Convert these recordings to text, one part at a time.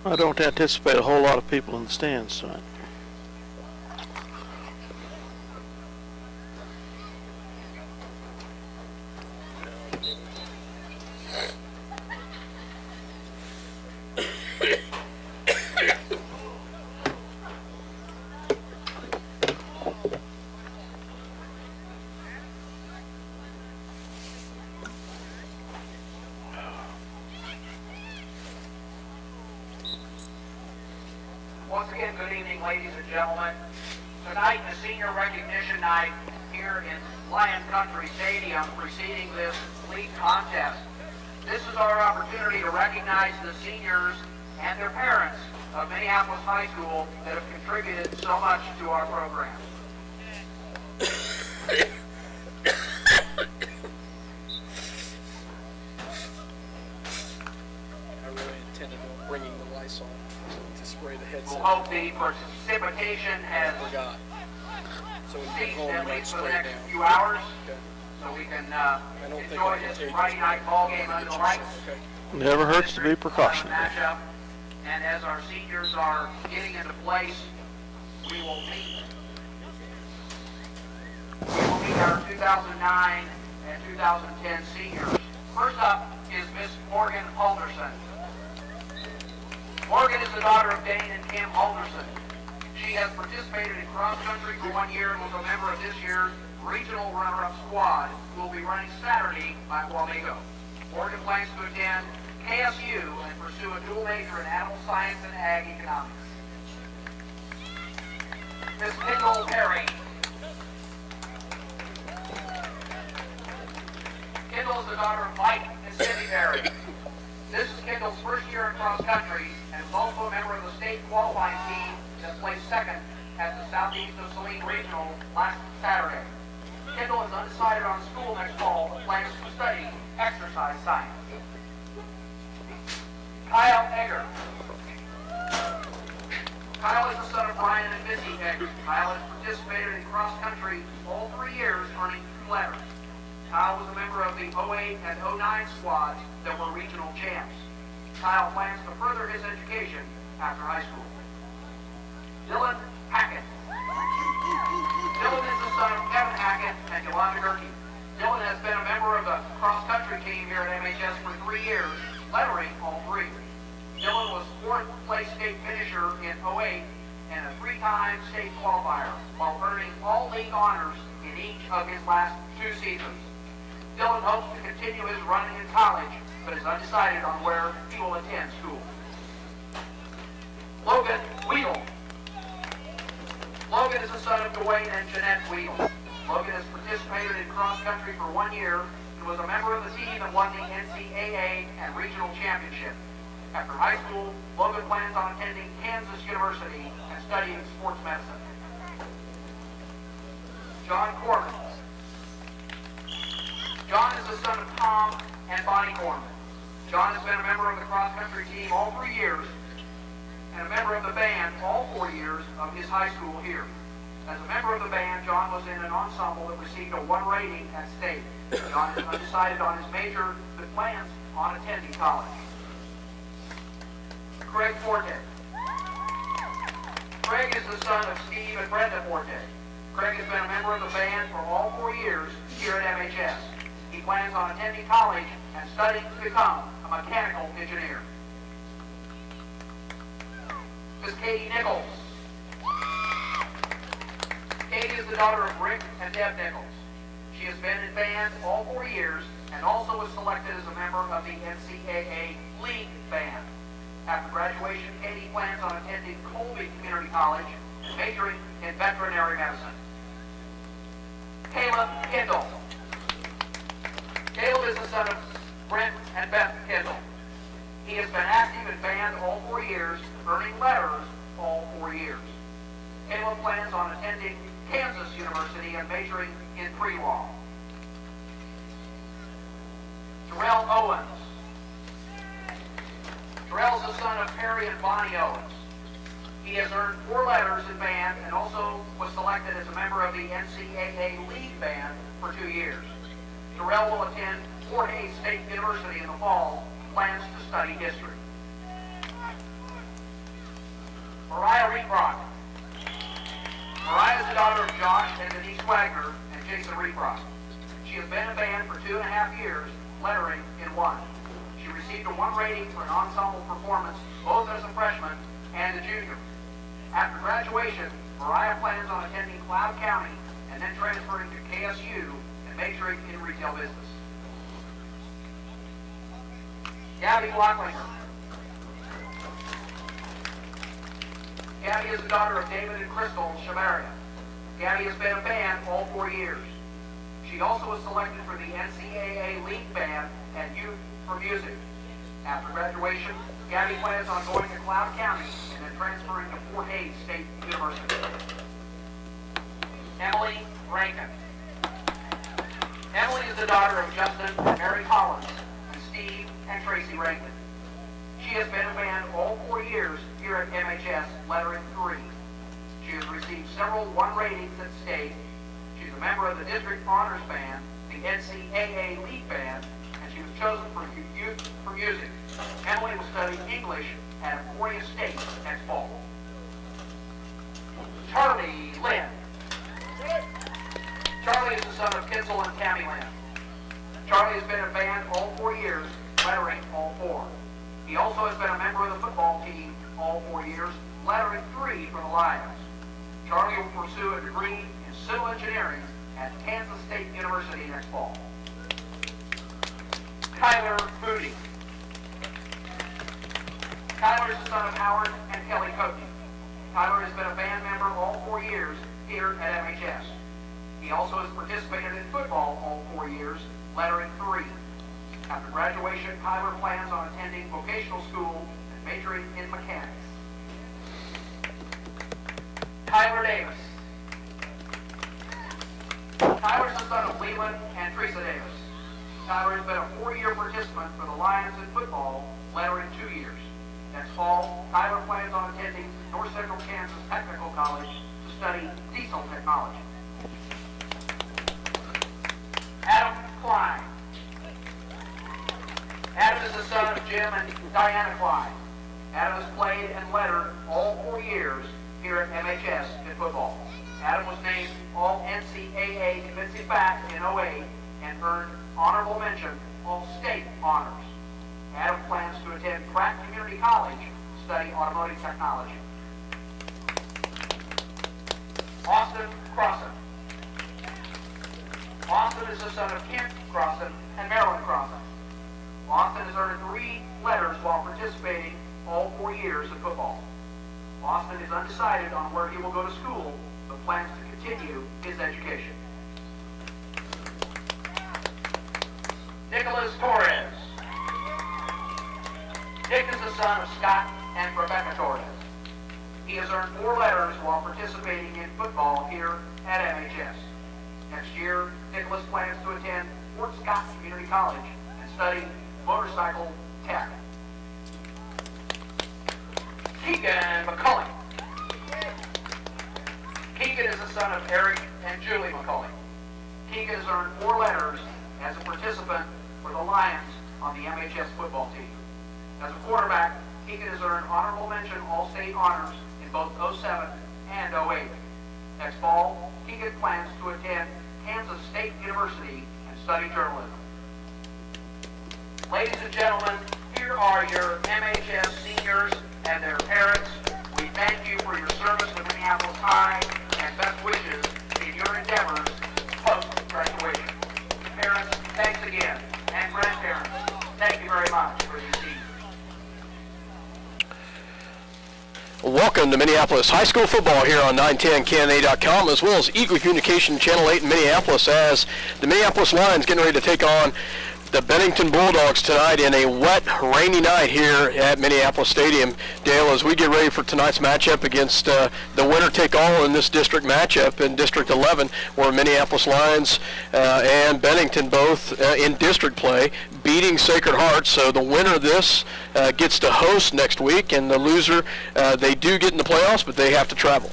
I don't anticipate a whole lot of people in the stands tonight. Once again, good evening, ladies and gentlemen. Tonight is senior recognition night here in Lion Country Stadium preceding this league contest. This is our opportunity to recognize the seniors and their parents of Minneapolis High School that have contributed so much to our program. I really intended on bringing the Lysol to spray the headset. We'll hope the precipitation has Forgot. So when you ceased get home, you at might least for the spray it next down. few hours, Okay. so we can don't think enjoy I'm this contagious. Friday night ball game under the lights. Okay. Never hurts to be precautionary. Matchup. And as our seniors are getting into place, we will meet our 2009 and 2010 seniors. First up is Miss Morgan Halderson. Morgan is the daughter of Dane and Kim Halderson. She has participated in cross country for 1 year and was a member of this year's regional runner-up squad who will be running Saturday by Wamego. Morgan plans to attend KSU and pursue a dual major in animal science and ag economics. Miss Kendall Perry. Kendall is the daughter of Mike and Cindy Perry. This is Kendall's first year in cross country and is also a member of the state qualifying team that placed second at the Southeast of Saline Regional last Saturday. Kendall is undecided on school next fall but plans to study exercise science. Kyle Egger. Kyle is the son of Brian and Missy Egger. Kyle has participated in cross country all 3 years, earning 2 letters. Kyle was a member of the 08 and 09 squads that were regional champs. Kyle plans to further his education after high school. Dylan Hackett. Dylan is the son of Kevin Hackett and Yolanda Gerke. Dylan has been a member of the cross-country team here at MHS for 3 years, lettering all 3. Dylan was 4th place state finisher in 08 and a 3-time state qualifier, while earning all league honors in each of his last 2 seasons. Dylan hopes to continue his running in college, but is undecided on where he will attend school. Logan Wheatle. Logan is the son of Dwayne and Jeanette Wheatle. Logan has participated in cross country for 1 year and was a member of the team that won the NCAA and regional championship. After high school, Logan plans on attending Kansas University and studying sports medicine. John Corman. John is the son of Tom and Bonnie Corman. John has been a member of the cross-country team all 3 years and a member of the band all 4 years of his high school here. As a member of the band, John was in an ensemble that received a 1 rating at state. John is undecided on his major but plans on attending college. Craig Forte. Craig is the son of Steve and Brenda Forte. Craig has been a member of the band for all 4 years here at MHS. He plans on attending college and studying to become a mechanical engineer. Miss Katie Nichols. Katie is the daughter of Rick and Deb Nichols. She has been in band all 4 years and also was selected as a member of the NCAA League Band. After graduation, Katie plans on attending Colby Community College and majoring in veterinary medicine. Caleb Kendall. Caleb is the son of Brent and Beth Kendall. He has been active in band all 4 years, earning letters all 4 years. Caleb plans on attending Kansas University and majoring in pre-law. Terrell Owens. Terrell is the son of Perry and Bonnie Owens. He has earned 4 letters in band and also was selected as a member of the NCAA League Band for 2 years. Terrell will attend Fort Hays State University in the fall, plans to study history. Mariah Reebrock. Mariah is the daughter of Josh and Denise Wagner and Jason Reebrock. She has been in band for 2.5 years, lettering in 1. She received a 1 rating for an ensemble performance both as a freshman and a junior. After graduation, Mariah plans on attending Cloud County and then transferring to KSU and majoring in retail business. Gabby Blocklinger. Gabby is the daughter of David and Crystal Shamaria. Gabby has been in band all 4 years. She also was selected for the NCAA League Band at Youth for Music. After graduation, Gabby plans on going to Cloud County and then transferring to Fort Hays State University. Emily Rankin. Emily is the daughter of Justin and Mary Collins and Steve and Tracy Rankin. She has been in band all 4 years here at MHS, lettering 3. She has received several 1 ratings at state. She's a member of the District Honors Band, the NCAA League Band, and she was chosen for Youth for Music. Emily will study English at Emporia State next fall. Charlie Lynn. Charlie is the son of Kitzel and Tammy Lynn. Charlie has been in band all 4 years, lettering all 4. He also has been a member of the football team all 4 years, lettering 3 for the Lions. Charlie will pursue a degree in civil engineering at Kansas State University next fall. Kyler Moody. Kyler is the son of Howard and Kelly Coatney. Kyler has been a band member all 4 years here at MHS. He also has participated in football all 4 years, lettering 3. After graduation, Kyler plans on attending vocational school and majoring in mechanics. Tyler Davis. Tyler is the son of Leland and Teresa Davis. Tyler has been a 4-year participant for the Lions in football, lettering 2 years. Next fall, Tyler plans on attending North Central Kansas Technical College to study diesel technology. Adam Klein. Adam is the son of Jim and Diana Klein. Adam has played and lettered all 4 years here at MHS in football. Adam was named All-NCAA defensive back in 08 and earned honorable mention All-State honors. Adam plans to attend Pratt Community College to study automotive technology. Austin Crossan. Austin is the son of Kent Crossan and Marilyn Crossan. Austin has earned 3 letters while participating all 4 years of football. Austin is undecided on where he will go to school, but plans to continue his education. Nicholas Torres. Nick is the son of Scott and Rebecca Torres. He has earned 4 letters while participating in football here at MHS. Next year, Nicholas plans to attend Fort Scott Community College and study motorcycle tech. Keegan McCulley. Keegan is the son of Eric and Julie McCulley. Keegan has earned 4 letters as a participant for the Lions on the MHS football team. As a quarterback, Keegan has earned honorable mention All-State honors in both 07 and 08. Next fall, Keegan plans to attend Kansas State University and study journalism. Ladies and gentlemen, here are your MHS seniors and their parents. We thank you for your service to Minneapolis High and best wishes in your endeavors post-graduation. Parents, thanks again. And grandparents, thank you very much for these seniors. Welcome to Minneapolis High School football here on 910KNA.com, as well as Eagle Communication Channel 8 in Minneapolis, as the Minneapolis Lions getting ready to take on the Bennington Bulldogs tonight in a wet, rainy night here at Minneapolis Stadium. Dale, as we get ready for tonight's matchup against the winner-take-all in this district matchup in District 11, where Minneapolis Lions and Bennington both in district play, beating Sacred Heart. So the winner of this gets to host next week, and the loser, they do get in the playoffs, but they have to travel.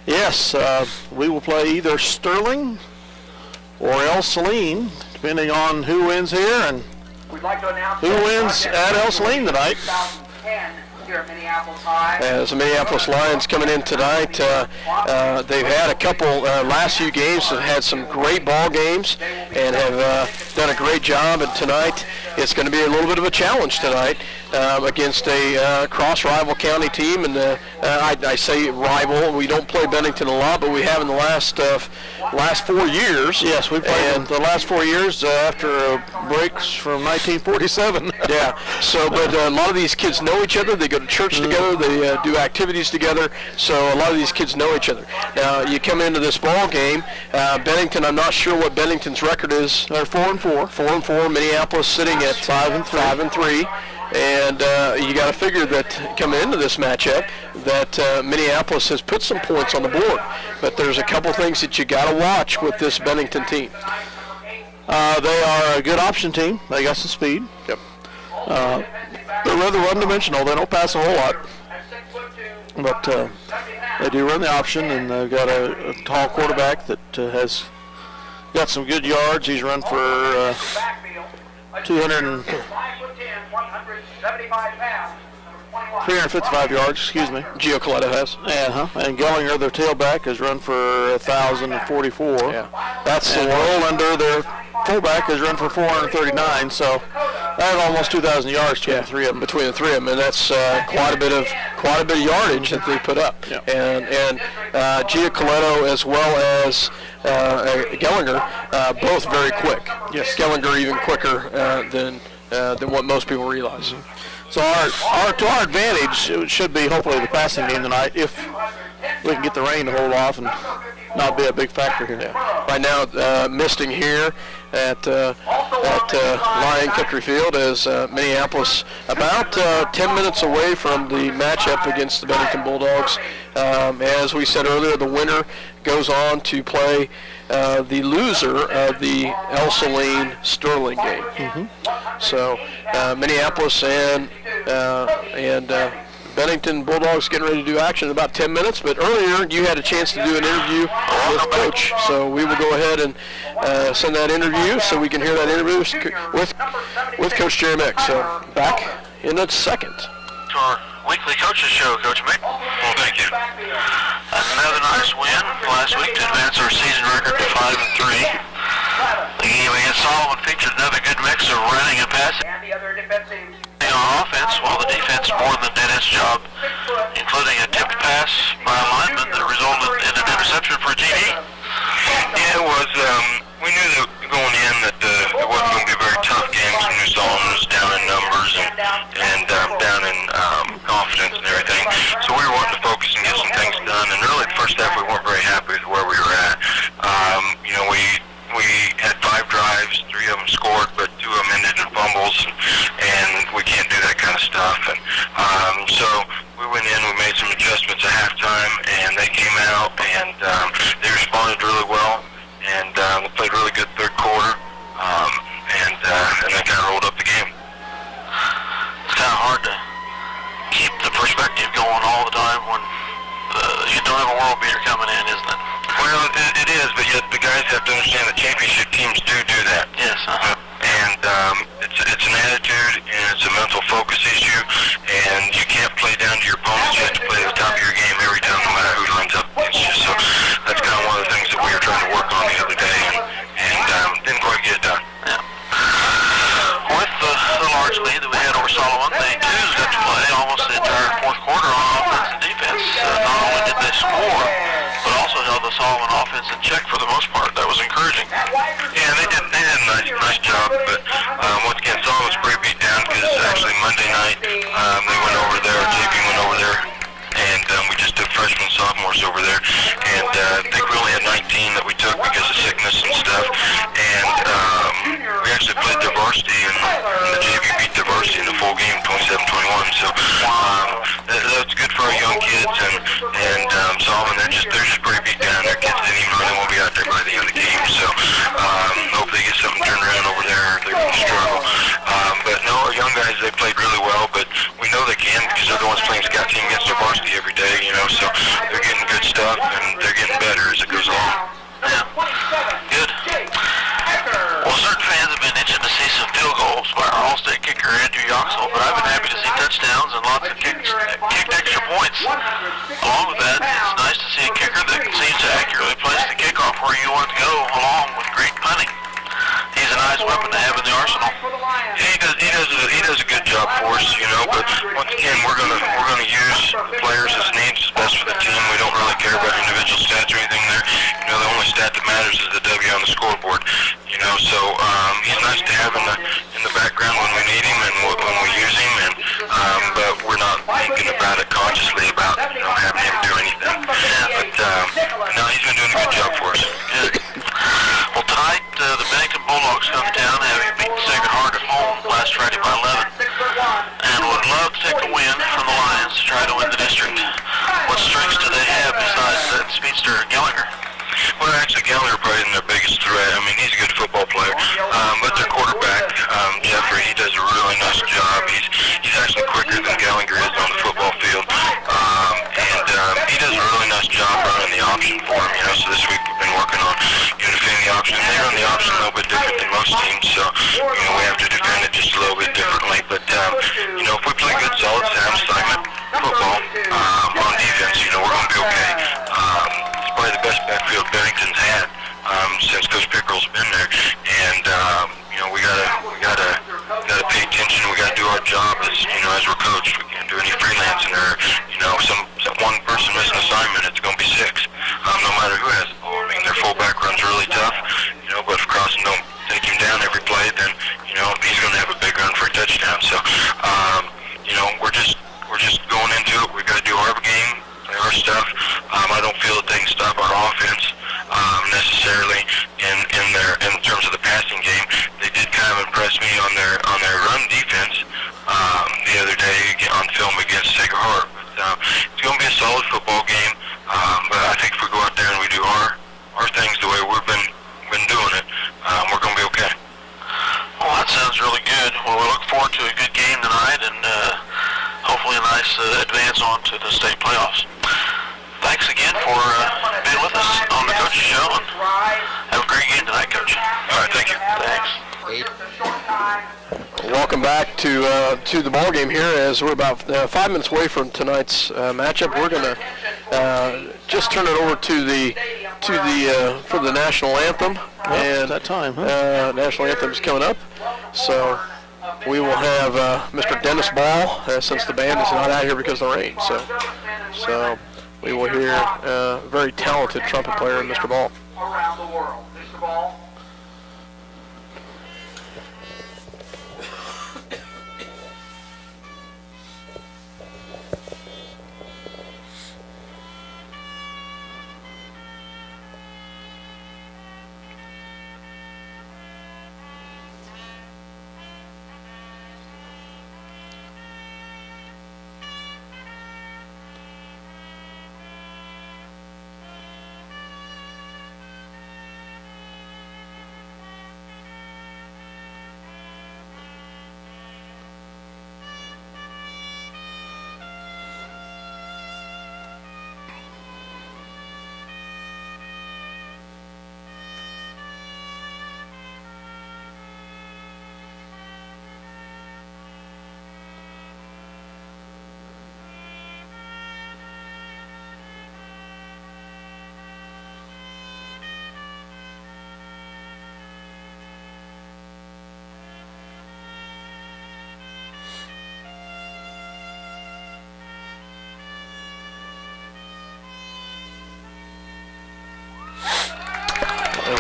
Yes, we will play either Sterling or El Saline, depending on who wins here and We'd like to announce who wins at El Saline tonight. 2010 here at Minneapolis High. As the Minneapolis Lions coming in tonight, they've had a couple last few games, have had some great ball games, and have done a great job. And tonight, it's going to be a little bit of a challenge tonight against a cross-rival county team. And I say rival. We don't play Bennington a lot, but we have in the last 4 years. Yes, we played in the last 4 years after breaks from 1947. Yeah. So, but a lot of these kids know each other. They go to church together. They do activities together. So a lot of these kids know each other. Now, you come into this ball game. Bennington, I'm not sure what Bennington's record is. They're 4-4. 4-4. Minneapolis sitting at 5-3. And you got to figure that coming into this matchup that Minneapolis has put some points on the board. But there's a couple things that you got to watch with this Bennington team. They are a good option team. They got some speed. Yep. They're rather one-dimensional. They don't pass a whole lot. But they do run the option, and they've got a tall quarterback that has got some good yards. He's run for 355 yards, excuse me. Gio Coletto has. And Gellinger, their tailback, has run for 1,044. Yeah. That's the Rolander, their fullback, has run for 439. So that's almost 2,000 yards between the three of them. Between the three of them, and that's quite a bit of yardage that they put up. Yeah. And Gio Coletto as well as Gellinger, both very quick. Yes. Gellinger even quicker than what most people realize. So to our advantage, it should be hopefully the passing game tonight if we can get the rain to hold off and not be a big factor here. Yeah. Right now, misting here at Lion Country Field as Minneapolis about 10 minutes away from the matchup against the Bennington Bulldogs. As we said earlier, the winner goes on to play the loser of the El Saline-Sterling game. Mm-hmm. So Minneapolis and Bennington Bulldogs getting ready to do action in about 10 minutes, but earlier you had a chance to do an interview with Coach, so we will go ahead and send that interview so we can hear that interview with Coach Jerry Mick. So back in a second. To our weekly coaches show, Coach Mick. Well, thank you. Another nice win last week to advance our season record to 5-3. The game against Solomon featured another good mix of running and passing And the other defensive on offense, while the defense more than did its job, including a tipped pass by a lineman that resulted in an interception for a TD. Yeah, it was. We knew that going in that it wasn't going to be a very tough game. We knew Solomon was down in numbers and down in confidence and everything. So we were wanting to focus and get some things done. And really, the first half we weren't very happy with where we were at. We had 5 drives, 3 of them scored, but 2 of them ended in fumbles, and we can't do that kind of stuff. And so we went in, we made some adjustments at halftime, and they came out, and they responded really well, and they played really good third quarter, and they kind of rolled up the game. It's kind of hard to keep the perspective going all the time when you don't have a world beater coming in, isn't it? Well, it is, but yet the guys have to understand that championship teams do that. Yes. And it's an attitude and it's a mental focus issue, and you can't play down to your opponents. You have to play at the top of your game every time, no matter who lines up against you. So that's kind of one of the things that we were trying to work on the other day, and didn't quite get it done. Yeah. With the large lead that we had over Solomon, the Twos got to play almost the entire fourth quarter on offense and defense. Not only did they score, but also held the Solomon offense in check for the most part. That was encouraging. Yeah, they did a nice job, but once again, Solomon's pretty beat down because actually Monday night they went over there, JV went over there, and we just took freshmen, sophomores over there, and I think we only had 19 that we took because of sickness and stuff, and we actually played their varsity, and the JV beat their varsity in the full game, 27-21, so that's good for our young kids, and Solomon, they're just pretty beat down. Their kids didn't even really want to be out there by the end of the game, so hope they get something turned around over there. They're going to struggle. But no, our young guys, they played really well, but we know they can because they're the ones playing scout team against their varsity every day, so they're getting good stuff, and they're getting better as it goes along. Yeah. Good. Well, certain fans have been itching to see some field goals by our All-State kicker, Andrew Yoxel, but I've been happy to see touchdowns and lots of kicks job for us, but once again, we're gonna use players as needs as best for the team. We don't really care about individual stats or anything there. The only stat that matters is the W on the scoreboard. So he's nice to have in the background when we need him and when we use him, but we're not thinking about it consciously about having him do anything. But no, he's been doing a good job for us. Good. Well, tonight the Bennington Bulldogs come to town, having beaten Sacred Heart at home last Friday by 11, and would love to take a win from the Lions to try to win the district. What strengths do they have besides that speedster Gallagher? Well, actually, Gallagher probably isn't their biggest threat. I mean, he's a good football player, but their quarterback, Jeffrey, he does a really nice job. He's actually quicker than Gallagher is on the football field, and he does a really nice job running the option for him. So this week we've been working on defending the option. They run the option a little bit different than most teams, so we have to defend it just a little bit differently. But if we play good, solid sound assignment football on defense, we're going to be okay. It's probably the best backfield Bennington's had since Coach Pickerel's been there, and we gotta pay attention. We gotta do our job as we're coached. We can't do any freelancing or some one person missing an assignment. It's going to be 6, no matter who has the ball. I mean, their fullback runs really tough, but if Crossan don't take him down every play, then he's going to have a big run for a touchdown. So we're just going into it. We've got to do our game, play our stuff. I don't feel that they can stop our offense necessarily in terms of the passing game. They did kind of impress me on their run defense the other day on film against Sacred Heart. But it's going to be a solid football game. But I think if we go out there and we do our things the way we've been doing it, we're going to be okay. Well, that sounds really good. Well, we look forward to a good game tonight and hopefully a nice advance on to the state playoffs. Thanks again for being with us on the Coach's Show, and have a great game tonight, Coach. All right, thank you. Thanks. Welcome back to the ball game here, as we're about 5 minutes away from tonight's matchup. We're going to just turn it over to the for the national anthem, and that time, huh? National anthem is coming up, so we will have Mr. Dennis Ball, since the band is not out here because of the rain. So we will hear a very talented trumpet player, Mr. Ball. Around the world. Mr. Ball.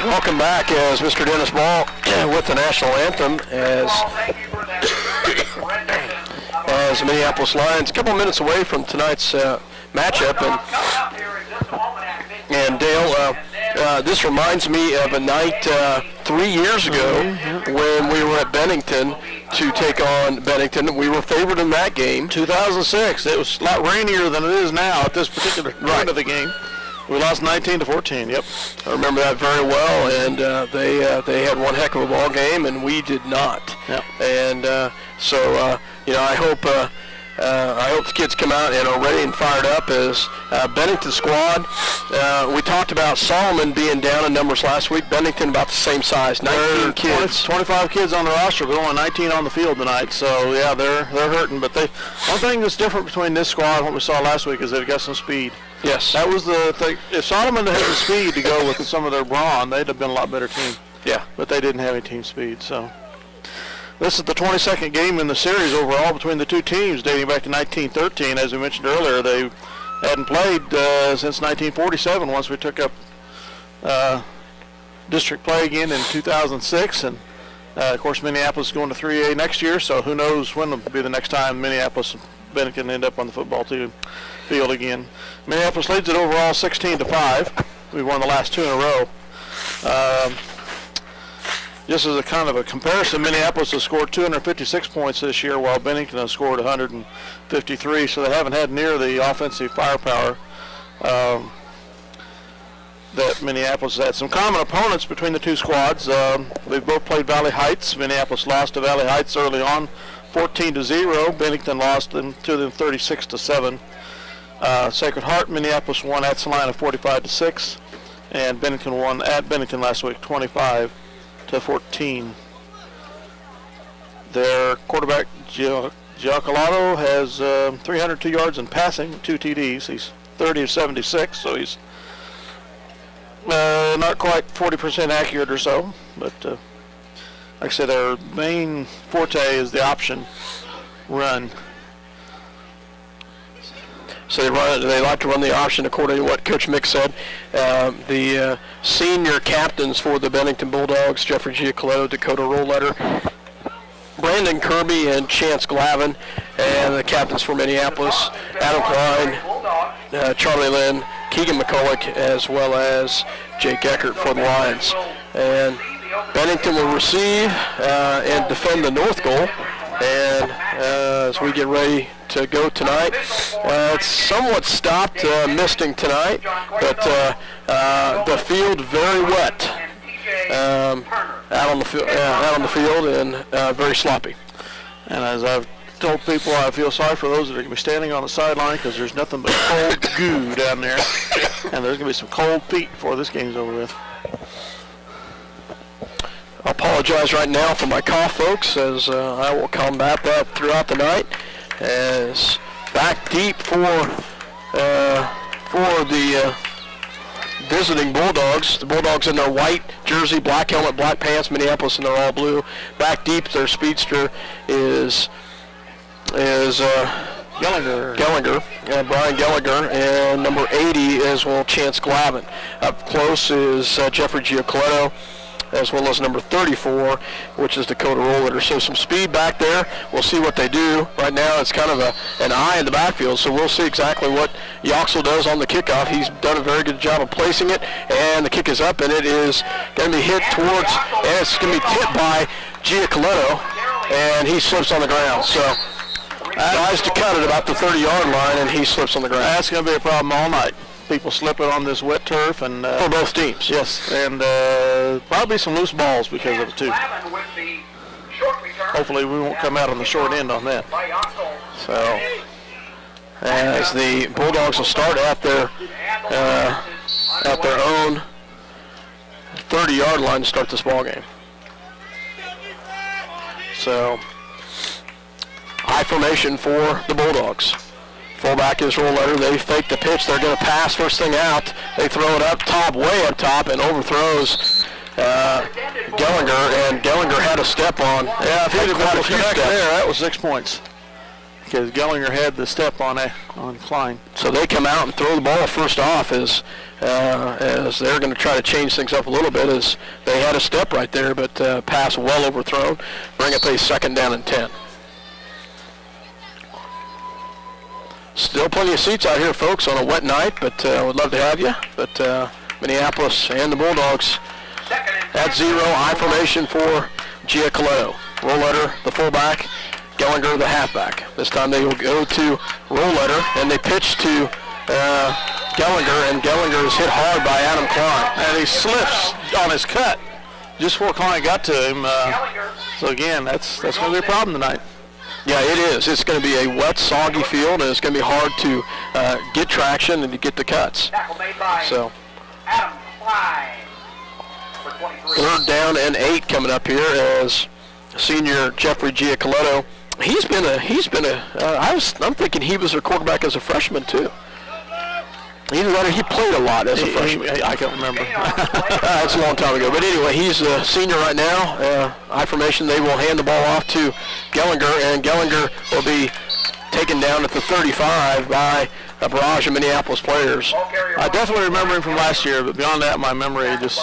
Welcome back as Mr. Dennis Ball with the national anthem as Minneapolis Lions, a couple minutes away from tonight's matchup. And Dale, this reminds me of a night 3 years ago when we were at Bennington to take on Bennington. We were favored in that game. 2006. It was a lot rainier than it is now at this particular point of the game. We lost 19-14. Yep, I remember that very well. And they had one heck of a ball game, and we did not. Yep. And so I hope the kids come out and are ready and fired up. As Bennington squad, we talked about Solomon being down in numbers last week. Bennington about the same size, 19 kids. 25 kids on the roster, but only 19 on the field tonight. So yeah, they're hurting. But one thing that's different between this squad and what we saw last week is they've got some speed. Yes. That was the thing. If Solomon had the speed to go with some of their brawn, they'd have been a lot better team. Yeah. But they didn't have any team speed, so. This is the 22nd game in the series overall between the two teams, dating back to 1913. As we mentioned earlier, they hadn't played since 1947, once we took up district play again in 2006. And, of course, Minneapolis is going to 3A next year, so who knows when will be the next time Minneapolis and Bennington end up on the football field again. Minneapolis leads it overall 16-5. We've won the last two in a row. Just as a kind of a comparison, Minneapolis has scored 256 points this year, while Bennington has scored 153, so they haven't had near the offensive firepower that Minneapolis had. Some common opponents between the two squads. They've both played Valley Heights. Minneapolis lost to Valley Heights early on, 14-0. Bennington lost to them 36-7. Sacred Heart, Minneapolis won at Salina 45-6, and Bennington won at Bennington last week 25-14. Their quarterback Giacolotto has 302 yards in passing, 2 TDs. He's 30 of 76, so he's not quite 40% accurate or so. But like I said, their main forte is the option run. So they like to run the option according to what Coach Mick said. The senior captains for the Bennington Bulldogs, Jeffrey Giacolotto, Dakota Rollletter, Brandon Kirby, and Chance Glavin. And the captains for Minneapolis, Adam Klein, Charlie Lynn, Keegan McCulloch, as well as Jake Eckert for the Lions. And Bennington will receive and defend the north goal. And as we get ready to go tonight, it's somewhat stopped misting tonight, but the field very wet out on the field and very sloppy. And as I've told people, I feel sorry for those that are going to be standing on the sideline, because there's nothing but cold goo down there, and there's going to be some cold feet before this game's over with. I apologize right now for my cough, folks, as I will combat that throughout the night. As back deep for the visiting Bulldogs. The Bulldogs in their white jersey, black helmet, black pants. Minneapolis in their all blue. Back deep, their speedster is Gellinger, Brian Gellinger, and number 80 is Chance Glavin. Up close is Jeffrey Giacolotto, as well as number 34, which is Dakota Rollletter. So some speed back there. We'll see what they do. Right now it's kind of an eye in the backfield, so we'll see exactly what Yoxel does on the kickoff. He's done a very good job of placing it, and the kick is up, and it is going to be hit towards, and it's going to be tipped by Giacolotto, and he slips on the ground. So tries to cut it about the 30-yard line, and he slips on the ground. That's going to be a problem all night. People slipping on this wet turf, and for both teams. Yes, and probably some loose balls because of it too. Hopefully we won't come out on the short end on that. So as the Bulldogs will start at their own 30-yard line to start this ball game. So high formation for the Bulldogs. Fullback is Rollletter. They fake the pitch. They're going to pass first thing out. They throw it up top, way up top, and overthrows Gellinger. And Gellinger had a step on. Yeah, if he had got a few back there, that was 6 points, because Gellinger had the step on Klein. So they come out and throw the ball first off as they're going to try to change things up a little bit, as they had a step right there, but pass well overthrown. Bring up a 2nd down and 10. Still plenty of seats out here, folks, on a wet night, but would love to have you. But Minneapolis and the Bulldogs at 0, high formation for Giacolotto. Rollletter, the fullback, Gellinger, the halfback. This time they will go to Rollletter, and they pitch to Gellinger, and Gellinger is hit hard by Adam Klein. And he slips on his cut just before Klein got to him. So again, that's going to be a problem tonight. Yeah, it is. It's going to be a wet, soggy field, and it's going to be hard to get traction and to get the cuts. So, 3rd down and 8 coming up here as senior Jeffrey Giacolotto. I'm thinking he was their quarterback as a freshman too. Either that or he played a lot as a freshman. I can't remember. That's a long time ago. But anyway, he's a senior right now. I formation, they will hand the ball off to Gellinger, and Gellinger will be taken down at the 35 by a barrage of Minneapolis players. I definitely remember him from last year, but beyond that, my memory just...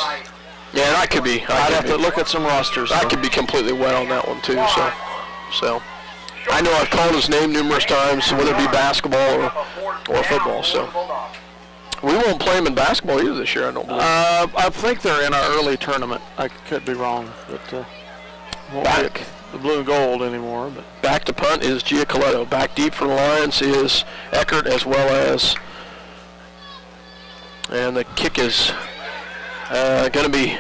Yeah, that could be. I'd have to look at some rosters. I could be completely wet on that one, too. So I know I've called his name numerous times, whether it be basketball or football. So we won't play him in basketball either this year, I don't believe. I think they're in our early tournament. I could be wrong, but won't be the blue and gold anymore. But back to punt is Giacoletto. Back deep for the Lions is Eckert, as well as, and the kick is going to be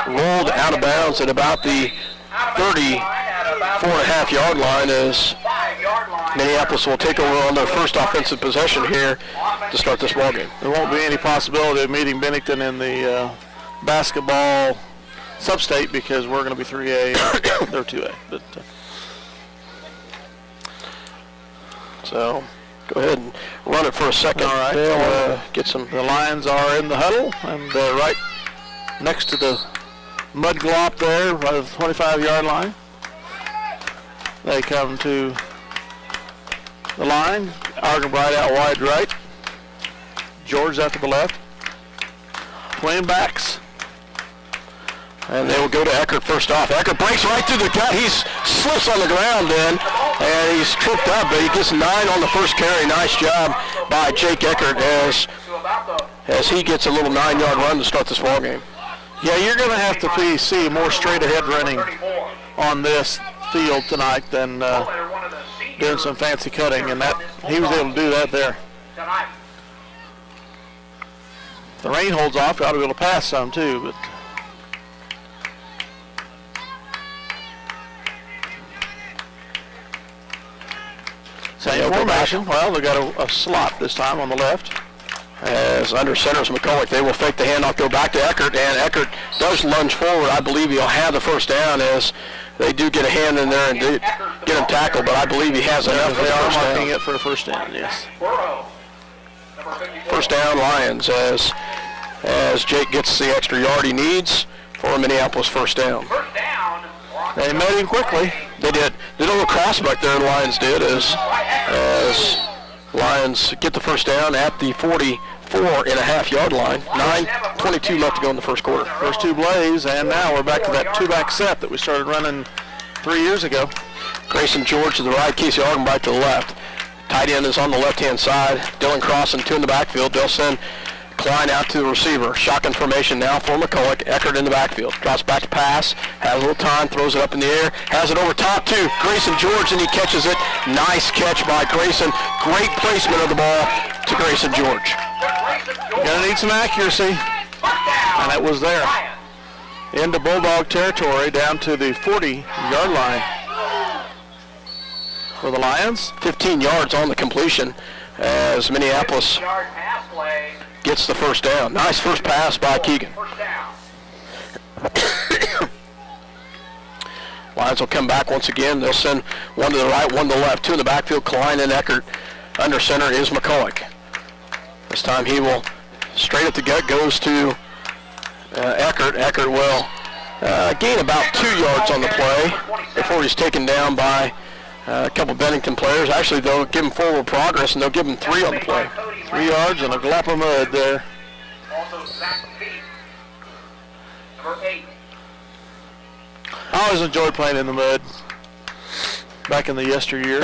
rolled out of bounds at about the 34.5-yard line as Minneapolis will take over on their first offensive possession here to start this ball game. There won't be any possibility of meeting Bennington in the basketball sub-state because we're going to be 3A, they're 2A. But, so go ahead and run it for a second. All right. They'll get some. The Lions are in the huddle and right next to the mud glop there, right at the 25-yard line. They come to the line. Argenbright out wide right. George out to the left. Twin backs. And they will go to Eckert first off. Eckert breaks right through the gut. He slips on the ground then, and he's tripped up, but he gets 9 on the first carry. Nice job by Jake Eckert as he gets a little 9-yard run to start this ball game. Yeah, you're going to have to see more straight-ahead running on this field tonight than doing some fancy cutting, and that he was able to do that there. If the rain holds off, you ought to be able to pass some too, but same formation. Well, they got a slot this time on the left. As under center is McCulloch. They will fake the handoff, go back to Eckert, and Eckert does lunge forward. I believe he'll have the first down as they do get a hand in there and get him tackled, but I believe he has enough for They the are first marking down. it for a first down, yes. First down, Lions, as Jake gets the extra yard he needs for a Minneapolis first down. They made him quickly. They did. They did a little crossback there, the Lions did, as Lions get the first down at the 44.5-yard line. 9:22 left to go in the first quarter. First two plays, and now we're back to that two-back set that we started running 3 years ago. Grayson George to the right, Casey Argenbright to the left. Tight end is on the left-hand side. Dylan Crossan, 2 in the backfield. They'll send Klein out to the receiver. Shotgun formation now for McCulloch. Eckert in the backfield. Drops back to pass. Has a little time. Throws it up in the air. Has it over top to Grayson George, and he catches it. Nice catch by Grayson. Great placement of the ball to Grayson George. Gonna need some accuracy, and it was there. Into Bulldog territory, down to the 40-yard line for the Lions. 15 yards on the completion as Minneapolis gets the first down. Nice first pass by Keegan. Lions will come back once again. They'll send one to the right, one to the left. 2 in the backfield, Klein and Eckert. Under center is McCulloch. This time he will straight at the gut, goes to Eckert. Eckert will gain about 2 yards on the play before he's taken down by a couple Bennington players. Actually, they'll give him forward progress, and they'll give him 3 on the play. 3 yards and a glop of mud there. I always enjoyed playing in the mud back in the yesteryear.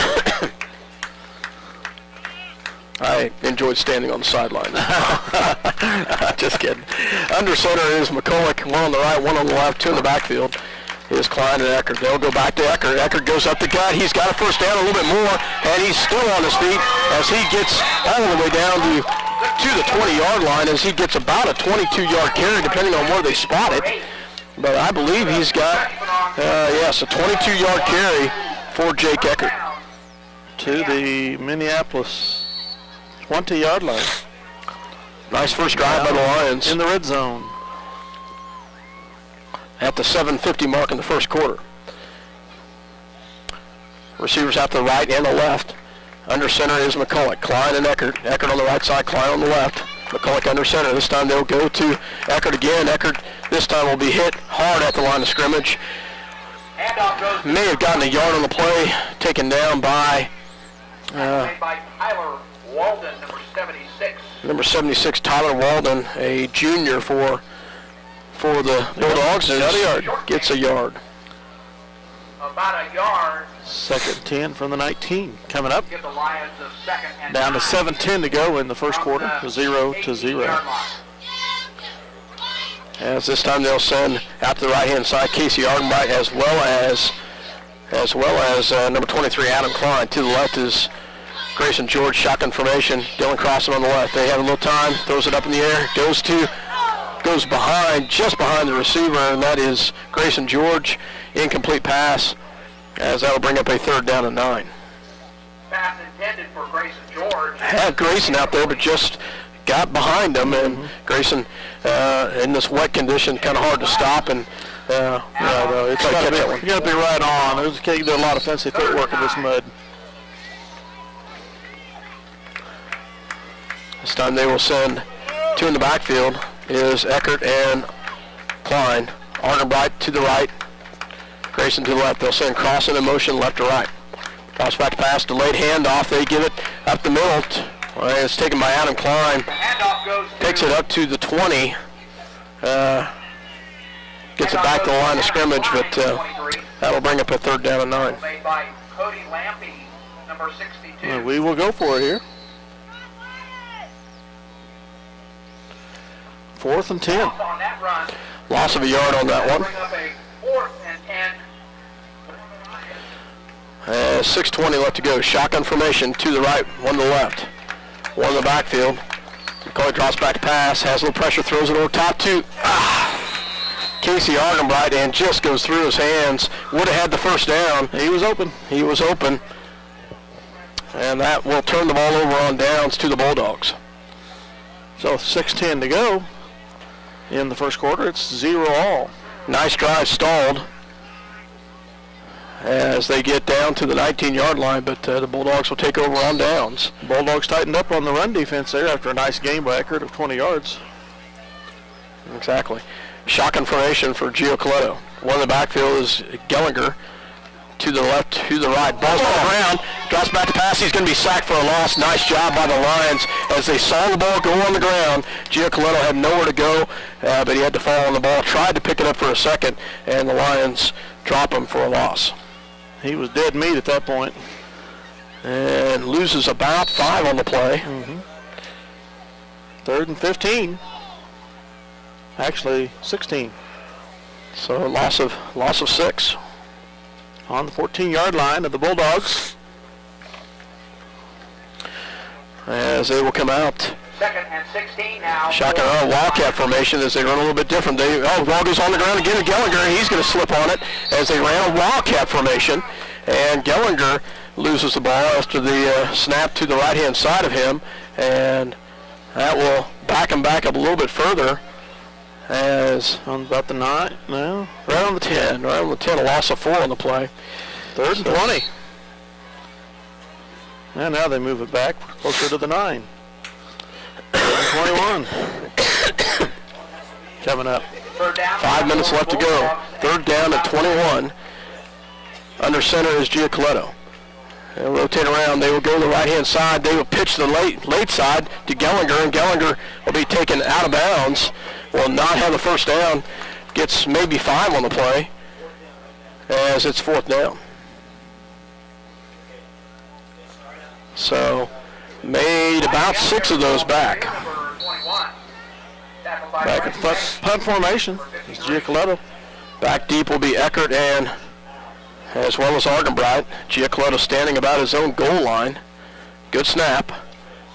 I enjoyed standing on the sideline. Just kidding. Under center is McCulloch, 1 on the right, 1 on the left, 2 in the backfield. Is Klein and Eckert. They'll go back to Eckert. Eckert goes up the gut. He's got a first down a little bit more, and he's still on his feet as he gets all the way down to the 20-yard line as he gets about a 22-yard carry, depending on where they spot it. But I believe he's got, yes, a 22-yard carry for Jake Eckert. To the Minneapolis 20-yard line. Nice first drive by the Lions. In the red zone. At the 7:50 mark in the first quarter. Receivers out to the right and the left. Under center is McCulloch. Klein and Eckert. Eckert on the right side, Klein on the left. McCulloch under center. This time they'll go to Eckert again. Eckert this time will be hit hard at the line of scrimmage. Handoff goes May have gotten a yard on the play, taken down by made by Tyler Walden, number 76. number 76, Tyler Walden, a junior for the Bulldogs. Got a yard. Gets a yard. About a yard. Second 10 from the 19 coming up. Give the Lions a second and Down to 9 7:10 to go in the first quarter. 0-0. 18-yard line. As this time they'll send out to the right-hand side Casey Ardenbright as well as number 23 Adam Klein. To the left is Grayson George, shotgun formation. Dylan Crossan on the left. They have a little time, throws it up in the air, goes behind, just behind the receiver, and that is Grayson George. Incomplete pass, as that'll bring up a 3rd down and 9. Pass intended for Grayson George. Had Grayson out there, but just got behind him, and Grayson, in this wet condition, kind of hard to stop, and It's got to be right on. There's a lot of fancy footwork in this mud. This time they will send 2 in the backfield is Eckert and Klein. Ardenbright to the right, Grayson to the left. They'll send Crossan in motion left to right. Cross back pass, delayed handoff. They give it up the middle. It's taken by Adam Klein. Handoff goes to Takes it up to the 20. Gets it back to the line of scrimmage, but that'll bring up a 3rd down and 9. made by Cody Lampy, number 62. We will go for it here. 4th and 10. Off on that run. Loss of a yard on that one. Bring up a 4th and 10. 6:20 left to go. Shotgun formation, 2 to the right, 1 to the left. 1 in the backfield. McCulloch drops back to pass, has a little pressure, throws it over top to Casey Ardenbright, and just goes through his hands. Would have had the 1st down. He was open. He was open. And that will turn the ball over on downs to the Bulldogs. So 6:10 to go in the first quarter. It's 0-all. Nice drive stalled as they get down to the 19-yard line, but the Bulldogs will take over on downs. Bulldogs tightened up on the run defense there after a nice game by Eckert of 20 yards. Exactly. Shotgun formation for Gio Coletto. 1 in the backfield is Gellinger. To the left, to the right. Ball's on the ground. Drops back to pass. He's going to be sacked for a loss. Nice job by the Lions as they saw the ball go on the ground. Gio Coletto had nowhere to go, but he had to fall on the ball. Tried to pick it up for a second, and the Lions drop him for a loss. He was dead meat at that point. And loses about 5 on the play. 3rd and 15. Actually, 16. So a loss of 6. On the 14-yard line of the Bulldogs. As they will come out. 2nd and 16 now. Shotgun wildcat formation as they run a little bit different. The ball goes on the ground again to Gellinger, and he's going to slip on it as they ran a wildcat formation. And Gellinger loses the ball after the snap to the right-hand side of him, and that will back him back up a little bit further. As On about the 9, no. right on the 10, a loss of 4 on the play. 3rd and 20. And now they move it back closer to the 9. 3rd and 21. Coming up. 5 minutes left to go. 3rd down at 21. Under center is Gio Coletto. They'll rotate around. They will go to the right-hand side. They will pitch the late side to Gellinger, and Gellinger will be taken out of bounds. Will not have the 1st down. Gets maybe 5 on the play as it's 4th down. So made about 6 of those back. Back at punt formation. It's Gio Coletto. Back deep will be Eckert and as well as Ardenbright. Gio Coletto standing about his own goal line. Good snap.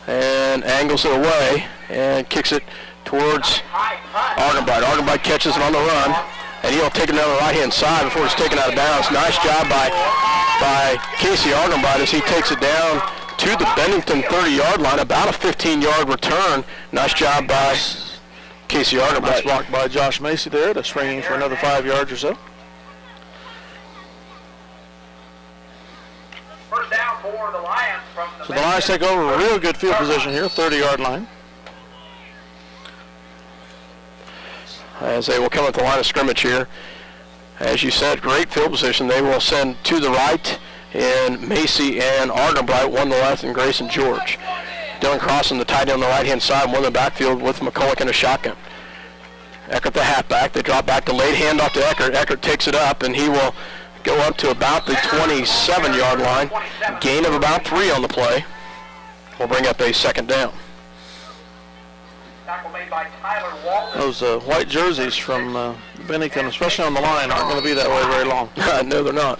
And angles it away and kicks it towards Ardenbright. Ardenbright catches it on the run, and he'll take it down the right-hand side before it's taken out of bounds. Nice job by Casey Ardenbright as he takes it down to the Bennington 30-yard line, about a 15-yard return. Nice job by Casey Nice Ardenbright. block by Josh Macy there to swing for another 5 yards or so. First down for the Lions from the So the Lions take over a real good field position here, 30-yard line. as they will come at the line of scrimmage here. As you said, great field position. They will send to the right in Macy and Argenbright, one to the left, and Grayson George. Dylan Cross on the tight end on the right-hand side, one in the backfield with McCulloch in a shotgun. Eckert the halfback. They drop back to late, hand off to Eckert. Eckert takes it up, and he will go up to about the 27-yard line. Gain of about 3 on the play. We'll bring up a second down. Tackle made by Tyler Walton. Those white jerseys from Bennington, especially on the line, aren't going to be that way very long. No, they're not.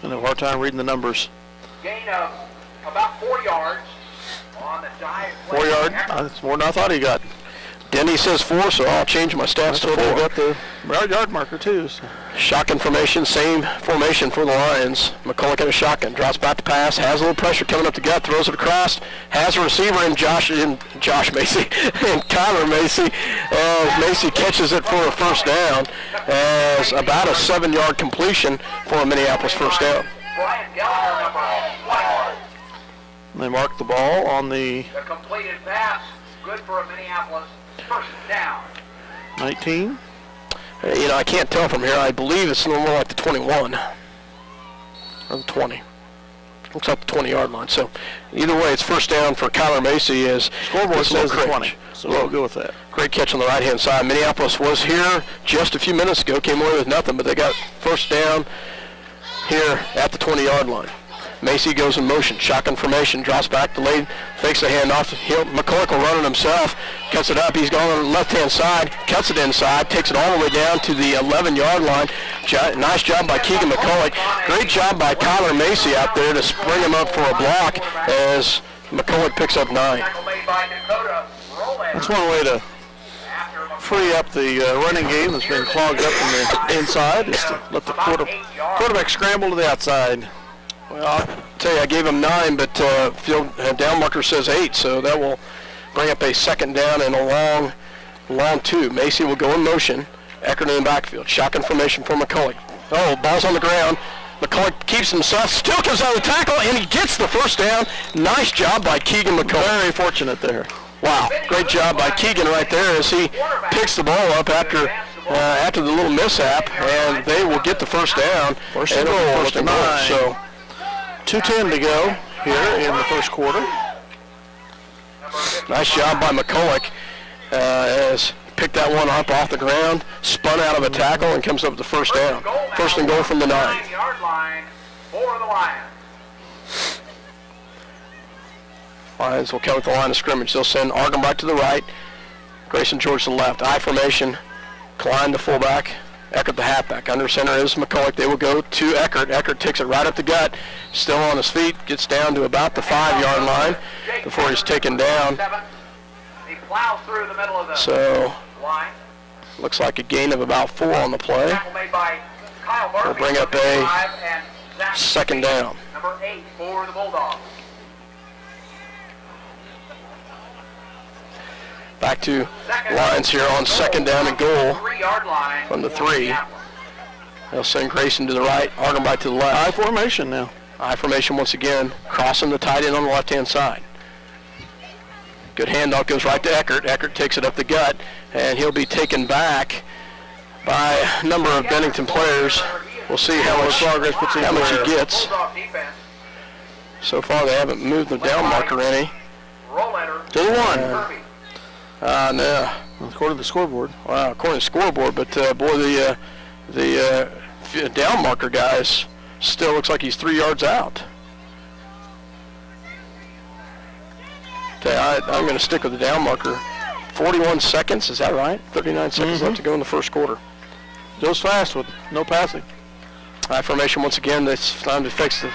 I have a hard time reading the numbers. Gain of about 4 yards on the dive. 4 yard. That's more than I thought he got. Denny says 4, so I'll change my stats to 4. They got the yard marker too. So. Shotgun formation, same formation for the Lions. McCulloch in a shotgun, drops back to pass, has a little pressure coming up the gut, throws it across, has a receiver in Josh Macy, and Tyler Macy. Macy catches it for a first down as about a 7-yard completion for a Minneapolis first down. Brian Gallagher, number 21. They mark the ball on the The completed pass, good for a Minneapolis first down. 19. I can't tell from here. I believe it's a little more like the 21 or the 20. Looks like the 20-yard line. So either way, it's first down for Kyler Macy. As Scoreboard says the 20, 20, so we'll go with that. Great catch on the right-hand side. Minneapolis was here just a few minutes ago, came away with nothing, but they got first down here at the 20-yard line. Macy goes in motion, shotgun formation, drops back to lane, fakes the handoff. McCulloch will run it himself, cuts it up. He's going on the left-hand side, cuts it inside, takes it all the way down to the 11-yard line. Nice job by Keegan McCulloch. Great job by Kyler Macy out there to spring him up for a block as McCulloch picks up 9. Tackle made by Dakota Rolander. That's one way to free up the running game that's been clogged up from the inside, is to let the quarterback scramble to the outside. Well, I'll tell you, I gave him 9, but field down marker says 8, so that will bring up a second down and a long 2. Macy will go in motion. Eckert in the backfield. Shotgun formation for McCulloch. Oh, ball's on the ground. McCulloch keeps himself, still comes out of the tackle, and he gets the first down. Nice job by Keegan McCulloch. Very fortunate there. Wow, great job by Keegan right there as he picks the ball up after the little mishap, and they will get the first down. First and goal. So 2:10 to go here in the first quarter. nice job by McCulloch as picked that one up off the ground, spun out of a tackle, and comes up with the first down. First and goal from the 9. 9-yard line for the Lions. Lions will come at the line of scrimmage. They'll send Argenbright to the right, Grayson George to the left. I formation, Klein the fullback, Eckert the halfback. Under center is McCulloch. They will go to Eckert. Eckert takes it right up the gut, still on his feet, gets down to about the 5-yard line before he's taken down. He plows through the middle of the So line. looks like a gain of about 4 on the play. Tackle made by Kyle Murphy. We'll bring up a second down. Number 8 for the Bulldogs. Back to Lions here on second down and goal 3-yard line from the for 3. Minneapolis. They'll send Grayson to the right, Argenbright to the left. I formation now. I formation once again, crossing the tight end on the left-hand side. Good handoff, goes right to Eckert. Eckert takes it up the gut, and he'll be taken back by a number of Bennington players. We'll see how much he gets. Bulldog defense. So far, they haven't moved the down marker any. Rollander. To the 1. Murphy. No. According to the scoreboard. Wow, according to the scoreboard, but boy, the down marker guys still looks like he's 3 yards out. Okay, I'm going to stick with the down marker. 41 seconds, is that right? 39 seconds left to go in the first quarter. Goes fast with no passing. High formation once again. This time to fix the,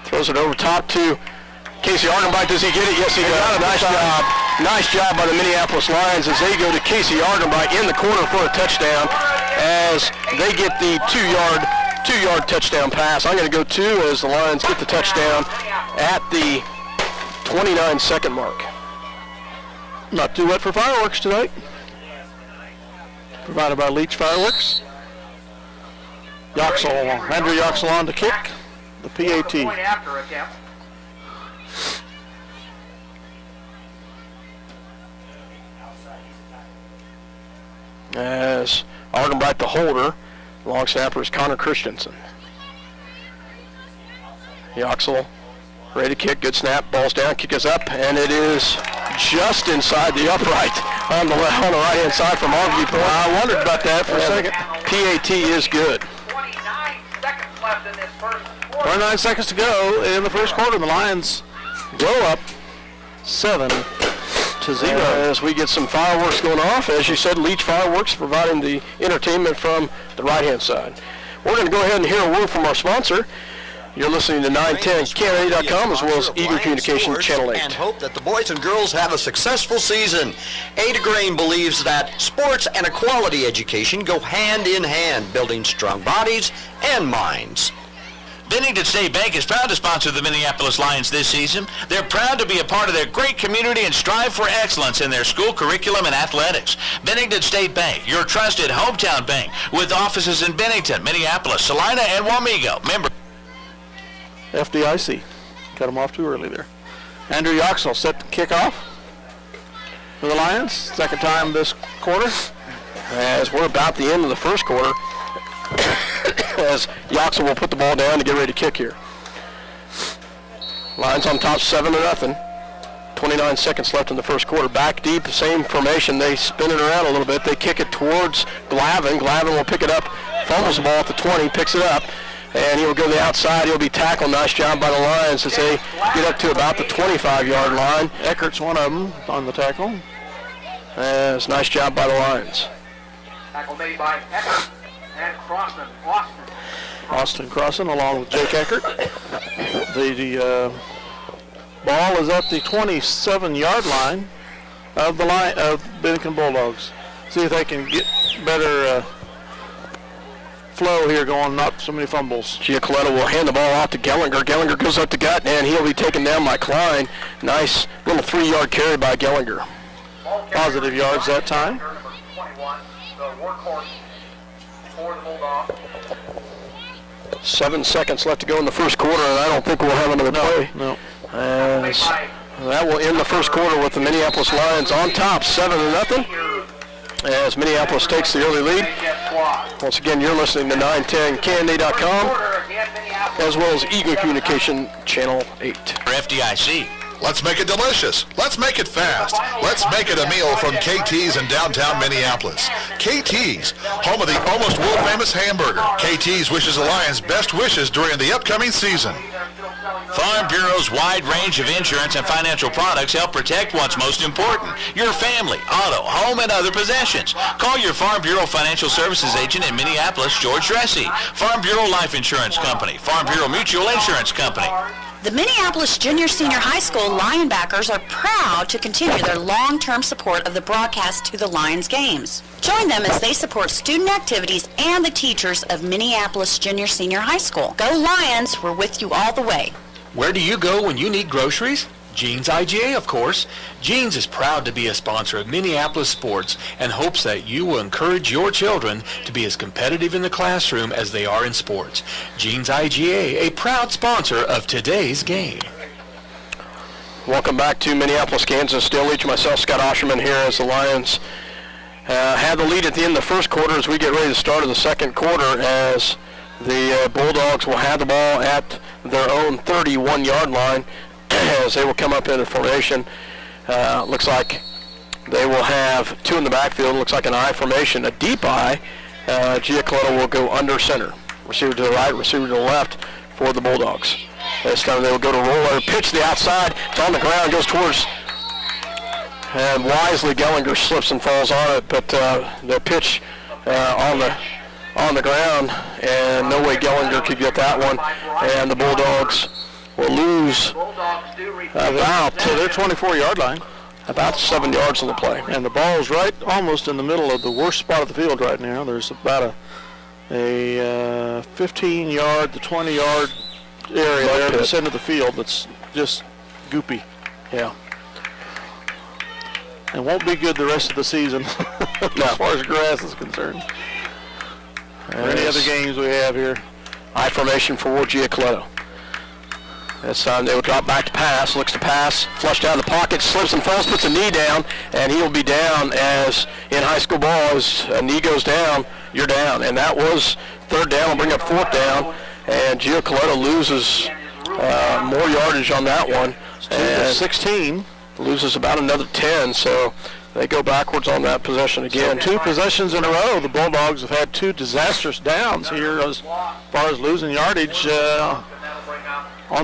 throws it over top to Casey Argenbright. Does he get it? Yes, he does. Nice job. Nice job by the Minneapolis Lions as they go to Casey Argenbright in the corner for a touchdown as they get the 2-yard touchdown pass. I'm going to go 2 as the Lions get the touchdown at the 29-second mark. Not too wet for fireworks tonight. Provided by Leach Fireworks. Andrew Yoxel on to kick. The PAT. Point after attempt. as Argenbright the holder. Long snapper is Connor Christensen. Yoxel ready to kick, good snap, ball's down, kick is up, and it is just inside the upright on the right-hand side from our viewpoint. I wondered about that for a second. PAT is good. 29 seconds left in this first quarter. 29 seconds to go in the first quarter. The Lions go up 7-0. As we get some fireworks going off, as you said, Leach Fireworks providing the entertainment from the right-hand side. We're going to go ahead and hear a word from our sponsor. You're listening to 910KNA.com as well as Eagle Communication Channel 8. And hope that the boys and girls have a successful season. Ada Grain believes that sports and a quality education go hand in hand, building strong bodies and minds. Bennington State Bank is proud to sponsor the Minneapolis Lions this season. They're proud to be a part of their great community and strive for excellence in their school curriculum and athletics. Bennington State Bank, your trusted hometown bank, with offices in Bennington, Minneapolis, Salina, and Wamego. Member FDIC. Cut them off too early there. Andrew Yoxel set to kick off for the Lions. Second time this quarter. As we're about the end of the first quarter, as Yoxel will put the ball down to get ready to kick here. Lions on top 7-0. 29 seconds left in the first quarter. Back deep, same formation. They spin it around a little bit. They kick it towards Glavin. Glavin will pick it up, fumbles the ball at the 20, picks it up, and he'll go to the outside. He'll be tackled. Nice job by the Lions as they get up to about the 25-yard line. Eckert's one of them on the tackle. As nice job by the Lions. Tackle made by Eckert and Austin. Austin Crossan along with Jake Eckert. The ball is at the 27-yard line of the Bennington Bulldogs. See if they can get better flow here going, not so many fumbles. Giacoletto will hand the ball off to Gellinger. Gellinger goes up the gut, and he'll be taken down by Klein. Nice little 3-yard carry by Gellinger. Positive yards that time. Number 21, the workhorse for the Bulldogs. 7 seconds left to go in the first quarter, and I don't think we'll have another play. No. As that will end the first quarter with the Minneapolis Lions on top, 7-0. As Minneapolis takes the early lead. Once again, you're listening to 910KNA.com as well as Eagle Communication Channel 8. FDIC. Let's make it delicious. Let's make it fast. Let's make it a meal from KT's in downtown Minneapolis. KT's, home of the almost world-famous hamburger. KT's wishes the Lions best wishes during the upcoming season. Farm Bureau's wide range of insurance and financial products help protect what's most important, your family, auto, home, and other possessions. Call your Farm Bureau Financial Services agent in Minneapolis, George Dressy. Farm Bureau Life Insurance Company, Farm Bureau Mutual Insurance Company. The Minneapolis Junior Senior High School Lionbackers are proud to continue their long-term support of the broadcast to the Lions games. Join them as they support student activities and the teachers of Minneapolis Junior Senior High School. Go Lions, we're with you all the way. Where do you go when you need groceries? Jeans IGA, of course. Jeans is proud to be a sponsor of Minneapolis sports and hopes that you will encourage your children to be as competitive in the classroom as they are in sports. Jeans IGA, a proud sponsor of today's game. Welcome back to Minneapolis, Kansas. Still Leach, myself, Scott Osherman here as the Lions have the lead at the end of the first quarter as we get ready to start in the second quarter as the Bulldogs will have the ball at their own 31-yard line as they will come up in a formation. Looks like they will have two in the backfield. Looks like an I formation, a deep I. Giacoletto will go under center. Receiver to the right, receiver to the left for the Bulldogs. This time they will go to roll, pitch to the outside. It's on the ground, goes towards, and wisely Gellinger slips and falls on it, but the pitch on the ground, and no way Gellinger could get that one, and the Bulldogs will lose about to their 24-yard line. About 7 yards on the play. And the ball's right almost in the middle of the worst spot of the field right now. There's about a 15-yard to 20-yard area there at the center of the field that's just goopy. Yeah. And won't be good the rest of the season as far as grass is concerned. Or any other games we have here. I formation for Giacoletto. This time they will drop back to pass, looks to pass, flushed out of the pocket, slips and falls, puts a knee down, and he will be down. As in high school ball, as a knee goes down, you're down. And that was third down. We'll bring up fourth down, and Gio Coletto loses more yardage on that one. And 16. Loses about another 10, so they go backwards on that possession again. So 2 possessions in a row. The Bulldogs have had 2 disastrous downs here as far as losing yardage on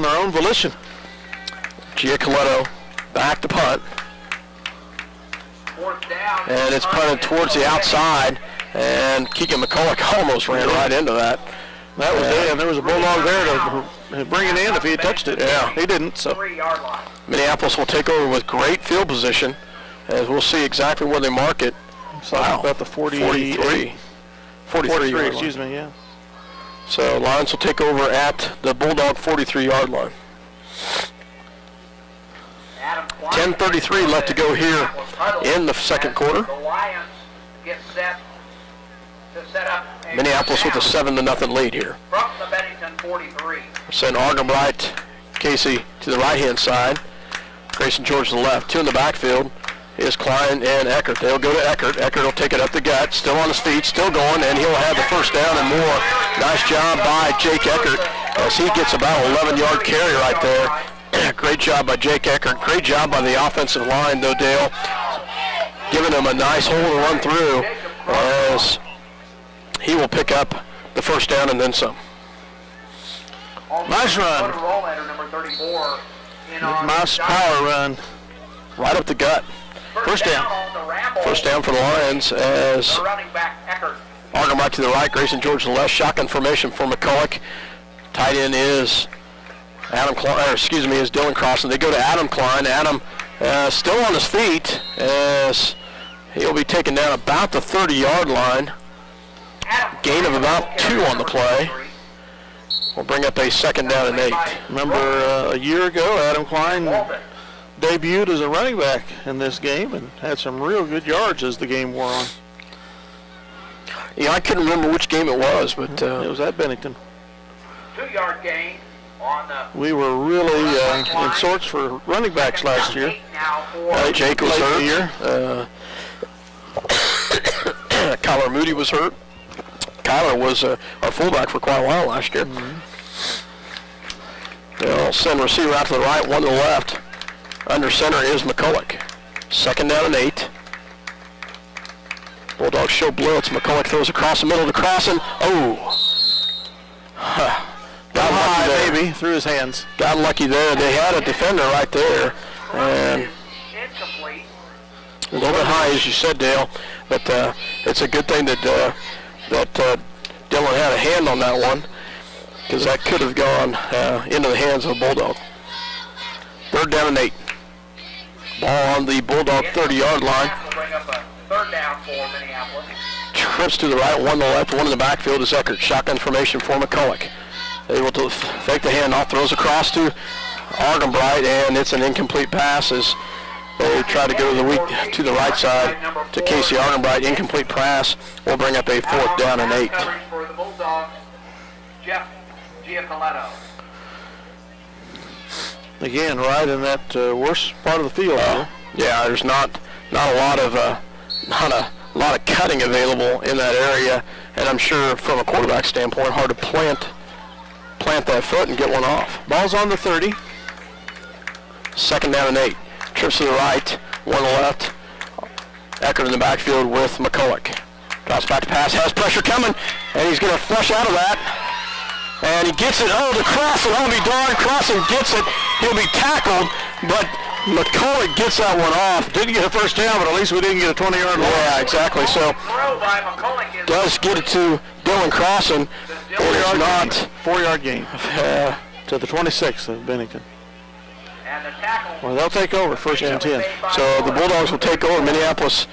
their own volition. Giacoletto back to punt. And it's punted towards the outside, and Keegan McCulloch almost ran right into that. That was it, and there was a Bulldog there to bring it in if he had touched it. Yeah. He didn't, so. Minneapolis will take over with great field position, as we'll see exactly where they mark it. So about the 43, excuse me, yeah. So Lions will take over at the Bulldog 43-yard line. 10:33 left to go here in the second quarter. Minneapolis with a 7-0 lead here. From the Bennington 43. Send Argenbright, Casey to the right-hand side. Grayson George to the left. 2 in the backfield is Klein and Eckert. They'll go to Eckert. Eckert will take it up the gut, still on his feet, still going, and he'll have the first down and more. Nice job by Jake Eckert as he gets about an 11-yard carry right there. Great job by Jake Eckert. Great job by the offensive line, though, Dale, giving him a nice hole to run through as he will pick up the first down and then some. Nice run. Nice power run. Right up the gut. First down. First down for the Lions as Argenbright to the right, Grayson George to the left. Shotgun formation for McCulloch. Tight end is is Dylan Crossan. They go to Adam Klein. Adam still on his feet as he'll be taken down about the 30-yard line. Gain of about 2 on the play. We'll bring up a second down and 8. Remember a year ago, Adam Klein debuted as a running back in this game and had some real good yards as the game wore on. Yeah, I couldn't remember which game it was, but it was at Bennington. 2-yard gain on the. We were really in sorts for running backs last year. Jake was hurt. Kyler Moody was hurt. Kyler was our fullback for quite a while last year. They'll send receiver out to the right, 1 to the left. Under center is McCulloch. Second down and 8. Bulldogs show blitz. McCulloch throws across the middle to Crossan. Got lucky there. Maybe through his hands. Got lucky there. They had a defender right there, and a little bit high, as you said, Dale. But it's a good thing that Dylan had a hand on that one, because that could have gone into the hands of a Bulldog. Third down and 8. Ball on the Bulldog 30-yard line. Trips to the right, 1 to the left, 1 in the backfield is Eckert. Shotgun formation for McCulloch. Able to fake the handoff, throws across to Argenbright, and it's an incomplete pass as they try to go to the right side to Casey Argenbright. Incomplete pass. We'll bring up a 4th down and 8. For the Bulldogs, Jeff Giacoletto. Again, right in that worst part of the field. Yeah, there's not a lot of cutting available in that area, and I'm sure from a quarterback standpoint, hard to plant that foot and get one off. Ball's on the 30. Second down and 8. Trips to the right, 1 to the left. Eckert in the backfield with McCulloch. Drops back to pass, has pressure coming, and he's going to flush out of that. And he gets it, to Crossan. I'll be darned, Crossan gets it. He'll be tackled, but McCulloch gets that one off. Didn't get a first down, but at least we didn't get a 20-yard loss. Yeah, exactly. So does get it to Dylan Crossan. It is not 4-yard gain to the 26th of Bennington. Well, they'll take over first and 10. So the Bulldogs will take over. Minneapolis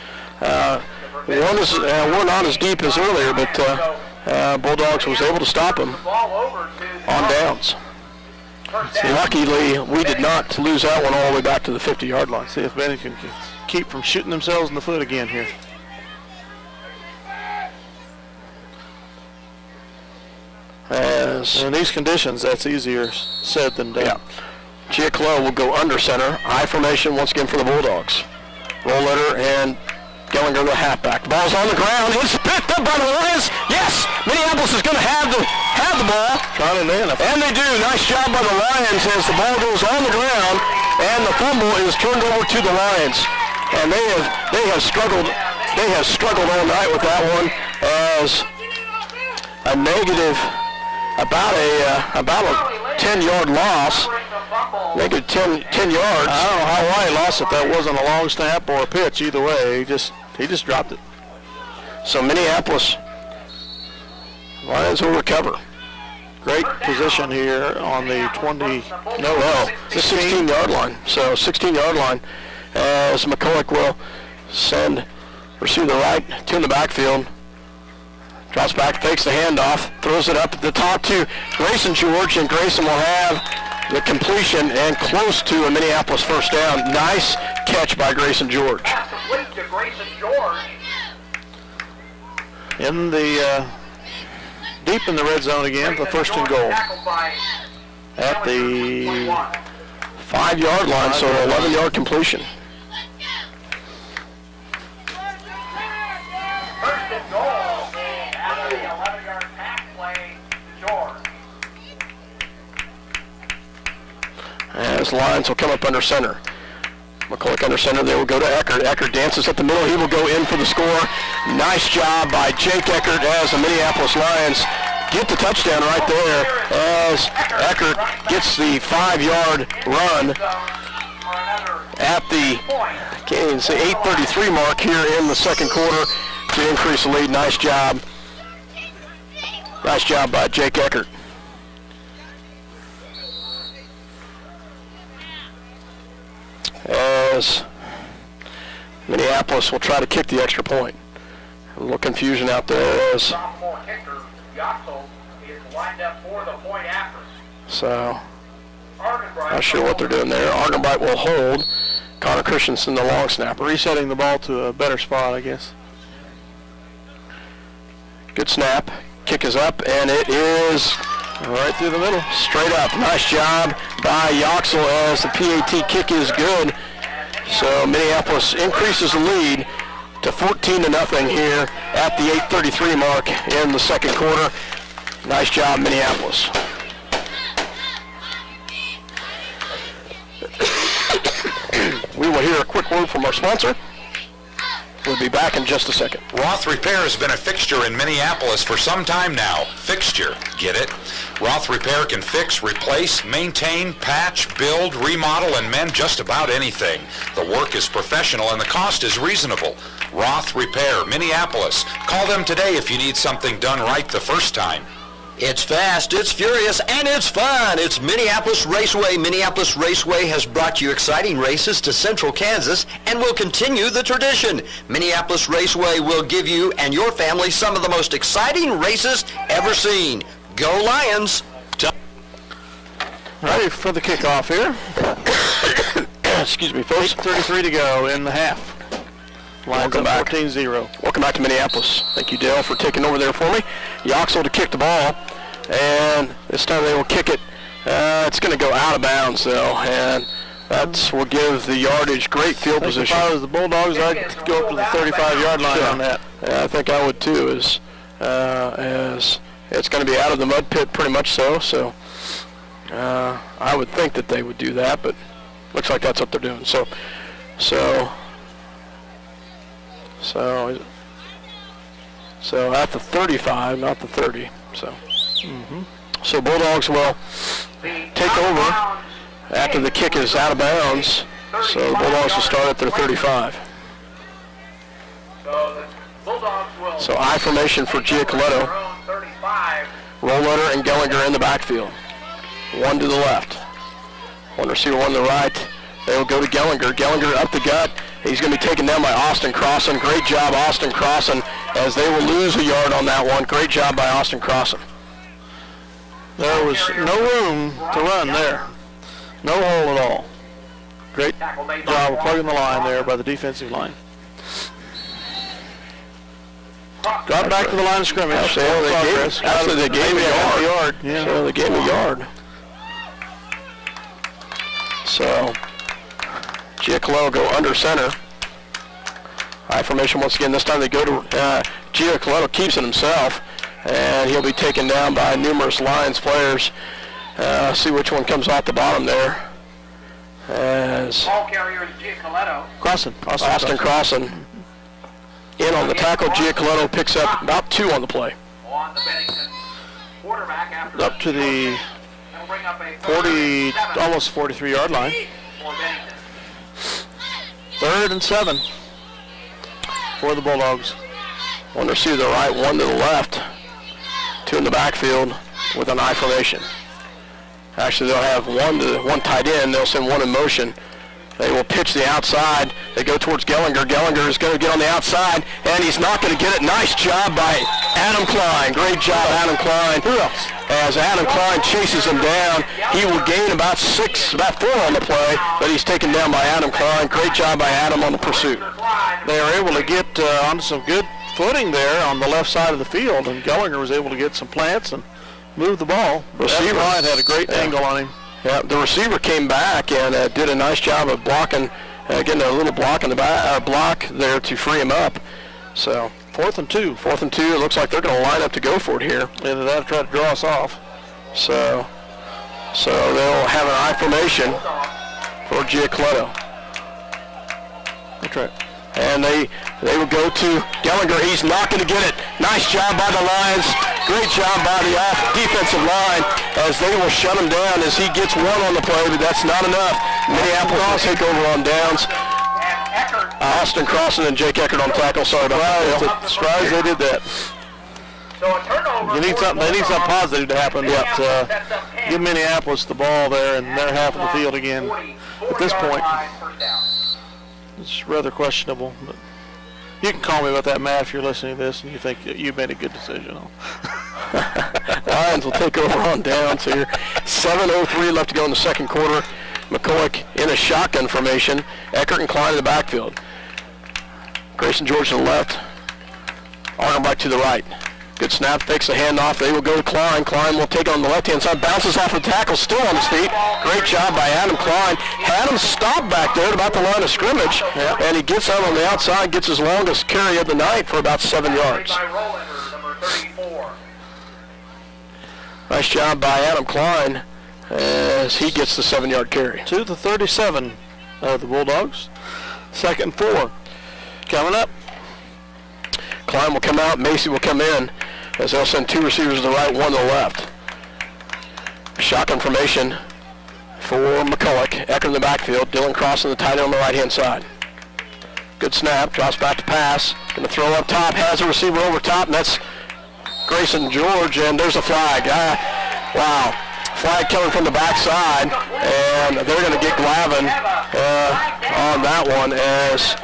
we're not as deep as earlier, but Bulldogs was able to stop them on downs. Luckily, we did not lose that one all the way back to the 50-yard line. See if Bennington can keep from shooting themselves in the foot again here. In these conditions, that's easier said than done. Yeah. Giacolo will go under center. I formation once again for the Bulldogs. Rollletter and Gellinger, the halfback. Ball's on the ground. It's picked up by the Lions. Yes, Minneapolis is going to have the ball. Trying to And they do. Nice job by the Lions as the ball goes on the ground, and the fumble is turned over to the Lions. And they have struggled. They have struggled all night with that one as a negative, about a 10-yard loss. Negative 10 yards. I don't know how he lost it. That wasn't a long snap or a pitch. Either way, he just dropped it. So Minneapolis Lions will recover. Great position here on the 16-yard line. So 16-yard line as McCulloch will send receive the right to the backfield. Drops back, fakes the handoff, throws it up at the top to Grayson George, and Grayson will have the completion and close to a Minneapolis first down. Nice catch by Grayson George. Complete to Grayson George. In the deep in the red zone again for first and goal at the 5-yard line, so an 11-yard completion. First and goal after the 11-yard pass play, George. As Lions will come up under center. McCulloch under center, they will go to Eckert. Eckert dances up the middle. He will go in for the score. Nice job by Jake Eckert as the Minneapolis Lions get the touchdown right there as Eckert gets the 5-yard run at the 8:33 mark here in the second quarter to increase the lead. Nice job. Nice job by Jake Eckert. As Minneapolis will try to kick the extra point. A little confusion out there as Sophomore kicker, Yoxel, is lined up for the point after. so not sure what they're doing there. Argenbright will hold. Connor Christensen, the long snapper. resetting the ball to a better spot, I guess. Good snap. Kick is up, and it is Right through the middle. straight up. Nice job by Yoxel as the PAT kick is good. So Minneapolis increases the lead to 14-0 here at the 8:33 mark in the second quarter. Nice job, Minneapolis. We will hear a quick word from our sponsor. We'll be back in just a second. Roth Repair has been a fixture in Minneapolis for some time now. Fixture, get it? Roth Repair can fix, replace, maintain, patch, build, remodel, and mend just about anything. The work is professional and the cost is reasonable. Roth Repair, Minneapolis. Call them today if you need something done right the first time. It's fast, it's furious, and it's fun. It's Minneapolis Raceway. Minneapolis Raceway has brought you exciting races to Central Kansas and will continue the tradition. Minneapolis Raceway will give you and your family some of the most exciting races ever seen. Go Lions! Ready for the kickoff here. Excuse me, folks. 8:33 to go in the half. Lions Welcome up back. 14-0. Welcome back to Minneapolis. Thank you, Dale, for taking over there for me. Yoxel to kick the ball, and this time they will kick it. It's going to go out of bounds, though, and that will give the yardage great field position. If I was the Bulldogs, I'd go up to the 35-yard line on that. Yeah, I think I would too, as it's going to be out of the mud pit pretty much so I would think that they would do that, but looks like that's what they're doing. So at the 35, not the 30. So Bulldogs will take over after the kick is out of bounds. So the Bulldogs will start at their 35. So the Bulldogs will So I formation for Giacoletto. 35. Rollletter and Gellinger in the backfield. One to the left. One receiver, one to the right. They will go to Gellinger. Gellinger up the gut. He's going to be taken down by Austin Crossan. Great job, Austin Crossan, as they will lose a yard on that one. Great job by Austin Crossan. There was no room to run there. No hole at all. Great job of plugging the line there by the defensive line. Got back to the line of scrimmage. Actually, they gave a yard. Yeah. So they gave him a yard. So Giacoletto go under center. High formation once again. This time they go to Giacoletto keeps it himself, and he'll be taken down by numerous Lions players. See which one comes off the bottom there. As Ball carrier is Giacoletto. Austin Crossan in on the tackle. Giacoletto picks up about 2 on the play. On the Bennington quarterback after Up to the That'll bring up a 40, almost 43-yard line. for Bennington. 3rd and 7 for the Bulldogs. One receiver to the right, one to the left. 2 in the backfield with an I formation. Actually, they'll have one tight end. They'll send one in motion. They will pitch the outside. They go towards Gellinger. Gellinger is going to get on the outside, and he's not going to get it. Nice job by Adam Klein. Great job, Adam Klein. Who else? As Adam Klein chases him down, he will gain about 4 on the play, but he's taken down by Adam Klein. Great job by Adam on the pursuit. They were able to get onto some good footing there on the left side of the field, and Gellinger was able to get some plants and move the ball. Receiver had a great angle on him. Yeah, the receiver came back and did a nice job of blocking, getting a little block in the block there to free him up. So 4th and 2. 4th and 2. It looks like they're going to line up to go for it here. And they'll try to draw us off. So they'll have an I formation for Giacoletto. That's right. And they will go to Gellinger. He's not going to get it. Nice job by the Lions. Great job by the defensive line as they will shut him down as he gets 1 on the play, but that's not enough. Minneapolis will take over on downs. Austin Crossan and Jake Eckert on tackle. Sorry about that. Surprised they did that. So a turnover. They need something positive to happen. But give Minneapolis the ball there in their half of the field again. At this point, it's rather questionable. But you can call me about that, Matt, if you're listening to this and you think that you made a good decision. Lions will take over on downs here. 7:03 left to go in the second quarter. McCulloch in a shotgun formation. Eckert and Klein in the backfield. Grayson George to the left. Arnold to the right. Good snap, fakes the handoff. They will go to Klein. Klein will take it on the left-hand side. Bounces off the tackle, still on his feet. Great job by Adam Klein. Had him stopped back there at about the line of scrimmage. And he gets out on the outside, gets his longest carry of the night for about 7 yards. Nice job by Adam Klein as he gets the 7-yard carry. To the 37 of the Bulldogs. 2nd and 4. Coming up. Klein will come out, Macy will come in as they'll send 2 receivers to the right, 1 to the left. Shotgun formation for McCulloch. Eckert in the backfield, Dylan Crossan the tight end on the right-hand side. Good snap, drops back to pass. Going to throw up top, has a receiver over top, and that's Grayson George, and there's a flag. Wow. Flag coming from the backside, and they're going to get Glavin on that one as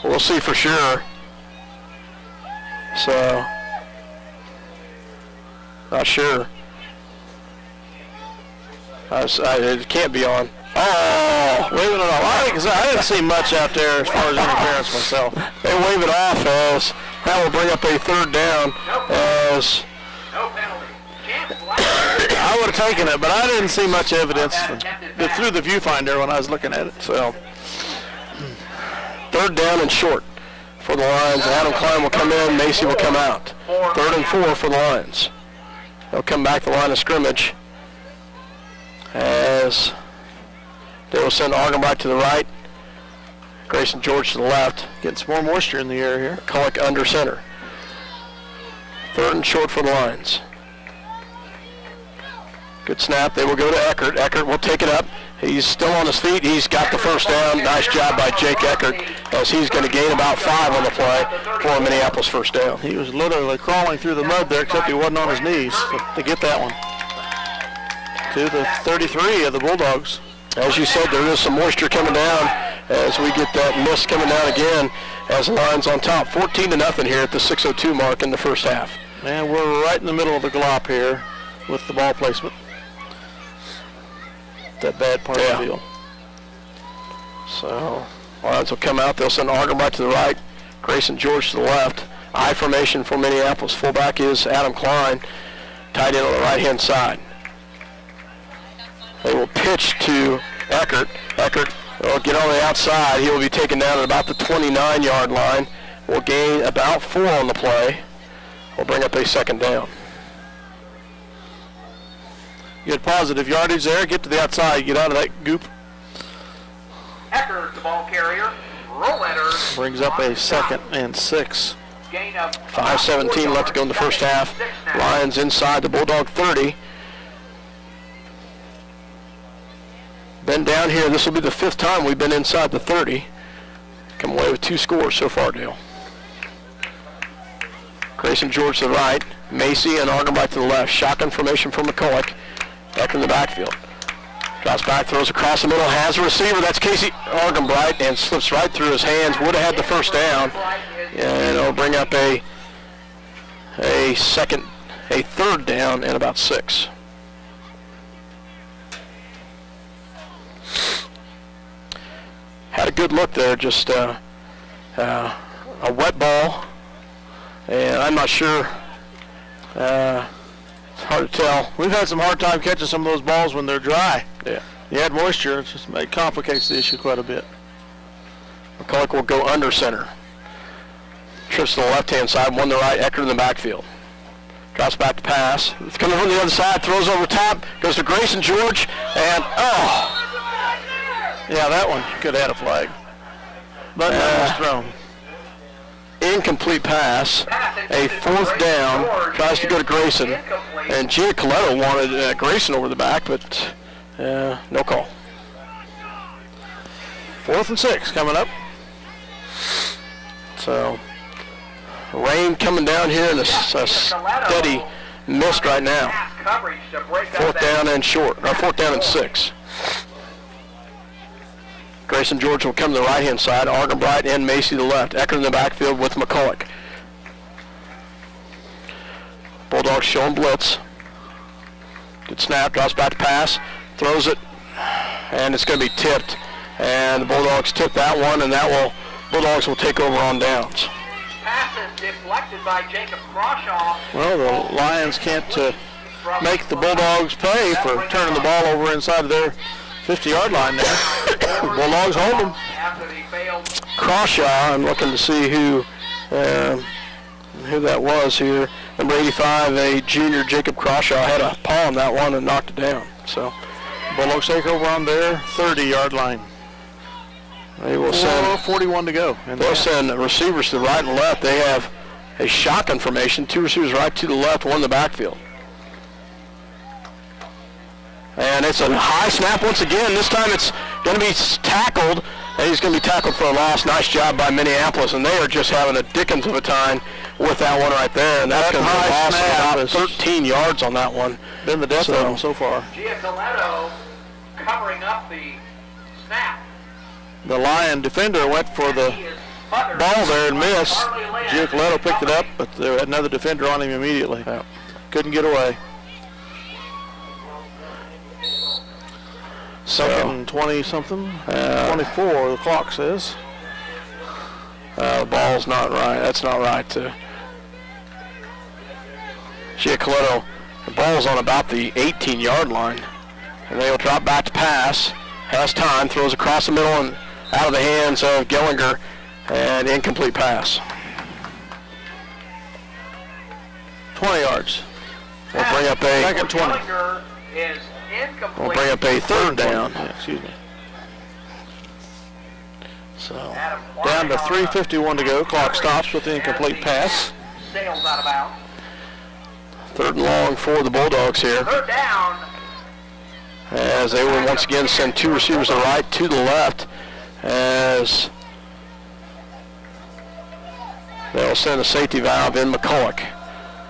we'll see for sure. So, not sure. It can't be on. Oh, waving it off. I didn't see much out there as far as interference myself. They wave it off as that will bring up a 3rd down as I would have taken it, but I didn't see much evidence through the viewfinder when I was looking at it. So, 3rd down and short for the Lions. Adam Klein will come in, Macy will come out. 3rd and 4 for the Lions. They'll come back the line of scrimmage as they will send Argenbach to the right, Grayson George to the left. Getting some more moisture in the air here. McCulloch under center. 3rd and short for the Lions. Good snap. They will go to Eckert. Eckert will take it up. He's still on his feet. He's got the 1st down. Nice job by Jake Eckert as he's going to gain about 5 on the play for a Minneapolis 1st down. He was literally crawling through the mud there, except he wasn't on his knees to get that one. To the 33 of the Bulldogs. As you said, there is some moisture coming down as we get that mist coming down again as the Lions on top. 14-0 here at the 6:02 mark in the first half. Man, we're right in the middle of the glop here with the ball placement. That bad part of the field. So Lions will come out. They'll send Argenbach to the right. Grayson George to the left. I formation for Minneapolis. Fullback is Adam Klein. Tight end on the right-hand side. They will pitch to Eckert. Eckert will get on the outside. He will be taken down at about the 29-yard line. Will gain about 4 on the play. We'll bring up a second down. Get positive yardage there. Get to the outside. Get out of that goop. Eckert, the ball carrier. Rollletters. Brings up a 2nd and 6. Gain of 5:17 left to go in the first half. Lions inside the Bulldog 30. Been down here. This will be the 5th time we've been inside the 30. Come away with 2 scores so far, Dale. Grayson George to the right. Macy and Argenbright to the left. Shotgun formation for McCulloch. Back in the backfield. Drops back, throws across the middle, has a receiver. That's Casey Argenbright, and slips right through his hands. Would have had the first down. And it'll bring up a 3rd down and about 6. Had a good look there, just a wet ball. And I'm not sure. It's hard to tell. We've had some hard time catching some of those balls when they're dry. Yeah. You add moisture, it complicates the issue quite a bit. McCulloch will go under center. Trips to the left-hand side, one to the right, Eckert in the backfield. Drops back to pass. It's coming from the other side, throws over top, goes to Grayson George, and yeah, that one could have had a flag. But that was thrown. Incomplete pass, a 4th down, tries to go to Grayson, and Giacoletto wanted Grayson over the back, but no call. 4th and 6 coming up. So, rain coming down here and a steady mist right now. 4th down and short, or 4th down and 6. Grayson George will come to the right-hand side. Argenbright and Macy to the left. Eckert in the backfield with McCulloch. Bulldogs showing blitz. Good snap, drops back to pass, throws it, and it's going to be tipped. And the Bulldogs tip that one, and Bulldogs will take over on downs. Pass is deflected by Jacob Crawshaw. Well, the Lions can't make the Bulldogs pay for turning the ball over inside of their 50-yard line there. Bulldogs hold them. Crawshaw, I'm looking to see who that was here. Number 85, a junior, Jacob Crawshaw, had a paw on that one and knocked it down. So Bulldogs take over on their 30-yard line. They will send 41 to go. They'll send receivers to the right and left. They have a shotgun formation, 2 receivers right to the left, 1 in the backfield. And it's a high snap once again. This time it's going to be tackled, and he's going to be tackled for a loss. Nice job by Minneapolis, and they are just having a dickens of a time with that one right there. And that's going to be a loss of about 13 yards on that one. Been the death of them so far. Giacoletto covering up the snap. The Lion defender went for the ball there and missed. Giacoletto picked it up, but there had another defender on him immediately. Yeah. Couldn't get away. Second and 20-something. 24, the clock says. The ball's not right. That's not right. Giacoletto, the ball's on about the 18-yard line. And they'll drop back to pass. Has time, throws across the middle and out of the hands of Gellinger. And incomplete pass. 20 yards. We'll bring up a second 20. We'll bring up a 3rd down. Yeah, excuse me. So down to 3:51 to go. Clock stops with the incomplete pass. Sails out of bounds. 3rd and long for the Bulldogs here. 3rd down. As they will once again send 2 receivers to the right, 2 to the left. As they'll send a safety valve in McCulloch.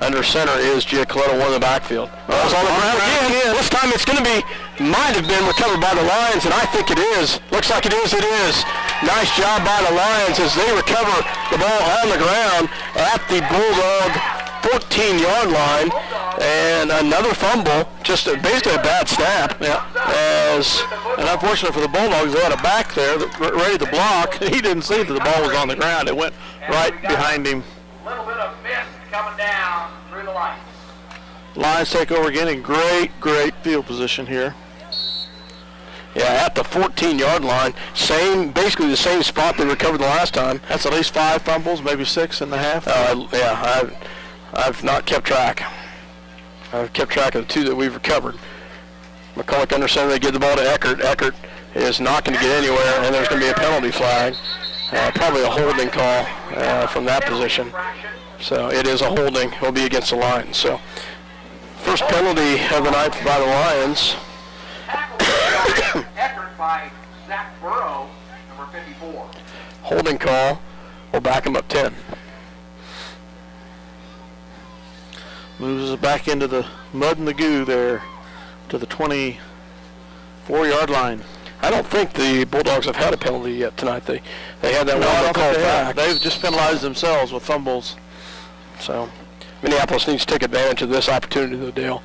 Under center is Giacoletto, 1 in the backfield. Ball's on the ground again. This time it's going to be, might have been recovered by the Lions, and I think it is. Looks like it is. It is. Nice job by the Lions as they recover the ball on the ground at the Bulldog 14-yard line. And another fumble, just basically a bad snap. Yeah. And unfortunately for the Bulldogs, they had a back there that ready to block. He didn't see that the ball was on the ground. It went right behind him. A little bit of mist coming down through the lights. Lions take over again in great field position here. Yeah, at the 14-yard line, basically the same spot they recovered the last time. That's at least 5 fumbles, maybe 6 in the half. Yeah, I've not kept track. I've kept track of the 2 that we've recovered. McCulloch under center, they give the ball to Eckert. Eckert is not going to get anywhere, and there's going to be a penalty flag. Probably a holding call from that position. So it is a holding. It will be against the Lions. So first penalty of the night by the Lions. Eckert by Zach Burrow, number 54. Holding call. We'll back him up 10. Moves us back into the mud and the goo there to the 24-yard line. I don't think the Bulldogs have had a penalty yet tonight. They had that one call back. They've just penalized themselves with fumbles. So Minneapolis needs to take advantage of this opportunity, though, Dale.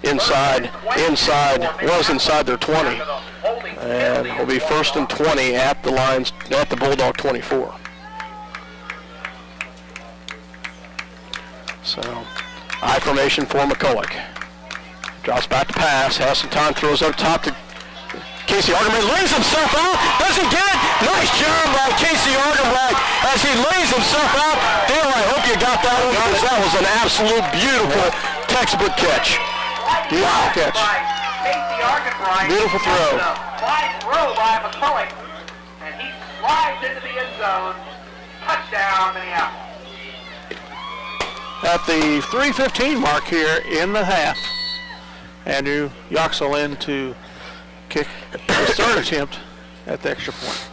Inside their 20, and will be 1st and 20 at the Bulldog 24. So I formation for McCulloch. Drops back to pass, has some time, throws up top to Casey Argerbright, lays himself out, does he get it? Nice job by Casey Argerbright as he lays himself out. Dale, I hope you got that one because that was an absolute beautiful textbook catch. Beautiful catch. Beautiful throw. Fine throw by McCulloch, and he slides into the end zone. Touchdown, Minneapolis. At the 3:15 mark here in the half, Andrew Yoxel in to kick his 3rd attempt at the extra point.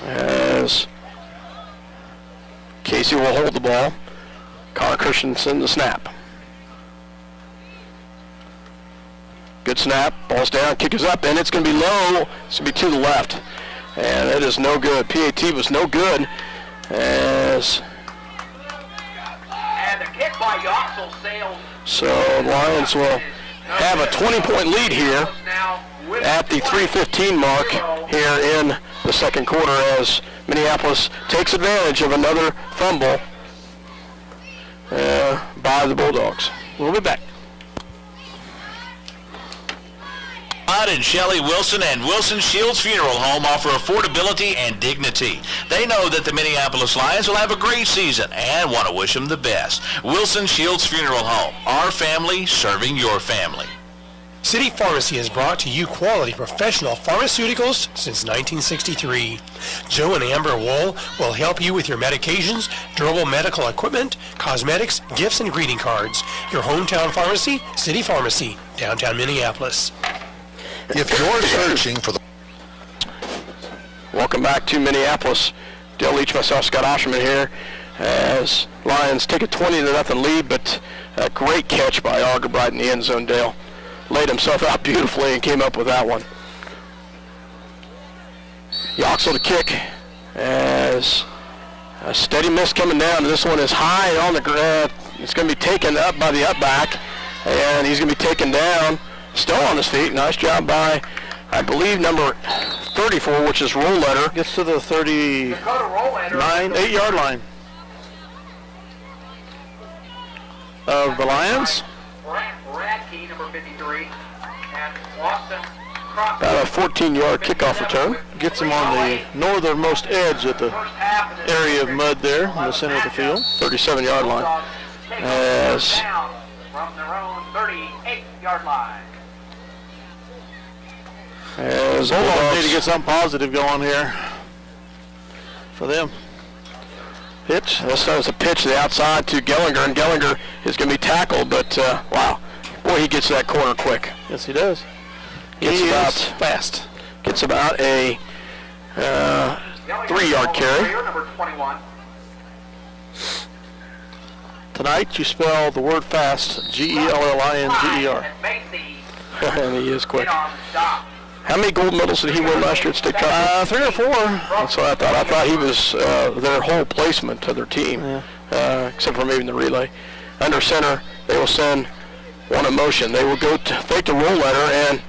As Casey will hold the ball, Connor Christensen the snap. Good snap, ball's down, kick is up, and it's going to be low. It's going to be to the left, and it is no good. PAT was no good as... And the kick by Yoxel sailed. So Lions will have a 20-point lead here at the 3:15 mark here in the second quarter as Minneapolis takes advantage of another fumble by the Bulldogs. We'll be back. Todd and Shelley Wilson and Wilson Shields Funeral Home offer affordability and dignity. They know that the Minneapolis Lions will have a great season and want to wish them the best. Wilson Shields Funeral Home, our family serving your family. City Pharmacy has brought to you quality professional pharmaceuticals since 1963. Joe and Amber Wool will help you with your medications, durable medical equipment, cosmetics, gifts, and greeting cards. Your hometown pharmacy, City Pharmacy, downtown Minneapolis. If you're searching for the... Welcome back to Minneapolis. Dale Leach, myself, Scott Osherman here as Lions take a 20-0 lead, but a great catch by Argerbright in the end zone. Dale laid himself out beautifully and came up with that one. Yoxel to kick as a steady miss coming down. This one is high on the ground. It's going to be taken up by the upback, and he's going to be taken down. Still on his feet. Nice job by, I believe, number 34, which is Rollletter. Gets to the 8-yard line of the Lions. Radke, number 53, and Austin Cross. About a 14-yard kickoff return. Gets him on the northernmost edge at the area of mud there in the center of the field. 37-yard line. As from their own 38-yard line. As Bulldogs need to get something positive going here for them. Pitch. This time it's a pitch to the outside to Gellinger, and Gellinger is going to be tackled, but wow. Boy, he gets to that corner quick. Yes, he does. Gets about fast. Gets about a 3-yard carry. Number 21. Tonight you spell the word fast, G-E-L-L-I-N-G-E-R. And he is quick. How many gold medals did he win last year at state tournament? 3 or 4. That's what I thought. I thought he was their whole placement to their team, except for maybe in the relay. Under center, they will send one in motion. They will go to fake the roll letter, and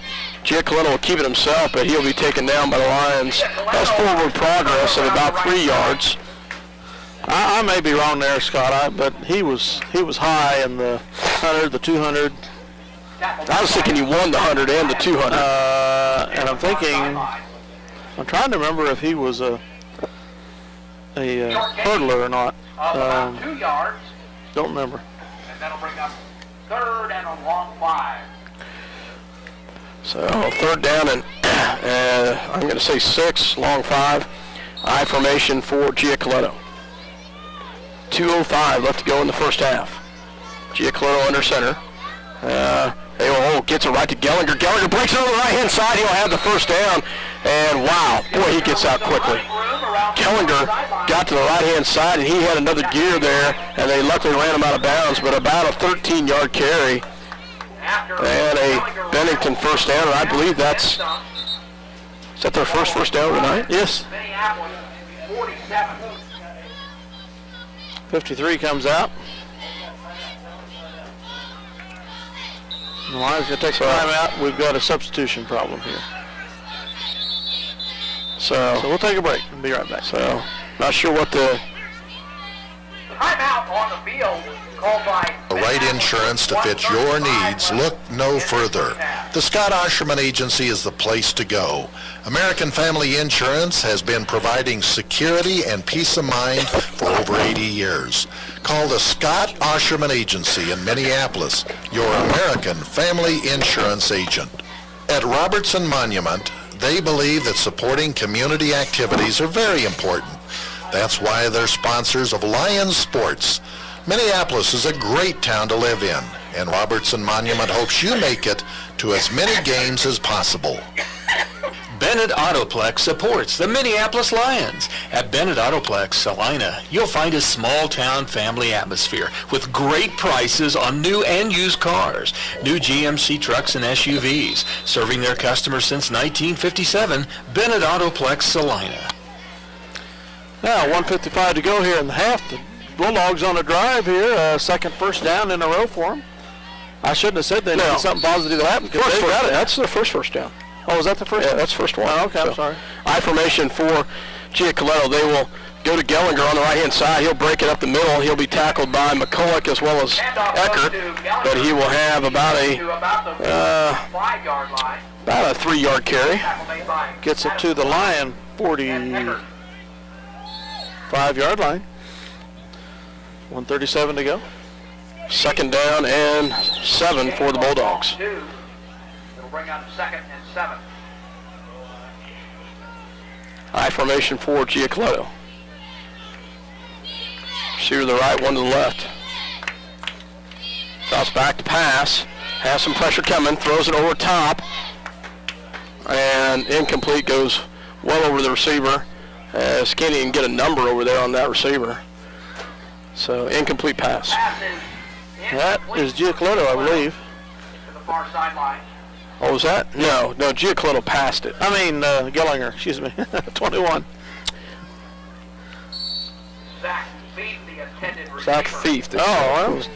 Giacolino will keep it himself, but he'll be taken down by the Lions. That's forward progress of about 3 yards. I may be wrong there, Scott, but he was high in the 100, the 200. I was thinking he won the 100 and the 200. And I'm trying to remember if he was a hurdler or not. 2 yards. Don't remember. And that'll bring up third and a long 5. So third down and I'm going to say 6, long 5. I formation for Giacoletto. 2:05 left to go in the first half. Giacoletto under center. Gets it right to Gellinger. Gellinger breaks it on the right-hand side. He'll have the first down. And wow, boy, he gets out quickly. Gellinger got to the right-hand side, and he had another gear there, and they luckily ran him out of bounds, but about a 13-yard carry and a Bennington first down, and I believe is that their first down of the night? Yes. 53 comes out. The Lions going to take a time out. We've got a substitution problem here. So we'll take a break and be right back. So not sure what the Timeout on the field called by The right insurance to fit your needs, look no further. The Scott Osherman Agency is the place to go. American Family Insurance has been providing security and peace of mind for over 80 years. Call the Scott Osherman Agency in Minneapolis, your American Family Insurance agent. At Robertson Monument, they believe that supporting community activities are very important. That's why they're sponsors of Lions Sports. Minneapolis is a great town to live in, and Robertson Monument hopes you make it to as many games as possible. Bennett Autoplex supports the Minneapolis Lions. At Bennett Autoplex, Salina, you'll find a small-town family atmosphere with great prices on new and used cars, new GMC trucks and SUVs. Serving their customers since 1957, Bennett Autoplex, Salina. Now, 1:55 to go here in the half. The Bulldogs on a drive here. Second first down in a row for them. I shouldn't have said they needed something positive to happen. Because they got it. That's their first down. Oh, was that the first? Yeah, that's first one. Oh, okay, I'm sorry. I formation for Giacoletto. They will go to Gellinger on the right-hand side. He'll break it up the middle. He'll be tackled by McCulloch as well as Eckert, but he will have about a 3-yard carry. Gets it to the Lion 45-yard line. 1:37 to go. Second down and 7 for the Bulldogs. It'll bring up second and 7. I formation for Giacoletto. Receiver to the right, one to the left. Drops back to pass. Has some pressure coming. Throws it over top. And incomplete, goes well over the receiver. As can't even get a number over there on that receiver. So incomplete pass. That is Giacoletto, I believe. To the far sideline. Oh, was that? No, Giacoletto passed it. I mean, Gellinger, excuse me. 21. Zach Thief, the intended receiver. Zach Thief. Oh, that was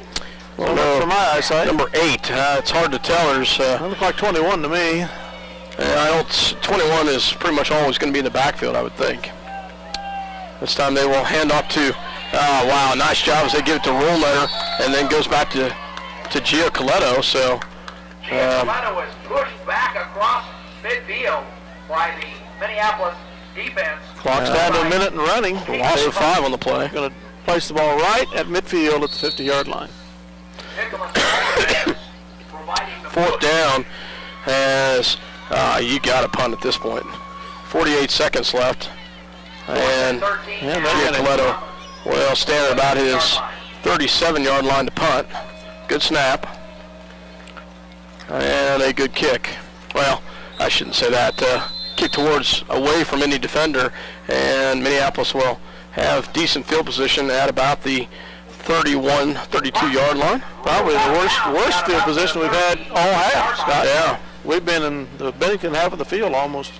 from my eyesight. Number 8. It's hard to tell. There's That looked like 21 to me. I don't. 21 is pretty much always going to be in the backfield, I would think. This time they will hand off to. Oh wow, nice job as they give it to Rollletter, and then goes back to Giacoletto. So. Giacoletto was pushed back across midfield by the Minneapolis defense. Clock's down to a minute and running. Loss of 5 on the play. Going to place the ball right at midfield at the 50-yard line. Fourth down as you got a punt at this point. 48 seconds left. And Giacoletto, well, standing about his 37-yard line to punt. Good snap. And a good kick. Well, I shouldn't say that. Kick towards away from any defender, and Minneapolis will have decent field position at about the 31, 32-yard line. Probably the worst field position we've had all half, Scott. Yeah. We've been in the Bennington half of the field almost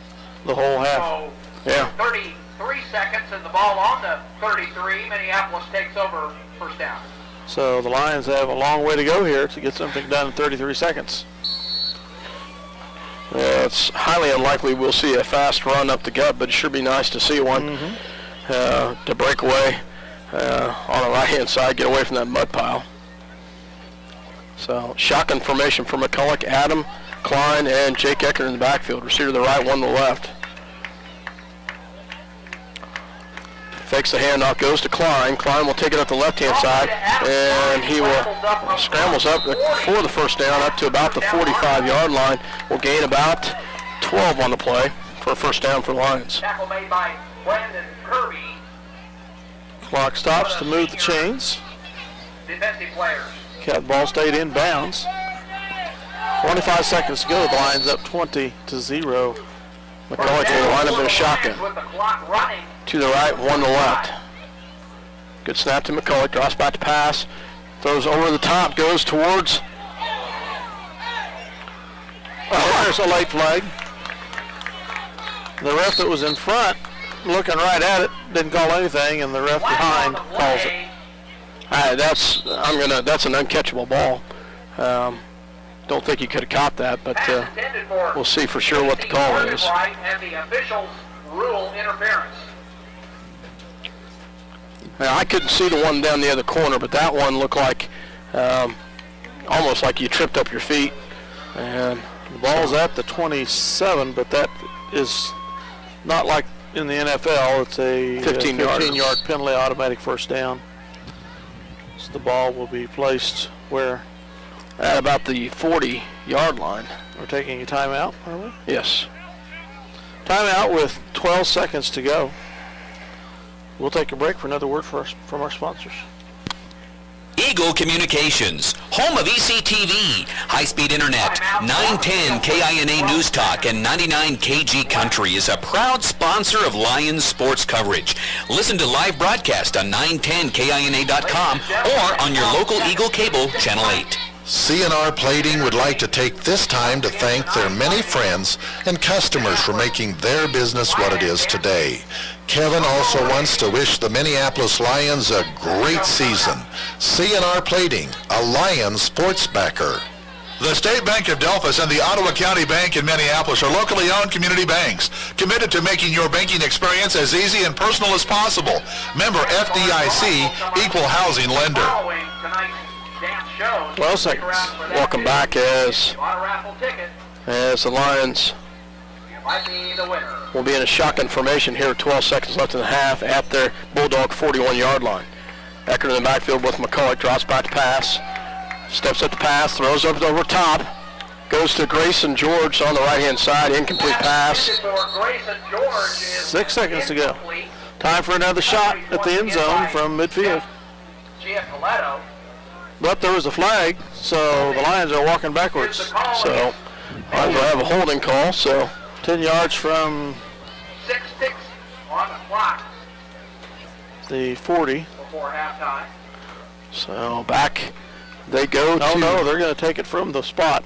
the whole half. Yeah. 33 seconds and the ball on the 33. Minneapolis takes over first down. So the Lions have a long way to go here to get something done in 33 seconds. It's highly unlikely we'll see a fast run up the gut, but it should be nice to see one to break away. on the right-hand side, get away from that mud pile. So shotgun formation for McCulloch, Adam, Klein, and Jake Ecker in the backfield. Receiver to the right, one to the left. Fakes the handoff, goes to Klein. Klein will take it up the left-hand side, and he will scrambles up for the first down up to about the 45-yard line. Will gain about 12 on the play for a first down for Lions. Tackle made by Brandon Kirby. Clock stops to move the chains. Defensive players. Cat ball stayed in bounds. 25 seconds to go. The Lions up 20-0. McCulloch will line up in a shotgun. With the clock running. To the right, one to the left. Good snap to McCulloch. Drops back to pass. Throws over the top. Goes towards. There's a late flag. The ref that was in front, looking right at it, didn't call anything, and the ref behind calls it. That's an uncatchable ball. Don't think he could have caught that, but we'll see for sure what the call is. And the officials rule interference. Now, I couldn't see the one down the other corner, but that one looked like almost like you tripped up your feet. And the ball's at the 27, but that is not like in the NFL. It's a 15-yard penalty, automatic first down. So the ball will be placed where? At about the 40-yard line. We're taking a timeout, are we? Yes. Timeout with 12 seconds to go. We'll take a break for another word from our sponsors. Eagle Communications, home of ECTV, high-speed internet, 910 KINA News Talk, and 99 KG Country is a proud sponsor of Lions sports coverage. Listen to live broadcast on 910KINA.com or on your local Eagle Cable, Channel 8. C&R Plating would like to take this time to thank their many friends and customers for making their business what it is today. Kevin also wants to wish the Minneapolis Lions a great season. C&R Plating, a Lions sports backer. The State Bank of Delphus and the Ottawa County Bank in Minneapolis are locally owned community banks, committed to making your banking experience as easy and personal as possible. Member FDIC, equal housing lender. 12 seconds. Welcome back as the Lions will be in a shotgun formation here. 12 seconds left in the half at their Bulldog 41-yard line. Ecker in the backfield with McCulloch, drops back to pass, steps up to pass, throws over top, goes to Grayson George on the right-hand side, incomplete pass. 6 seconds to go. Time for another shot at the end zone from midfield. But there was a flag, so the Lions are walking backwards. So Lions will have a holding call. So 10 yards from 6 ticks on the clock the 40. before halftime. So back they go. No, they're going to take it from the spot,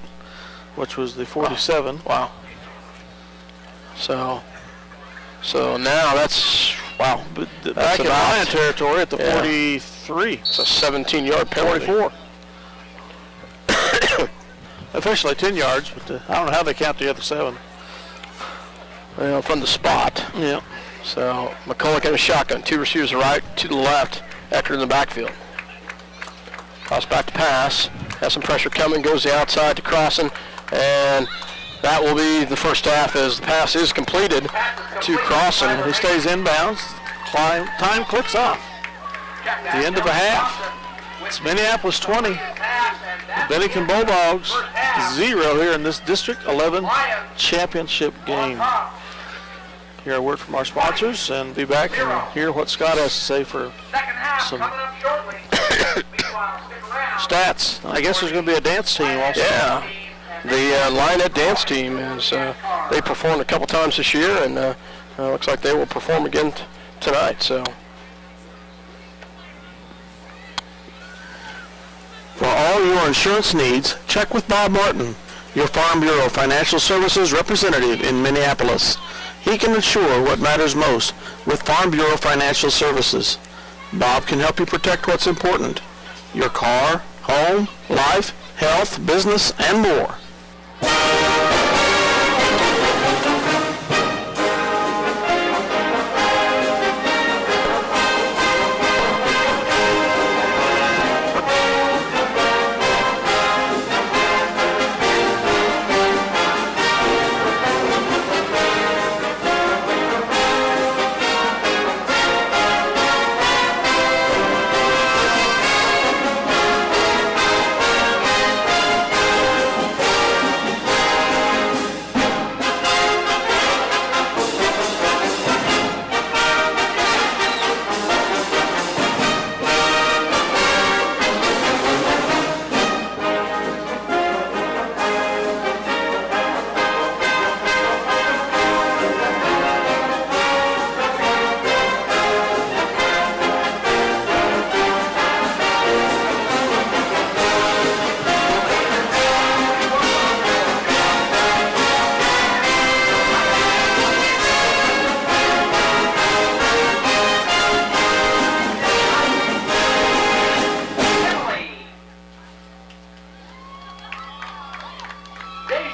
which was the 47. Wow. So now that's wow. That's back in Lion territory at the 43. It's a 17-yard penalty. 44. Officially 10 yards, but I don't know how they count the other 7. Well, from the spot. Yeah. So McCulloch in a shotgun. 2 receivers to the right, 2 to the left. Ecker in the backfield. Cross back to pass. Has some pressure coming. Goes the outside to Crossan. And that will be the first half as the pass is completed to Crossan. He stays inbounds. Time clicks off. The end of the half. It's Minneapolis 20. The Bennington Bulldogs 0 here in this District 11 championship game. Hear a word from our sponsors and be back and hear what Scott has to say for some stats. I guess there's going to be a dance team also. Yeah. The Lionette dance team is they performed a couple times this year, and looks like they will perform again tonight. So for all your insurance needs, check with Bob Martin, your Farm Bureau Financial Services representative in Minneapolis. He can insure what matters most with Farm Bureau Financial Services. Bob can help you protect what's important: your car, home, life, health, business, and more.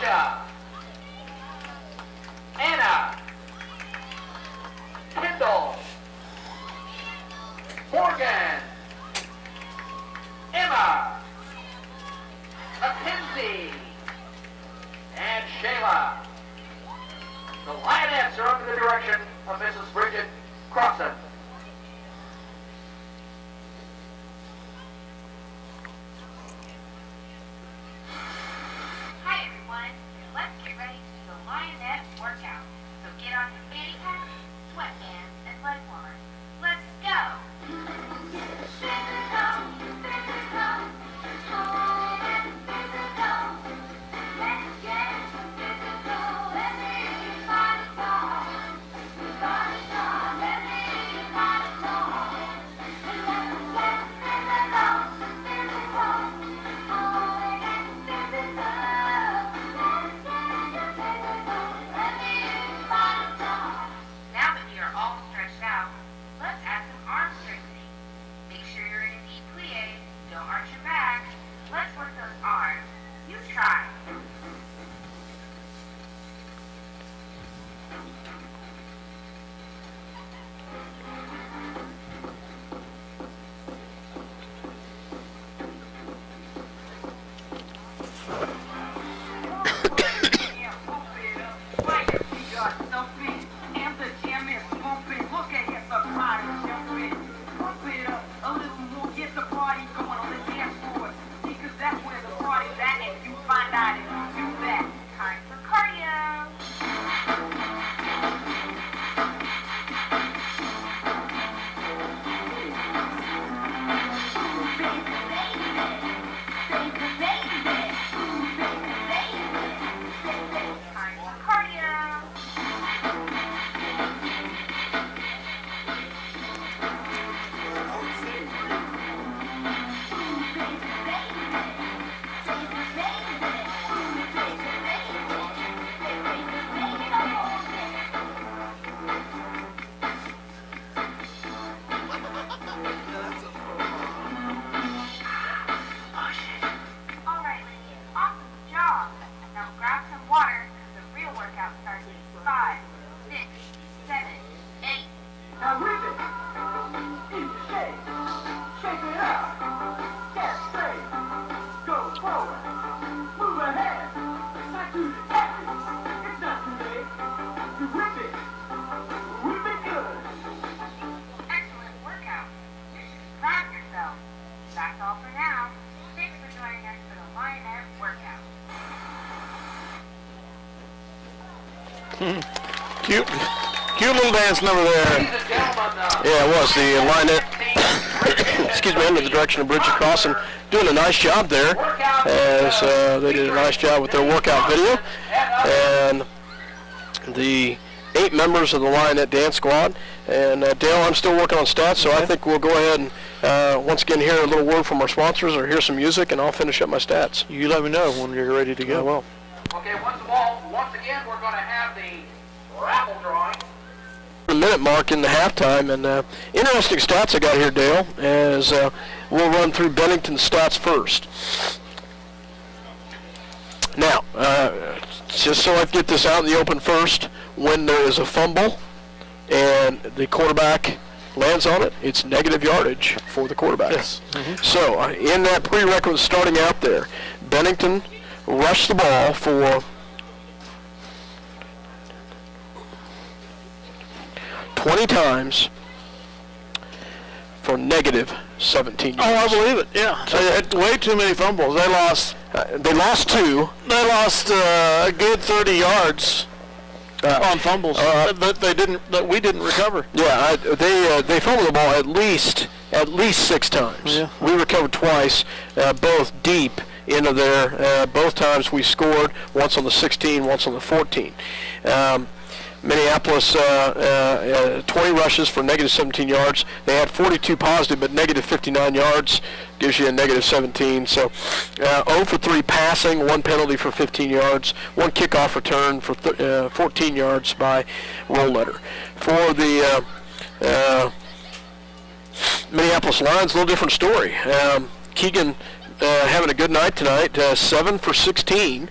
Sasha, Anna, Kendall, Morgan, Emma, Mackenzie, and Shayla. The Lionettes are under the direction of Mrs. Bridget Crossan. Hi everyone, let's get ready to do the Lionette workout. So get on your fanny packs, sweatbands, and leg warmers. Let's go! Physical, physical, home and physical. Let's get physical, everybody go. Everybody go, everybody go. Let's get physical, physical, home and physical. Now that we are all stretched out, let's add some arm strengthening. Make sure you're in a deep plie. Don't arch your back. Let's work those arms. You try. Time for cardio. Time for cardio. All right, ladies, awesome job. Now grab some water. The real workout starts in 5, 6, 7, 8. Now whip it. In shape. Shake it up. Get straight. Go forward. Move ahead. It's not too late. It's not too late. You whip it. Whip it good. Excellent workout. You should be proud of yourself. That's all for now. Thanks for joining us for the Lionette workout. Cute little dance number there. Yeah, it was. The Lionette, excuse me, under the direction of Bridget Crossan, doing a nice job there, as they did a nice job with their workout video. And the 8 members of the Lionette Dance Squad. And Dale, I'm still working on stats, so I think we'll go ahead and once again hear a little word from our sponsors or hear some music, and I'll finish up my stats. You let me know when you're ready to go. I will. Okay, once again, we're going to have the raffle drawing. The minute mark in the halftime, and interesting stats I got here, Dale, as we'll run through Bennington's stats first. Now, just so I get this out in the open first, when there is a fumble and the quarterback lands on it, it's negative yardage for the quarterback. Yes. So in that prerequisite starting out there, Bennington rushed the ball for 20 times for negative 17 yards. Oh, I believe it. Yeah, they had way too many fumbles. They lost 2. They lost a good 30 yards on fumbles that we didn't recover. Yeah, they fumbled the ball at least 6 times. Yeah. We recovered twice, both deep into there. Both times we scored, once on the 16, once on the 14. Minneapolis, 20 rushes for negative 17 yards. They had 42 positive, but negative 59 yards gives you a negative 17. So 0 for 3 passing, 1 penalty for 15 yards, 1 kickoff return for 14 yards by Rollletter. For the Minneapolis Lions, a little different story. Keegan having a good night tonight, 7 for 16.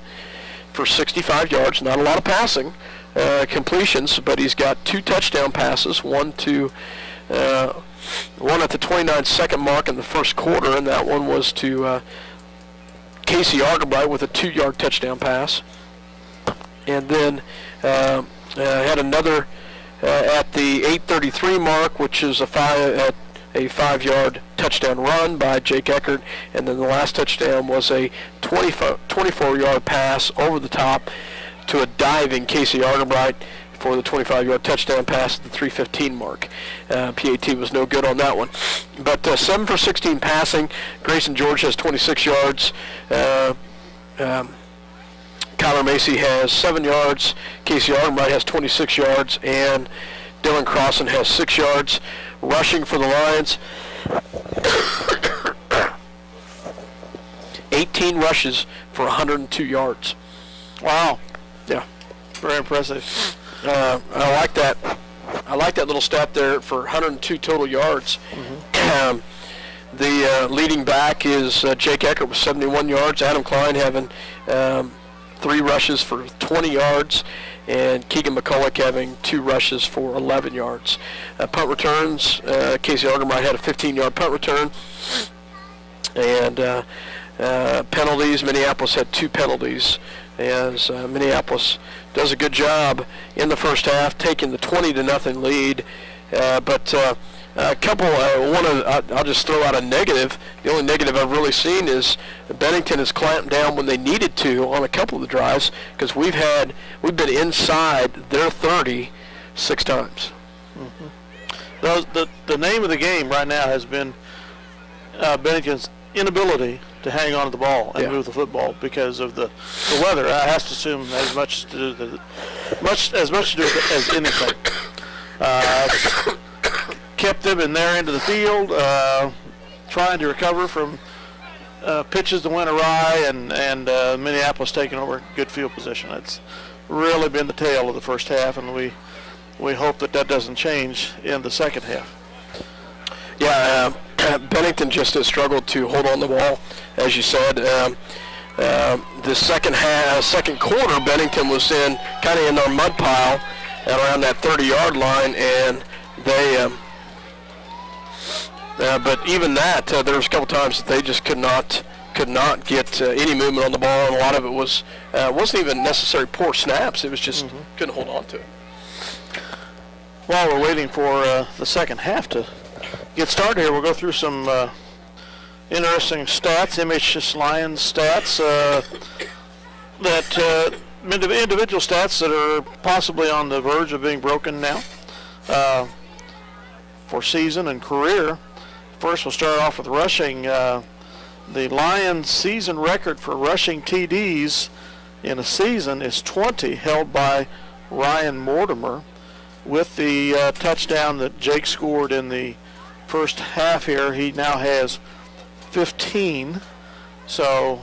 for 65 yards. Not a lot of passing completions, but he's got 2 touchdown passes, one at the 29-second mark in the first quarter, and that one was to Casey Argabright with a 2-yard touchdown pass. And then had another at the 8:33 mark, which is a 5-yard touchdown run by Jake Eckert, and then the last touchdown was a 24-yard pass over the top to a diving Casey Argabright for the 25-yard touchdown pass at the 3:15 mark. PAT was no good on that one. But 7 for 16 passing. Grayson George has 26 yards. Kyler Macy has 7 yards. Casey Argabright has 26 yards, and Dylan Crossan has 6 yards. Rushing for the Lions, 18 rushes for 102 yards. Wow. Yeah. Very impressive. I like that. I like that little stat there for 102 total yards. The leading back is Jake Eckert with 71 yards. Adam Klein having 3 rushes for 20 yards. And Keegan McCulloch having 2 rushes for 11 yards. Punt returns, Casey Argabright had a 15-yard punt return. And penalties, Minneapolis had 2 penalties, as Minneapolis does a good job in the first half, taking the 20-0 lead. But a couple, I'll just throw out a negative. The only negative I've really seen is Bennington has clamped down when they needed to on a couple of the drives, because we've been inside their 30 6 times. The name of the game right now has been Bennington's inability to hang on to the ball and move the football because of the weather. I have to assume as much to do as anything. Kept them in their end of the field, trying to recover from pitches that went awry, and Minneapolis taking over good field position. It's really been the tale of the first half, and we hope that doesn't change in the second half. Yeah, Bennington just has struggled to hold on the ball, as you said. The second quarter, Bennington was kind of in our mud pile at around that 30-yard line, and they. But even that, there was a couple times that they just could not get any movement on the ball, and a lot of it wasn't even necessarily poor snaps. It was just couldn't hold on to it. While we're waiting for the second half to get started here, we'll go through some interesting stats, MHS Lions stats, individual stats that are possibly on the verge of being broken now for season and career. First, we'll start off with rushing. The Lions' season record for rushing TDs in a season is 20, held by Ryan Mortimer, with the touchdown that Jake scored in the first half here. He now has 15. So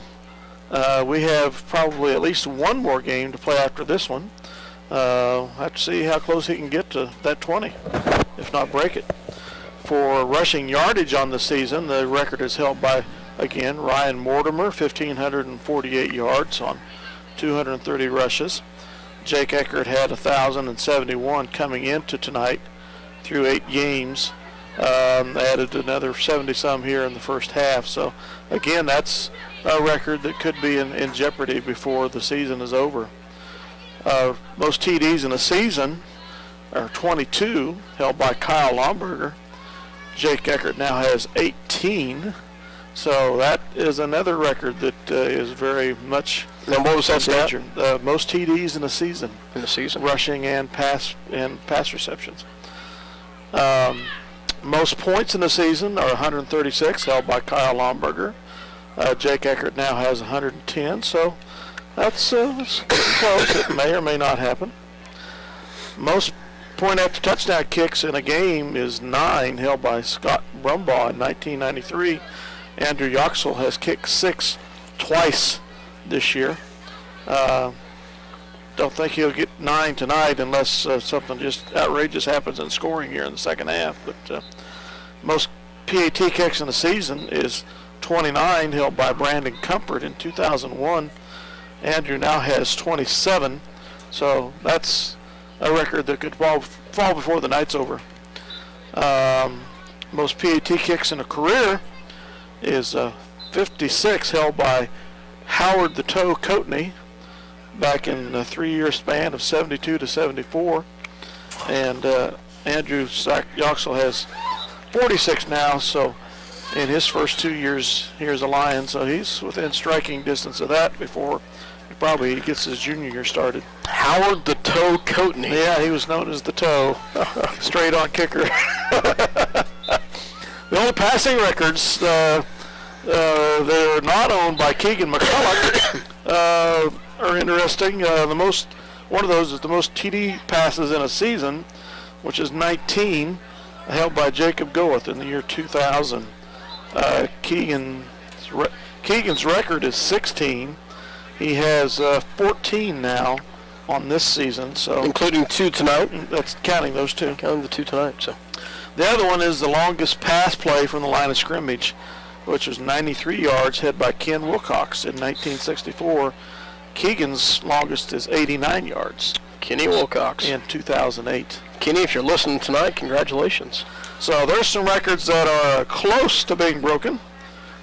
we have probably at least one more game to play after this one. Have to see how close he can get to that 20, if not break it. For rushing yardage on the season, the record is held by, again, Ryan Mortimer, 1,548 yards on 230 rushes. Jake Eckert had 1,071 coming into tonight through 8 games. Added another 70-some here in the first half. So, again, that's a record that could be in jeopardy before the season is over. Most TDs in a season are 22, held by Kyle Lomberger. Jake Eckert now has 18. So that is another record that is very much Now, what was that stat? danger. Most TDs in a season. In the season? Rushing and pass receptions. Most points in the season are 136, held by Kyle Lomberger. Jake Eckert now has 110, so that's close. It may or may not happen. Most point after touchdown kicks in a game is 9, held by Scott Brumbaugh in 1993. Andrew Yoxel has kicked 6 twice this year. Don't think he'll get 9 tonight unless something just outrageous happens in scoring here in the second half. But most PAT kicks in the season is 29, held by Brandon Comfort in 2001. Andrew now has 27, so that's a record that could fall before the night's over. Most PAT kicks in a career is 56, held by Howard the Toe Coatney back in a 3-year span of 72 to 74. And Andrew Yoxel has 46 now, so in his first 2 years here as a Lion, so he's within striking distance of that before probably he gets his junior year started. Howard the Toe Coatney. Yeah, he was known as the Toe, straight on kicker. The only passing records, they're not owned by Keegan McCulloch, are interesting. One of those is the most TD passes in a season, which is 19, held by Jacob Goeth in the year 2000. Keegan's record is 16. He has 14 now on this season, so including 2 tonight. That's counting those 2. Counting the 2 tonight. So the other one is the longest pass play from the line of scrimmage, which was 93 yards, head by Ken Wilcox in 1964. Keegan's longest is 89 yards. Kenny Wilcox in 2008. Kenny, if you're listening tonight, congratulations. So there's some records that are close to being broken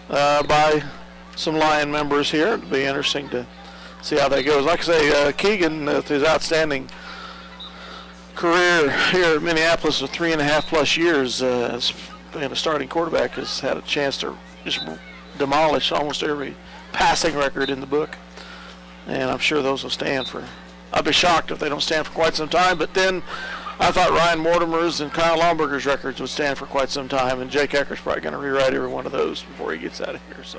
by some Lion members here. It'll be interesting to see how that goes. Like I say, Keegan, with his outstanding career here at Minneapolis of 3.5 plus years as being a starting quarterback, has had a chance to just demolish almost every passing record in the book. And I'm sure those will stand for, I'd be shocked if they don't stand for quite some time, but then I thought Ryan Mortimer's and Kyle Lomberger's records would stand for quite some time, and Jake Ecker's probably going to rewrite every one of those before he gets out of here. So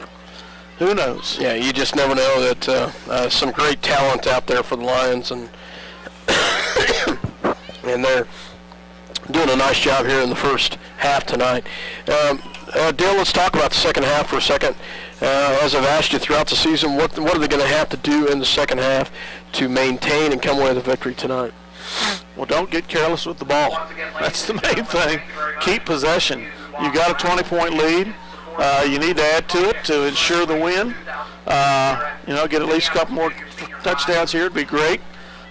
who knows? Yeah, you just never know that some great talent out there for the Lions, and and they're doing a nice job here in the first half tonight. Dale, let's talk about the second half for a second. As I've asked you throughout the season, what are they going to have to do in the second half to maintain and come away with a victory tonight? Well, don't get careless with the ball. That's the main thing. Keep possession. You got a 20-point lead. You need to add to it to ensure the win. Get at least a couple more touchdowns here. It'd be great.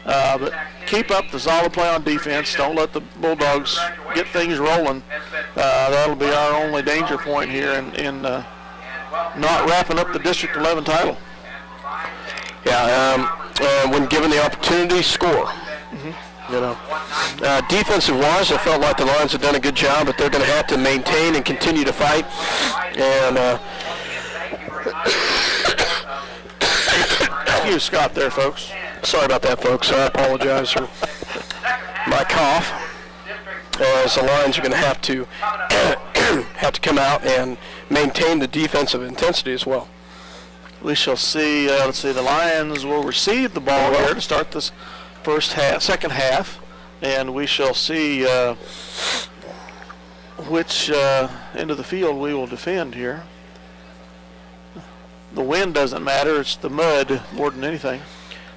But keep up the solid play on defense. Don't let the Bulldogs get things rolling. That'll be our only danger point here in not wrapping up the District 11 title. Yeah, when given the opportunity, score. Mm-hmm. Defensive-wise, I felt like the Lions have done a good job, but they're going to have to maintain and continue to fight. And you, Scott, there, folks. Sorry about that, folks. I apologize for my cough. As the Lions are going to have to come out and maintain the defensive intensity as well. We shall see. The Lions will receive the ball here to start this second half, and we shall see which end of the field we will defend here. The wind doesn't matter; it's the mud more than anything.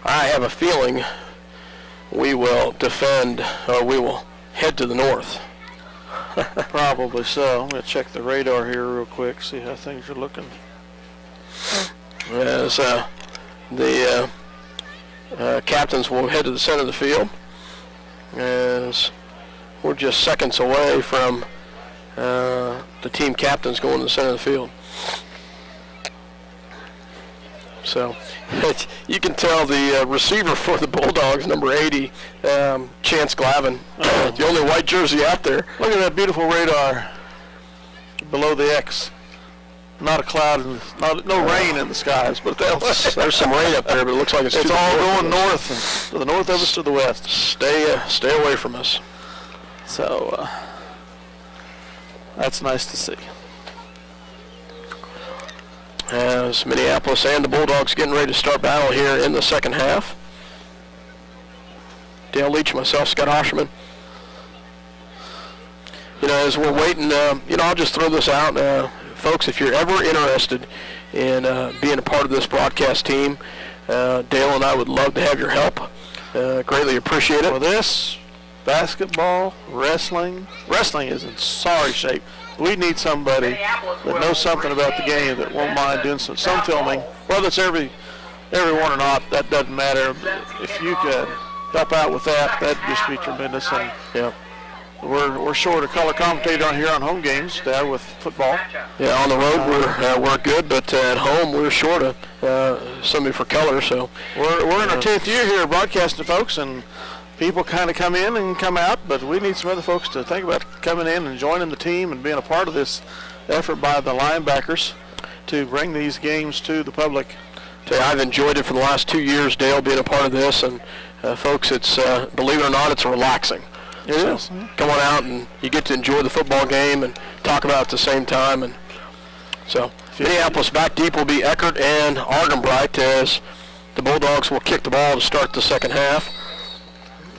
I have a feeling we will defend, or we will head to the north. Probably so. I'm going to check the radar here real quick, see how things are looking. As the captains will head to the center of the field, as we're just seconds away from the team captains going to the center of the field. So you can tell the receiver for the Bulldogs, number 80, Chance Glavin, the only white jersey out there. Look at that beautiful radar below the X. Not a cloud, no rain in the skies, but there's some rain up there, but it looks like it's all going north, to the north of us, to the west. Stay away from us. So that's nice to see. As Minneapolis and the Bulldogs getting ready to start battle here in the second half. Dale Leach, myself, Scott Osherman. As we're waiting, I'll just throw this out. Folks, if you're ever interested in being a part of this broadcast team, Dale and I would love to have your help. Greatly appreciate it. For this, basketball, wrestling is in sorry shape. We need somebody that knows something about the game that won't mind doing some filming, whether it's every everyone or not, that doesn't matter. If you could help out with that, that'd just be tremendous. And Yeah. we're short a color commentator here on home games with football. Yeah, on the road we're good, but at home we're short of somebody for color. So We're in our 10th year here broadcasting, folks, and people kind of come in and come out, but we need some other folks to think about coming in and joining the team and being a part of this effort by the linebackers to bring these games to the public. I've enjoyed it for the last 2 years, Dale, being a part of this, and folks, it's believe it or not, it's relaxing. It is. Come on out and you get to enjoy the football game and talk about it at the same time. And so Minneapolis back deep will be Eckert and Argenbright as the Bulldogs will kick the ball to start the second half.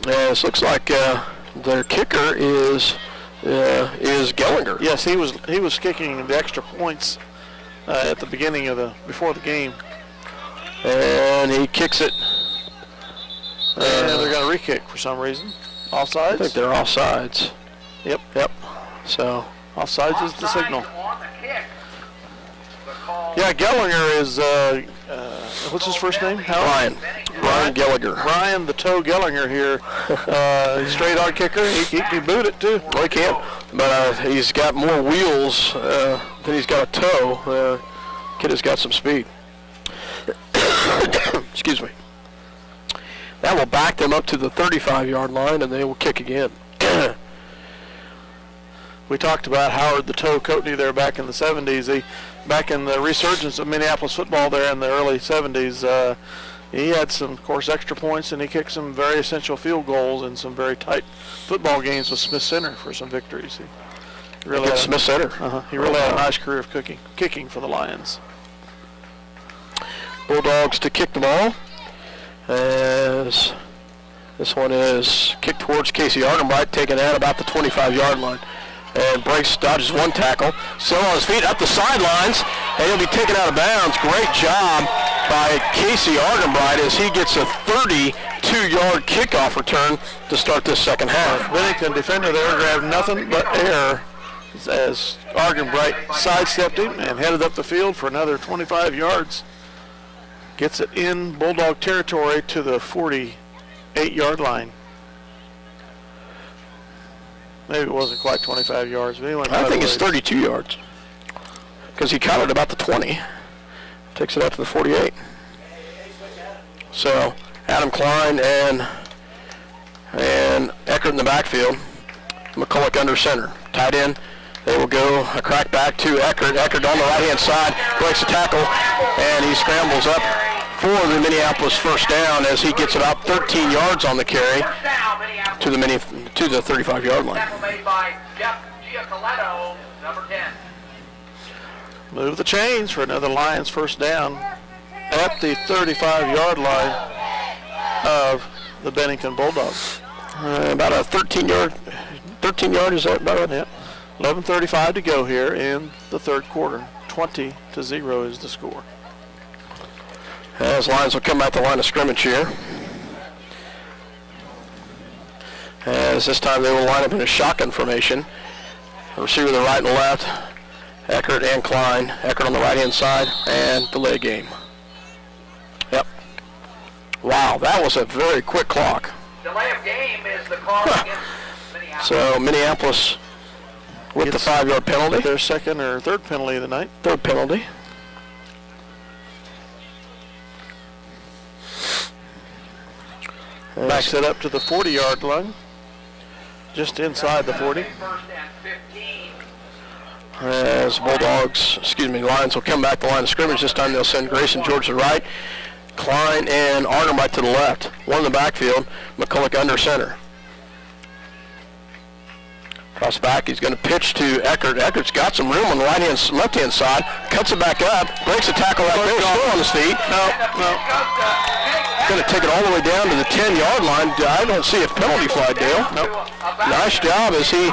It looks like their kicker is Gellinger. Yes, he was kicking the extra points at the beginning of before the game. And he kicks it. And they're going to re-kick for some reason. Offsides? I think they're offsides. Yep. So offsides is the signal. Yeah, Gellinger is, what's his first name? Ryan Gellinger. Ryan the Toe Gellinger here. Straight on kicker. He can boot it too. Well, he can, but he's got more wheels than he's got a toe. Kid has got some speed. Excuse me. That will back them up to the 35-yard line, and they will kick again. We talked about Howard the Toe Coatney there back in the 70s. Back in the resurgence of Minneapolis football there in the early 70s, he had some, of course, extra points, and he kicked some very essential field goals in some very tight football games with Smith Center for some victories. He really had Smith Center. He really had a nice career of kicking for the Lions. Bulldogs to kick the ball. As this one is kicked towards Casey Argenbright, taken at about the 25-yard line. And breaks, dodges one tackle, still on his feet, up the sidelines, and he'll be taken out of bounds. Great job by Casey Argenbright as he gets a 32-yard kickoff return to start this second half. Bennington defender there grabbed nothing but air as Argenbright sidestepped him and headed up the field for another 25 yards. Gets it in Bulldog territory to the 48-yard line. Maybe it wasn't quite 25 yards, but anyway. I think it's 32 yards because he counted about the 20. Takes it out to the 48. So Adam Klein and Eckert in the backfield. McCulloch under center. Tight end. They will go a crack back to Eckert. Eckert on the right-hand side breaks the tackle, and he scrambles up for the Minneapolis first down as he gets about 13 yards on the carry to the 35-yard line. Move the chains for another Lions first down at the 35-yard line of the Bennington Bulldogs. About a 13 yard, is that about right? Yeah. 11:35 to go here in the third quarter. 20-0 is the score. As Lions will come out the line of scrimmage here. As this time they will line up in a shotgun formation. The receiver to the right and the left. Eckert and Klein. Eckert on the right-hand side and delay game. Yep. Wow, that was a very quick clock. Delay of game is the call against Minneapolis. So Minneapolis with the 5-yard penalty. Their second or third penalty of the night. Third penalty. Backs it up to the 40-yard line. Just inside the 40. As Lions will come back to the line of scrimmage. This time they'll send Grayson George to the right, Klein and Argenbright to the left. One in the backfield, McCulloch under center. Cross back, he's going to pitch to Eckert. Eckert's got some room on the left-hand side, cuts it back up, breaks a tackle right there, still on his feet. No. Going to take it all the way down to the 10-yard line. I don't see a penalty flag, Dale. Nope. Nice job as he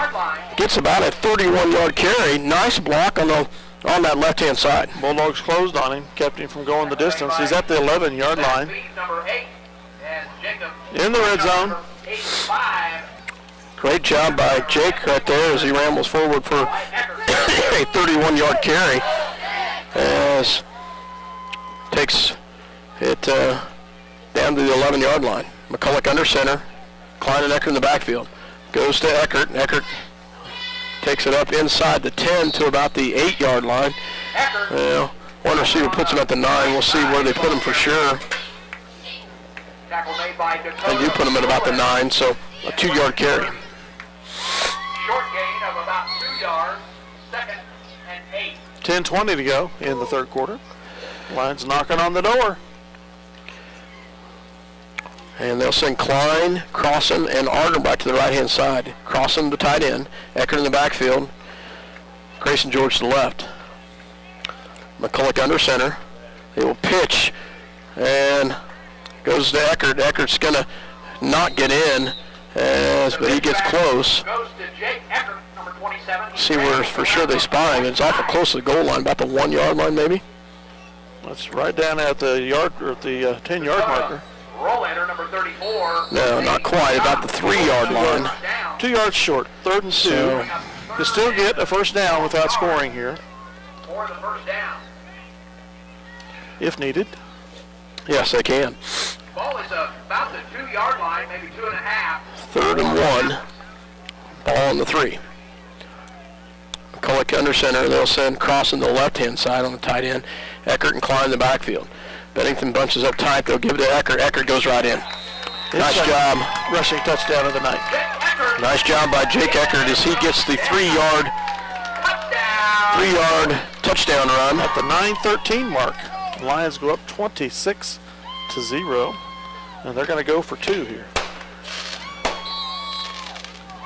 gets about a 31-yard carry. Nice block on that left-hand side. Bulldogs closed on him, kept him from going the distance. He's at the 11-yard line. In the red zone. Great job by Jake right there as he rambles forward for a 31-yard carry. As takes it down to the 11-yard line. McCulloch under center. Klein and Eckert in the backfield. Goes to Eckert. Eckert takes it up inside the 10 to about the 8-yard line. Well, one receiver puts him at the 9. We'll see where they put him for sure. They do put him at about the 9, so a 2-yard carry. Short gain of about 2 yards, 2nd and 8. 10:20 to go in the third quarter. Lions knocking on the door. And they'll send Klein, Crossan, and Arden back to the right-hand side. Crossan, the tight end. Eckert in the backfield. Grayson George to the left. McCulloch under center. They will pitch, and goes to Eckert. Eckert's going to not get in, but he gets close. Goes to Jake Eckert, number 27. See where for sure they spy him. It's awful close to the goal line, about the 1-yard line maybe. That's right down at the yard or the 10-yard marker. Rollander, number 34. No, not quite. About the 3-yard line. 2 yards short. 3rd and 2. So, you still get a first down without scoring here, For the first down. if needed. yes, they can. Ball is about the 2-yard line, maybe 2.5. 3rd and 1. Ball on the 3. McCulloch under center. They'll send Crossan the left-hand side on the tight end. Eckert and Klein in the backfield. Bennington bunches up tight. They'll give it to Eckert. Eckert goes right in. Nice job. Rushing touchdown of the night. Nice job by Jake Eckert as he gets the 3-yard touchdown run. At the 9:13 mark, the Lions go up 26-0, and they're going to go for 2 here.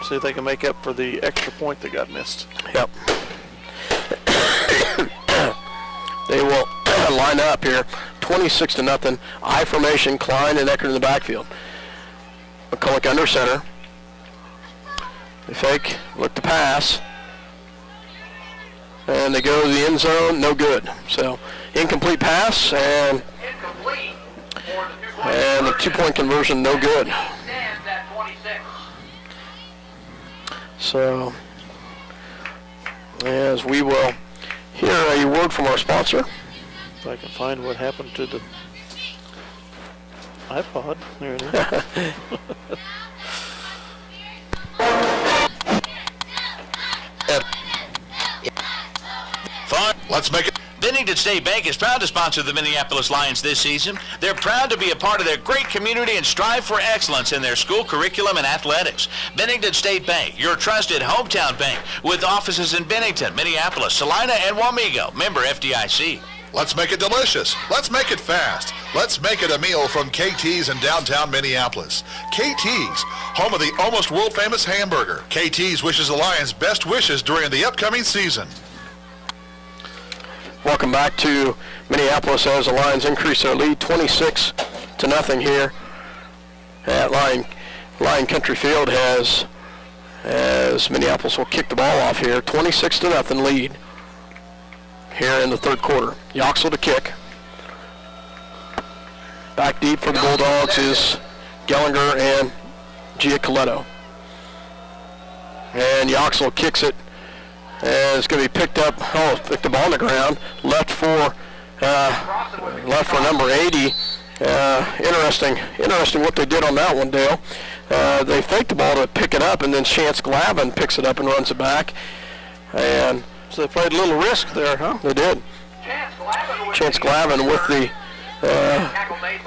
See if they can make up for the extra point that got missed. Yep. They will line up here, 26-0. I formation, Klein and Eckert in the backfield. McCulloch under center. They fake, look to pass. And they go to the end zone, no good. So, incomplete pass, and the 2-point conversion, no good. Stands at 26. So, as we will hear a word from our sponsor. If I can find what happened to the iPod. There it is. Fun. Let's make it. Bennington State Bank is proud to sponsor the Minneapolis Lions this season. They're proud to be a part of their great community and strive for excellence in their school curriculum and athletics. Bennington State Bank, your trusted hometown bank, with offices in Bennington, Minneapolis, Salina, and Wamego. Member FDIC. Let's make it delicious. Let's make it fast. Let's make it a meal from KT's in downtown Minneapolis. KT's, home of the almost world-famous hamburger. KT's wishes the Lions best wishes during the upcoming season. Welcome back to Minneapolis as the Lions increase their lead 26-0 here at Lion Country Field as Minneapolis will kick the ball off here. 26-0 lead here in the third quarter. Yoxel to kick. Back deep for the Bulldogs is Gellinger and Giacoletto. And Yoxel kicks it. And it's going to be picked up. Oh, picked the ball on the ground. Left for number 80. Interesting what they did on that one, Dale. They faked the ball to pick it up, and then Chance Glavin picks it up and runs it back. And so they played a little risk there, huh? They did. Chance Glavin with the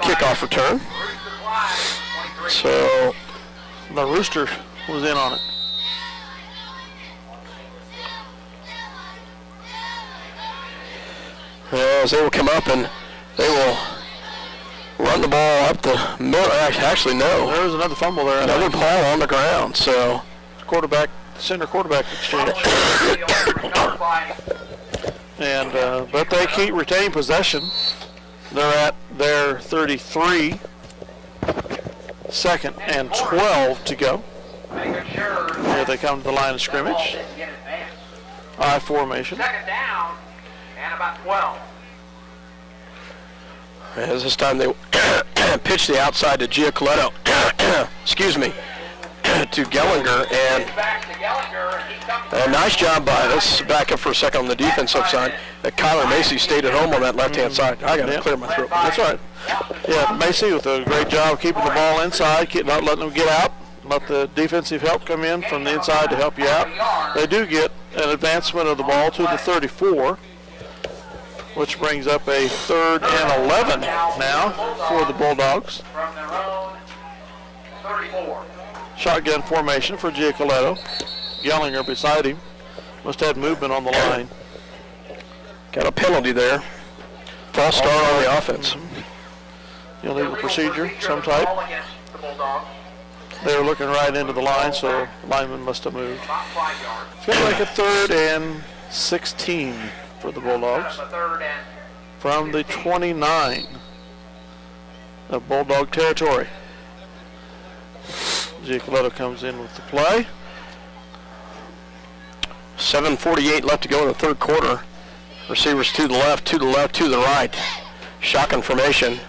kickoff return. So the Rooster was in on it. As they will come up and they will run the ball up the middle. Actually, no. There was another fumble there. Another ball on the ground. So center quarterback exchange. And but they keep retain possession. They're at their 33. 2nd and 12 to go. Here they come to the line of scrimmage. I formation. 2nd down and about 12. As this time they pitch the outside to Giacoletto. Excuse me. To Gellinger, and Nice job by, let's back up for a second on the defensive side. Kyler Macy stayed at home on that left-hand side. I got to clear my throat. That's all right. Yeah, Macy with a great job keeping the ball inside, not letting them get out. Let the defensive help come in from the inside to help you out. They do get an advancement of the ball to the 34, which brings up a 3rd and 11 now for the Bulldogs. From their own 34. Shotgun formation for Giacoletto. Gellinger beside him. Must have movement on the line. Got a penalty there. False start on the offense. Illegal procedure, some type. Ball against the Bulldogs. They were looking right into the line, so the lineman must have moved. About 5 yards. It's going to make a 3rd and 16 for the Bulldogs. A 3rd and From the 29 of Bulldog territory. Giacoletto comes in with the play. 7:48 left to go in the third quarter. Receivers to the left, to the left, to the right. Shotgun formation.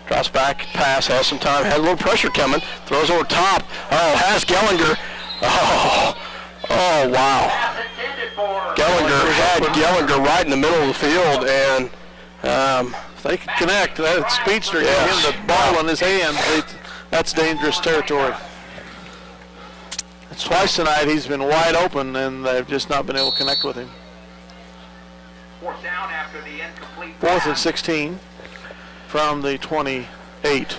Drops back, pass, has some time, has a little pressure coming. Throws over top. Oh, has Gellinger. Oh, wow. Gellinger had Gellinger right in the middle of the field, and If they can connect, that speedster gave him the ball in his hand. That's dangerous territory. It's twice tonight he's been wide open, and they've just not been able to connect with him. 4th down after the incomplete 4th and 16 from the 28.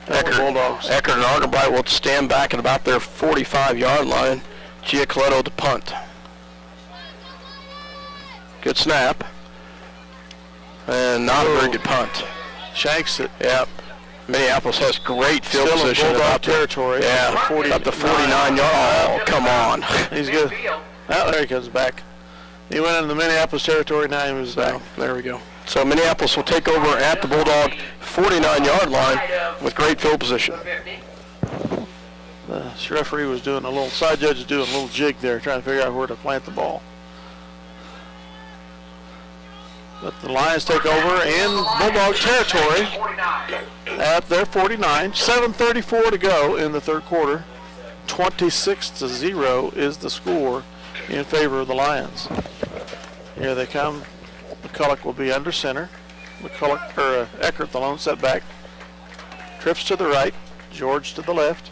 Bulldogs. Eckert and Argabright will stand back at about their 45-yard line. Giacoletto to punt. Good snap. And not a very good punt. Shanks it. Yep. Minneapolis has great field Still in position. Bulldog About territory. Yeah, up to 49 yards. Oh, come on. He's good. Oh, there he comes back. He went into the Minneapolis territory, now he was back. There we go. So Minneapolis will take over at the Bulldog 49-yard line with great field position. The referee was doing a little, side judge is doing a little jig there, trying to figure out where to plant the ball. But the Lions take over in Bulldog territory at their 49. 7:34 to go in the third quarter. 26-0 is the score in favor of the Lions. Here they come. McCulloch will be under center. Eckert, the lone setback, trips to the right. George to the left.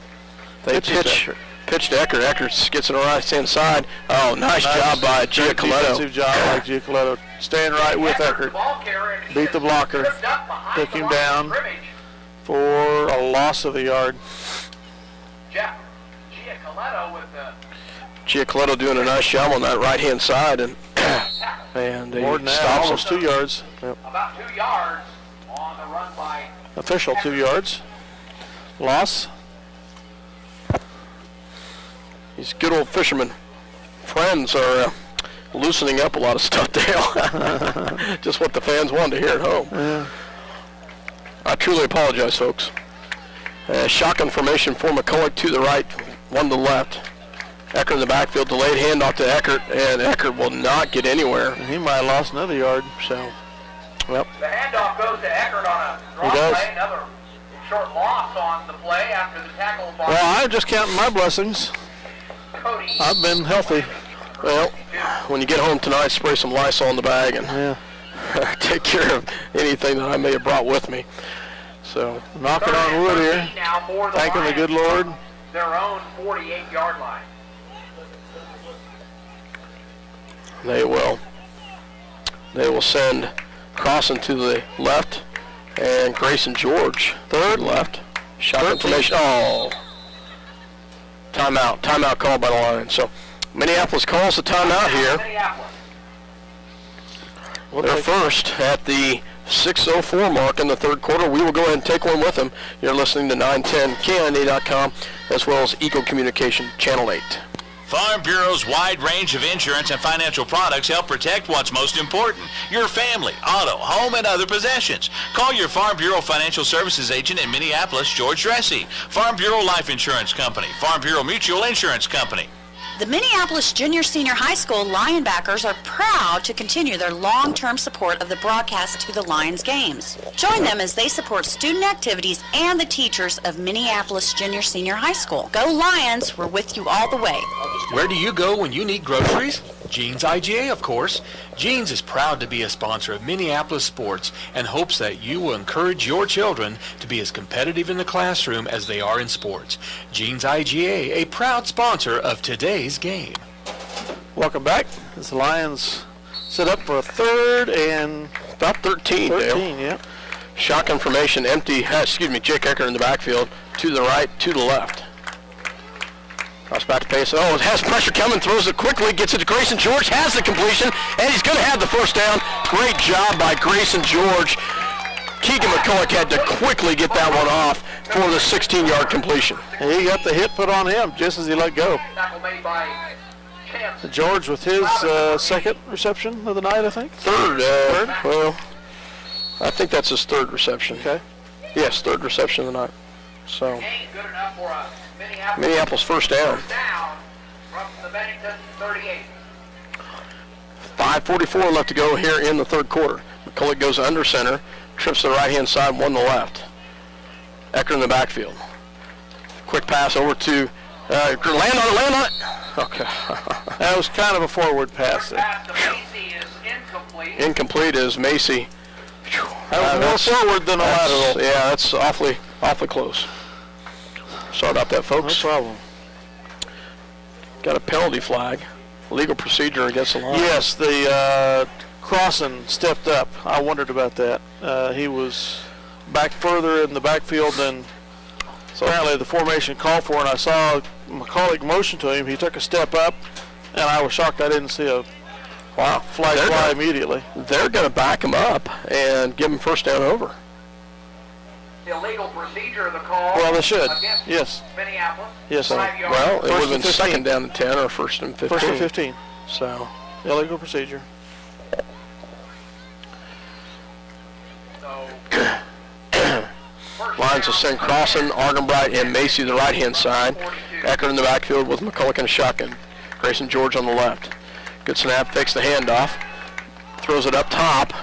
They pitch to Eckert. Eckert gets it on the right-hand side. Oh, nice job by Giacoletto. Defensive job by Giacoletto. Staying right with Eckert. Beat the blocker. Took him down for a loss of a yard. Giacoletto doing a nice job on that right-hand side, and he more than that, stops almost him. 2 yards. Yep. About 2 yards on the run by Official 2 yards. Loss. These good old fishermen friends are loosening up a lot of stuff, Dale. Just what the fans wanted to hear at home. Yeah. I truly apologize, folks. Shotgun formation for McCulloch to the right, one to the left. Eckert in the backfield, delayed handoff to Eckert, and Eckert will not get anywhere. He might have lost another yard. So, well. The handoff goes to Eckert on a draw play. Another short loss on the play after the tackle. Well, I'm just counting my blessings. Cody. I've been healthy. Well, when you get home tonight, spray some Lysol in the bag and take care of anything that I may have brought with me. So, knocking on wood here, thanking the good Lord. Their own 48-yard line. They will send Crossan to the left, and Grayson George third left. Shotgun formation. Oh, timeout called by the Lions. So Minneapolis calls the timeout here. They're first at the 6:04 mark in the third quarter. We will go ahead and take one with them. You're listening to 910KNA.com as well as Eco Communication Channel 8. Farm Bureau's wide range of insurance and financial products help protect what's most important, your family, auto, home, and other possessions. Call your Farm Bureau Financial Services agent in Minneapolis, George Dressy. Farm Bureau Life Insurance Company, Farm Bureau Mutual Insurance Company. The Minneapolis Junior-Senior High School Lionbackers are proud to continue their long-term support of the broadcast to the Lions games. Join them as they support student activities and the teachers of Minneapolis Junior-Senior High School. Go Lions, we're with you all the way. Where do you go when you need groceries? Jeans IGA, of course. Jeans is proud to be a sponsor of Minneapolis sports and hopes that you will encourage your children to be as competitive in the classroom as they are in sports. Jeans IGA, a proud sponsor of today's game. Welcome back as the Lions set up for a third and about 13, Dale. yeah. Shotgun formation, empty, Jake Eckert in the backfield, to the right, to the left. Cross back to pace. Oh, it has pressure coming, throws it quickly, gets it to Grayson George, has the completion, and he's going to have the first down. Great job by Grayson George. Keegan McCulloch had to quickly get that one off for the 16-yard completion. And he got the hit put on him just as he let go. George with his second reception of the night, I think? Third. Well, I think that's his third reception. Okay. Yes, third reception of the night. So, Minneapolis first down. From the Bennington 38. 5:44 left to go here in the third quarter. McCulloch goes under center, trips to the right-hand side, one to the left. Eckert in the backfield. Quick pass over to land on it. Okay. That was kind of a forward pass there. Pass to Macy is incomplete. Incomplete is Macy. That was more forward than a lateral. Yeah, that's awfully close. Sorry about that, folks. No problem. Got a penalty flag. Legal procedure against the line. Yes, the Crossan stepped up. I wondered about that. He was back further in the backfield than apparently the formation called for, and I saw McCulloch motion to him. He took a step up, and I was shocked I didn't see a flag fly immediately. They're going to back him up and give him first down over. Illegal procedure, the call. Well, they should. Against Yes. Minneapolis. Yes. Well, it would have been 15. second down and 10 or first and 15. First and 15. So, Illegal procedure. Lions will send Crossan, Argenbright, and Macy to the right-hand side. Eckert in the backfield with McCulloch in a shotgun. Grayson George on the left. Good snap, fakes the handoff. Throws it up top.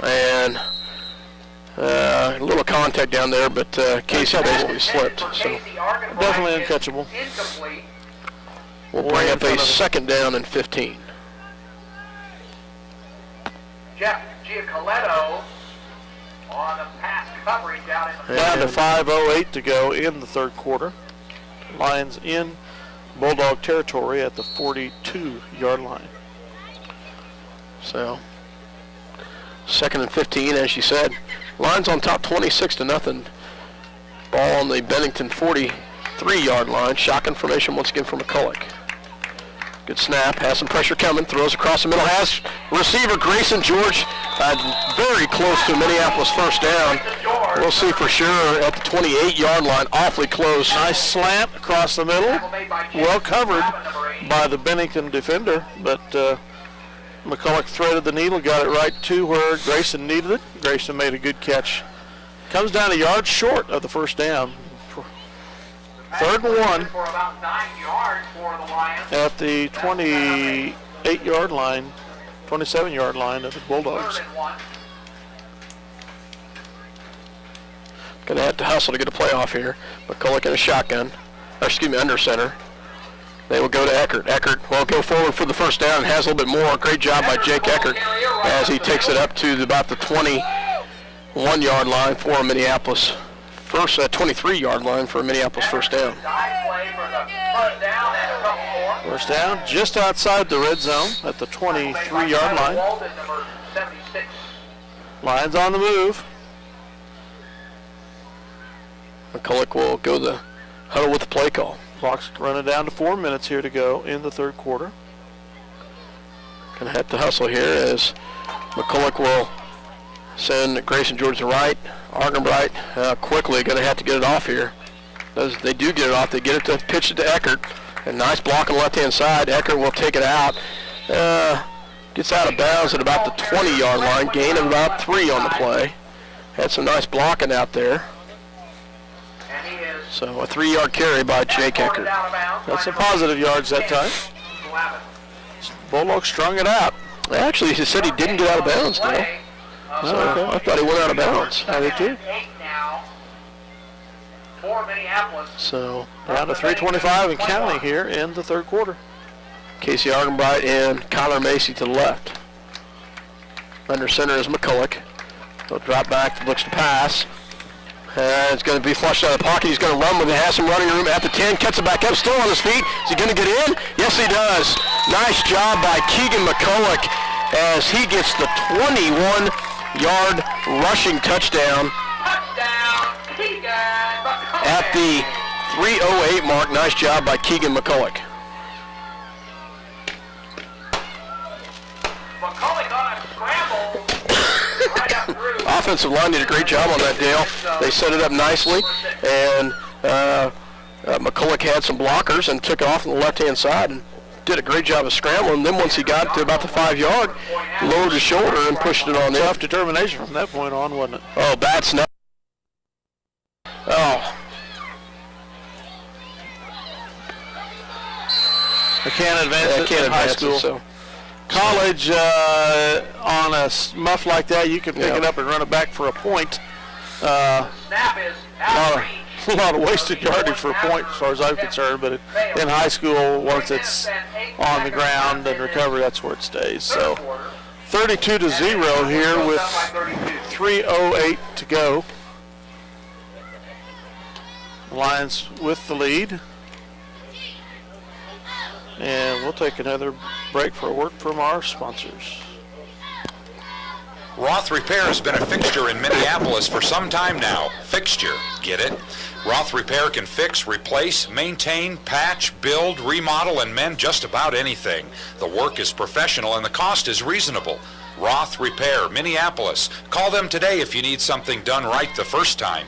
And a little contact down there, but Casey basically slipped. So definitely uncatchable. We'll bring up a second down and 15. Jeff Giacoletto on the pass coverage out in the Down to 5:08 to go in the third quarter. Lions in Bulldog territory at the 42-yard line. So, second and 15, as you said. Lions on top 26-0. Ball on the Bennington 43-yard line. Shotgun formation once again for McCulloch. Good snap, has some pressure coming, throws across the middle, has receiver Grayson George very close to Minneapolis first down. We'll see for sure at the 28-yard line, awfully close. Nice slant across the middle, well covered by the Bennington defender, but McCulloch threaded the needle, got it right to where Grayson needed it. Grayson made a good catch. Comes down a yard short of the first down. Third and 1 for about 9 yards for the Lions. at the 28-yard line, 27-yard line of the Bulldogs. Third and 1. Going to have to hustle to get a playoff here. McCulloch in a shotgun, under center. They will go to Eckert. Eckert will go forward for the first down and has a little bit more. Great job by Jake Eckert as he takes it up to about the 21-yard line for Minneapolis. First 23-yard line for a Minneapolis first down. First down just outside the red zone at the 23-yard line. Lions on the move. McCulloch will go the huddle with the play call. Clock's running down to 4 minutes here to go in the third quarter. Going to have to hustle here as McCulloch will send Grayson George to right. Argenbright quickly going to have to get it off here. They do get it off. They get it to pitch it to Eckert. A nice block on the left-hand side. Eckert will take it out. Gets out of bounds at about the 20-yard line. Gain of about 3 on the play. Had some nice blocking out there. So a 3-yard carry by Jake Eckert. That's some positive yards that time. Bulldog strung it out. Actually, he said he didn't get out of bounds, though. So I thought he went out of bounds. I did too. For Minneapolis. So down to 3:25 and counting here in the third quarter. Casey Argenbright and Kyler Macy to the left. Under center is McCulloch. He'll drop back, looks to pass. It's going to be flushed out of the pocket. He's going to run with it. Has some running room at the 10. Cuts it back up, still on his feet. Is he going to get in? Yes, he does. Nice job by Keegan McCulloch as he gets the 21-yard rushing touchdown at the 3:08 mark. Nice job by Keegan McCulloch. Offensive line did a great job on that, Dale. They set it up nicely, and McCulloch had some blockers and took off on the left-hand side and did a great job of scrambling. Then once he got to about the 5-yard, lowered his shoulder and pushed it on in. Tough determination from that point on, wasn't it? Oh, that's not. Oh. I can't advance it in high school. So. College, on a muff like that, you can pick it up and run it back for a point. A lot of wasted yardage for a point as far as I'm concerned, but in high school, once it's on the ground and recovery, that's where it stays. So 32-0 here with 3:08 to go. Lions with the lead. And we'll take another break for a word from our sponsors. Roth Repair has been a fixture in Minneapolis for some time now. Fixture, get it? Roth Repair can fix, replace, maintain, patch, build, remodel, and mend just about anything. The work is professional and the cost is reasonable. Roth Repair, Minneapolis. Call them today if you need something done right the first time.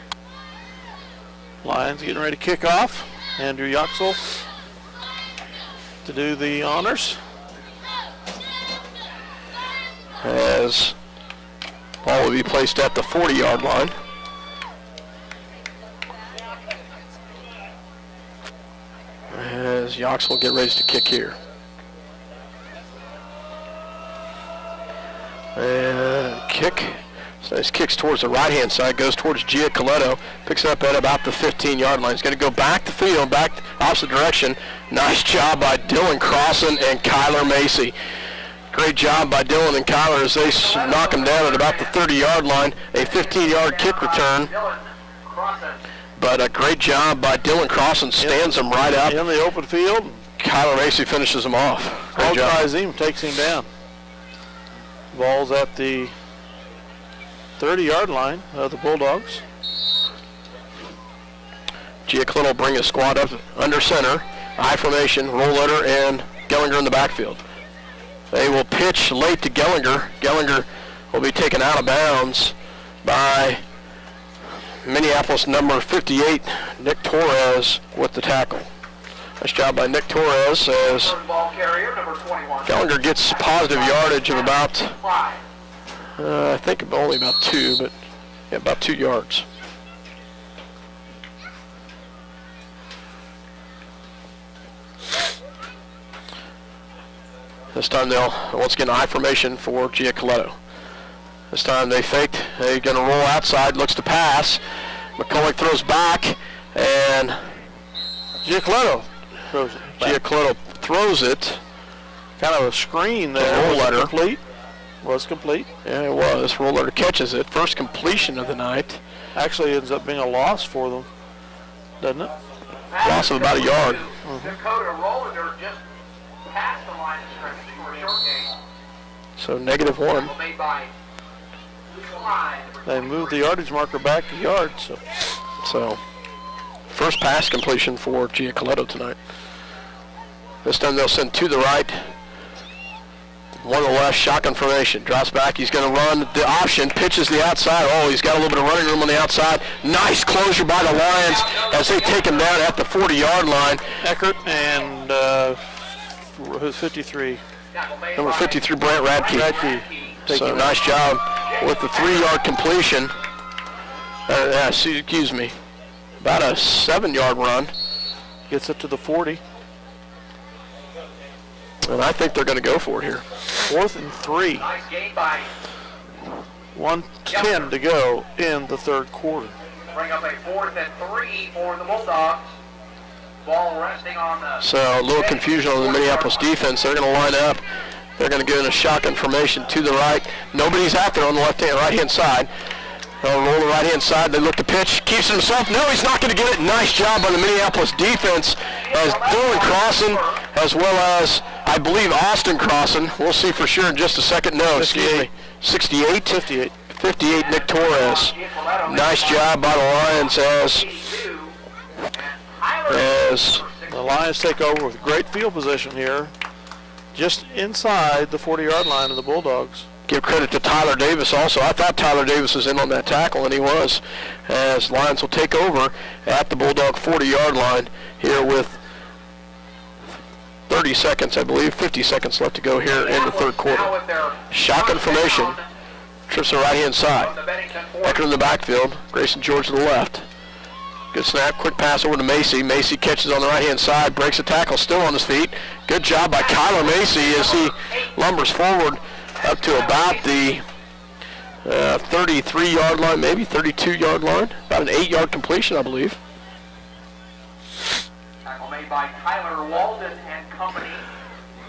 Lions getting ready to kick off. Andrew Yoxel to do the honors. As ball will be placed at the 40-yard line. As Yox will get ready to kick here. And kick. So his kicks towards the right-hand side, goes towards Giacoletto, picks it up at about the 15-yard line. He's going to go back the field, back opposite direction. Nice job by Dylan Crossan and Kyler Macy. Great job by Dylan and Kyler as they knock him down at about the 30-yard line. A 15-yard kick return. But a great job by Dylan Crossan, stands him right up. In the open field. Kyler Macy finishes him off. Ball tries him, takes him down. Ball's at the 30-yard line of the Bulldogs. Giacoletto will bring his squad up under center. I formation, Rollletter, and Gellinger in the backfield. They will pitch late to Gellinger. Gellinger will be taken out of bounds by Minneapolis number 58, Nick Torres, with the tackle. Nice job by Nick Torres as Gellinger gets positive yardage of about, I think only about 2, but yeah, about 2 yards. This time they'll once again I formation for Giacoletto. This time they faked. They're going to roll outside. Looks to pass. McCulloch throws back, and Giacoletto throws it. Giacoletto throws it. Kind of a screen there. Rollletter was complete. Yeah, it was. Rollletter catches it. First completion of the night. Actually ends up being a loss for them, doesn't it? Loss of about a yard. Dakota Rollletter just passed the line of scrimmage for a short gain. So -1. They moved the yardage marker back a yard. So first pass completion for Giacoletto tonight. This time they'll send to the right. One to the left, shotgun formation. Drops back. He's going to run the option. Pitches the outside. Oh, he's got a little bit of running room on the outside. Nice closure by the Lions as they take him down at the 40-yard line. Eckert and who's 53? Number 53, Brant Radke. So nice job with the 3-yard completion. Excuse me. about a 7-yard run. Gets it to the 40. And I think they're going to go for it here. 4th and 3. Nice gain by 1:10 to go in the third quarter. bring up a 4th and 3 for the Bulldogs. Ball resting on the... So a little confusion on the Minneapolis defense. They're going to line up. They're going to go in a shotgun formation to the right. Nobody's out there on the right-hand side. They'll roll the right-hand side. They look to pitch. Keeps it himself. No, he's not going to get it. Nice job by the Minneapolis defense as Dylan Crossan, as well as, I believe, Austin Crossan. We'll see for sure in just a second. No, excuse me. 68? 58. 58, Nick Torres. Nice job by the Lions as the Lions take over with great field position here, just inside the 40-yard line of the Bulldogs. Give credit to Tyler Davis also. I thought Tyler Davis was in on that tackle, and he was, as Lions will take over at the Bulldog 40-yard line here with 30 seconds, I believe, 50 seconds left to go here in the third quarter. Shotgun formation. Trips to the right-hand side. Becker in the backfield. Grayson George to the left. Good snap. Quick pass over to Macy. Macy catches on the right-hand side. Breaks a tackle. Still on his feet. Good job by Kyler Macy as he lumbers forward up to about the 33-yard line, maybe 32-yard line. About an 8-yard completion, I believe. Tackle made by Tyler Walden and company.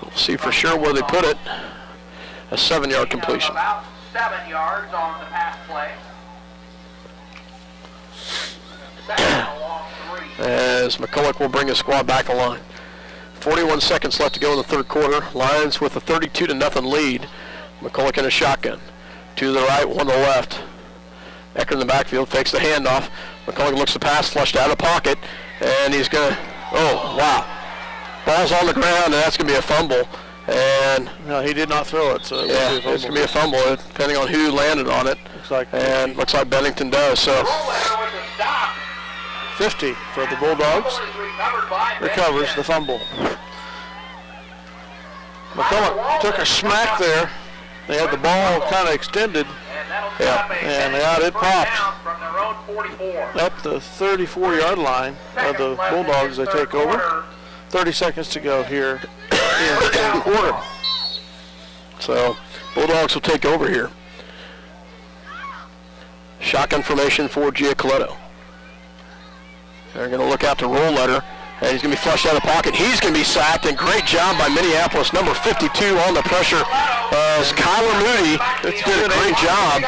We'll see for sure where they put it. A 7-yard completion. About 7 yards on the pass play. As McCulloch will bring his squad back line. 41 seconds left to go in the third quarter. Lions with a 32-0 lead. McCulloch in a shotgun. 2 to the right, 1 to the left. Ecker in the backfield, fakes the handoff. McCulloch looks to pass, flushed out of pocket, and he's going to, oh, wow. Ball's on the ground, and that's going to be a fumble. And no, he did not throw it, so yeah, it's going to be a fumble, depending on who landed on it. Looks like Bennington does. So 50 for the Bulldogs. Recovers the fumble. McCulloch took a smack there. They had the ball kind of extended. And out it popped. Up the 34-yard line of the Bulldogs, they take over. 30 seconds to go here in the third quarter. So Bulldogs will take over here. Shotgun formation for Giacoletto. They're going to look out to roll letter. And he's going to be flushed out of the pocket. He's going to be sacked, and great job by Minneapolis. Number 52 on the pressure as Kyler Moody did a great job,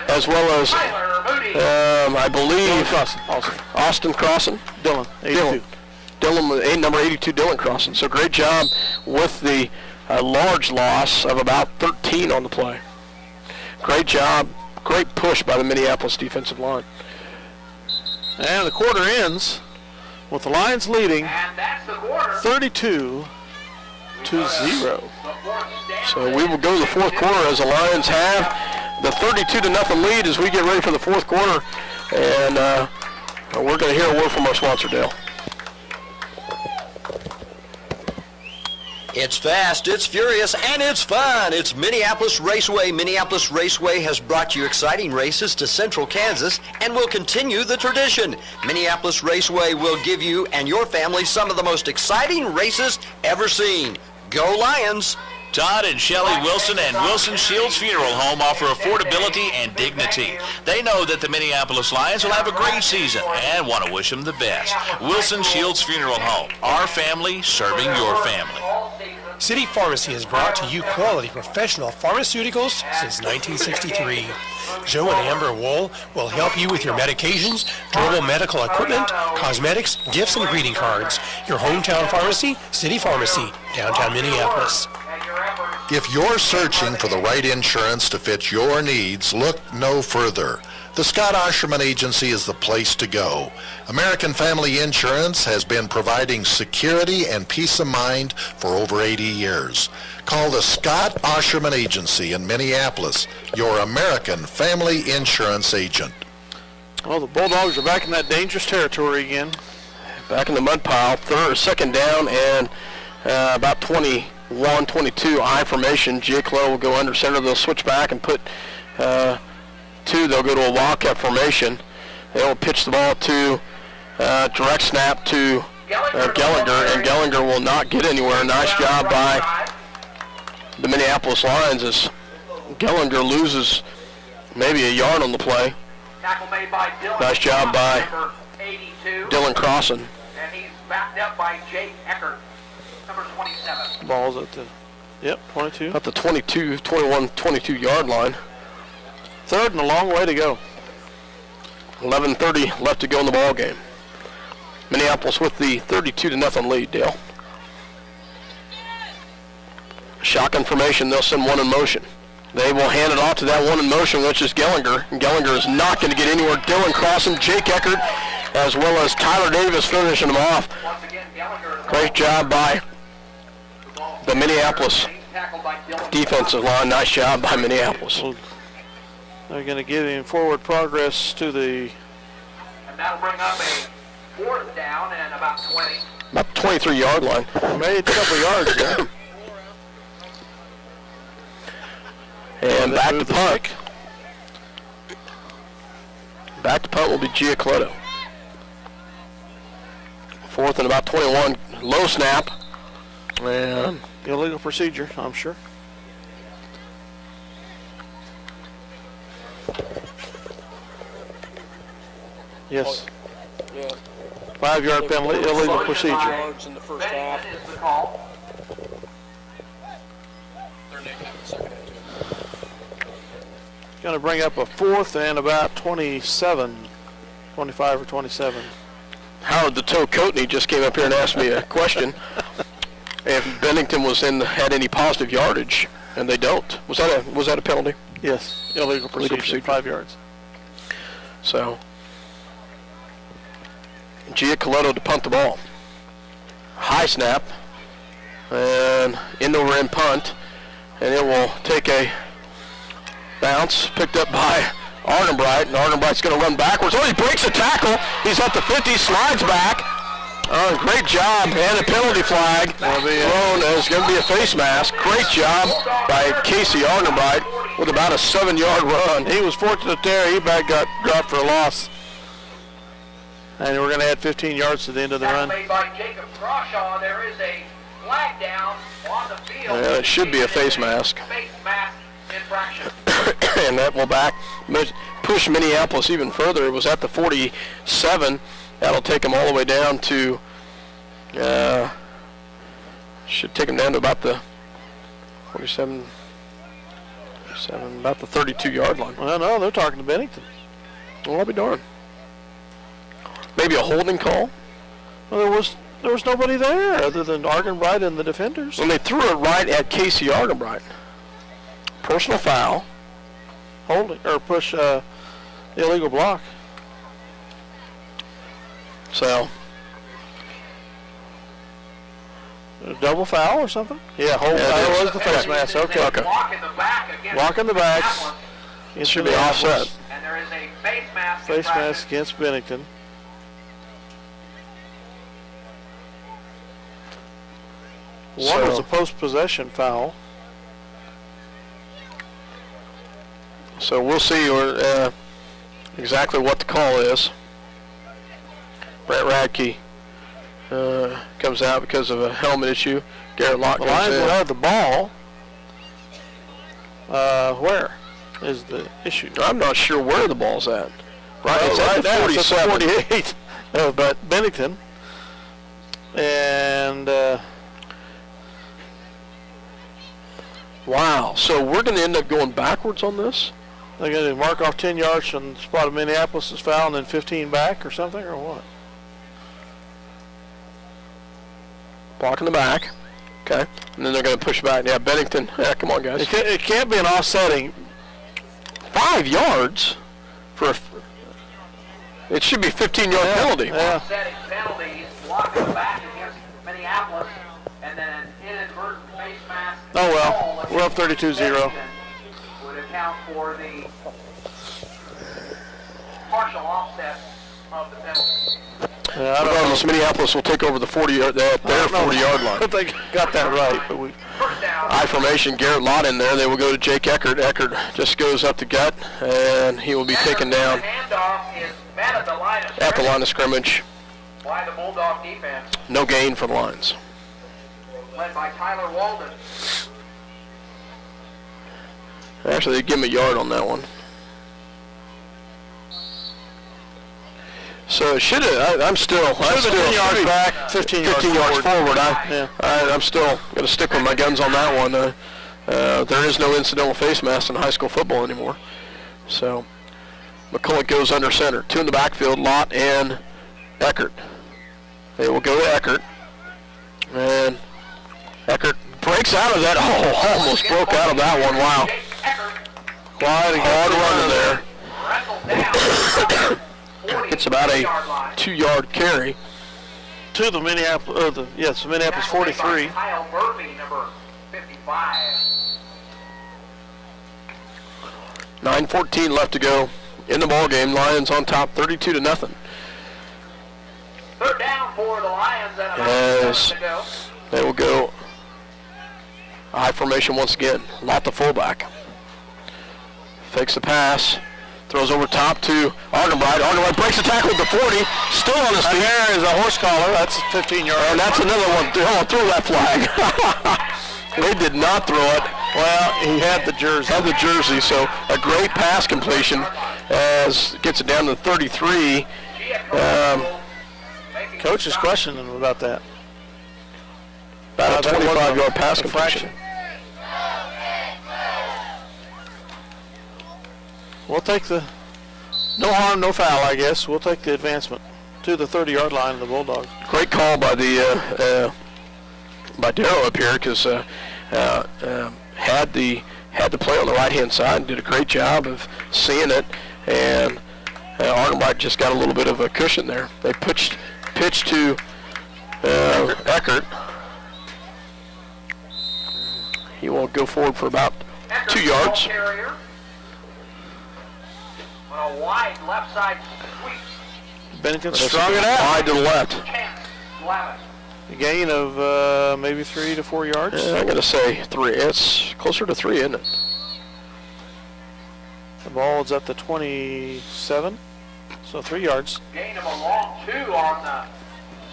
as well as, I believe, Austin Crossan. Dylan with number 82, Dylan Crossan. So great job with the large loss of about 13 on the play. Great job. Great push by the Minneapolis defensive line. And the quarter ends with the Lions leading 32-0. So we will go to the fourth quarter as the Lions have the 32-0 lead as we get ready for the fourth quarter. And we're going to hear a word from our sponsor, Dale. It's fast, it's furious, and it's fun. It's Minneapolis Raceway. Minneapolis Raceway has brought you exciting races to Central Kansas and will continue the tradition. Minneapolis Raceway will give you and your family some of the most exciting races ever seen. Go Lions! Todd and Shelley Wilson and Wilson Shields Funeral Home offer affordability and dignity. They know that the Minneapolis Lions will have a great season and want to wish them the best. Wilson Shields Funeral Home, our family serving your family. City Pharmacy has brought to you quality professional pharmaceuticals since 1963. Joe and Amber Wool will help you with your medications, durable medical equipment, cosmetics, gifts, and greeting cards. Your hometown pharmacy, City Pharmacy, downtown Minneapolis. If you're searching for the right insurance to fit your needs, look no further. The Scott Osherman Agency is the place to go. American Family Insurance has been providing security and peace of mind for over 80 years. Call the Scott Osherman Agency in Minneapolis, your American Family Insurance agent. Well, the Bulldogs are back in that dangerous territory again. Back in the mud pile, second down and about 21, 22 I formation. Giacoletto will go under center. They'll switch back and put two. They'll go to a wildcat formation. They'll pitch the ball to Direct snap to Gellinger, and Gellinger will not get anywhere. Nice job by the Minneapolis Lions as Gellinger loses maybe a yard on the play. Tackle made by Dylan. Nice job by number 82. Dylan Crossan. And he's backed up by Jake Eckert, number 27. Ball's at the, 22. At the 22 yard line. Third and a long way to go. 11:30 left to go in the ball game. Minneapolis with the 32-0 lead, Dale. Shotgun formation, they'll send one in motion. They will hand it off to that one in motion, which is Gellinger. And Gellinger is not going to get anywhere. Dylan Crossan, Jake Eckert, as well as Tyler Davis finishing him off. Great job by the Minneapolis defensive line. Nice job by Minneapolis. They're going to get in forward progress to the... And that'll bring up a fourth down and about 20. About the 23-yard line. Made a couple of yards there. And back to punt. Back to punt will be Giacoletto. Fourth and about 21. Low snap. And illegal procedure, I'm sure. Yes. 5-yard penalty, illegal procedure. Yards in the first half. That is the call. They're negative in the second half, too. Going to bring up a fourth and about 27, 25 or 27. Howard the Toe Coatney just came up here and asked me a question. If Bennington had any positive yardage, and they don't. Was that a penalty? Yes, illegal procedure. 5 yards. So, Giacoletto to punt the ball. High snap, and end-over-end punt, and it will take a bounce, picked up by Argenbright, and Argenbright's going to run backwards. Oh, he breaks a tackle. He's at the 50, slides back. Great job, and a penalty flag thrown. It's going to be a face mask. Great job by Casey Argenbright with about a 7-yard run. He was fortunate there. He got dropped for a loss. And we're going to add 15 yards to the end of the run. Made by Jacob Crawshaw. There is a flag down on the field. Yeah, it should be a face mask. Face mask infraction. And that will push Minneapolis even further. It was at the 47. That'll take them all the way down to, should take them down to about the 47, about the 32-yard line. Well, no, they're talking to Bennington. Well, I'll be darned. Maybe a holding call? Well, there was nobody there other than Argenbright and the defenders. And they threw it right at Casey Argenbright. Personal foul. Holding, or push illegal block. So, a double foul or something? Yeah, that was the face mask. Okay. Block in the back against Block in the backs. It should be offset. And there is a face mask. Face mask against Bennington. One was a post-possession foul. So we'll see exactly what the call is. Brett Radke comes out because of a helmet issue. Garrett Lott comes Lions in. will have the ball. Where is the issue? I'm not sure where the ball's at. Right, it's right at the now, it's 47. at the 48 of Bennington. And wow, so we're going to end up going backwards on this? they're going to mark off 10 yards from the spot of Minneapolis' foul and then 15 back or something, or what? Block in the back. Okay. And then they're going to push back. Yeah, Bennington. Yeah, come on, guys. It can't be an offsetting. 5 yards for it should be 15-yard penalty. Yeah. Offsetting penalties. Block in the back against Minneapolis. And then an inadvertent face mask. Oh, well. We're up 32-0. Would account for the partial offset of the penalty. Yeah, I don't know. Regardless, Minneapolis will take over the 40-yard their 40-yard line. I think they got that right, but we. I formation, Garrett Lott in there. They will go to Jake Eckert. Eckert just goes up the gut, and he will be taken down Handoff is met at the line of at the line of scrimmage. by the Bulldog defense, No gain for the Lions. led by Tyler Walden. Actually, they give him a yard on that one. So should have. I'm still 15 yards back, 15 yards forward. Yeah. I'm still going to stick with my guns on that one. There is no incidental face mask in high school football anymore. So McCulloch goes under center. Two in the backfield, Lott and Eckert. They will go to Eckert. And Eckert breaks out of that. Oh, almost broke out of that one. Wow. Quiet and hard run there. It's about a 2-yard carry. To the Minneapolis, the Minneapolis 43. Kyle Murphy, number 55. 9:14 left to go in the ball game. Lions on top, 32-0. Third down for the Lions and about As 7 to go. they will go high formation once again. Lott the fullback. Fakes the pass. Throws over top to Argenbright. Argenbright breaks the tackle at the 40. Still on his feet. There is a horse collar. That's 15 yards. And that's another one. Throw that flag. They did not throw it. Well, he had the jersey. So a great pass completion as gets it down to 33. Coach is questioning him about that. About a 25-yard pass completion. We'll take the no harm, no foul, I guess. We'll take the advancement to the 30-yard line of the Bulldogs. Great call by the by Darrow up here, because had the play on the right-hand side, did a great job of seeing it, and Argenbright just got a little bit of a cushion there. They pitched to Eckert. He will go forward for about 2 yards. Carrier. On a wide left side sweep. Bennington strung it out. Wide to the left. 11. A gain of maybe 3 to 4 yards. I'm going to say 3. It's closer to 3, isn't it? The ball is at the 27, so 3 yards. Gain of a long 2 on the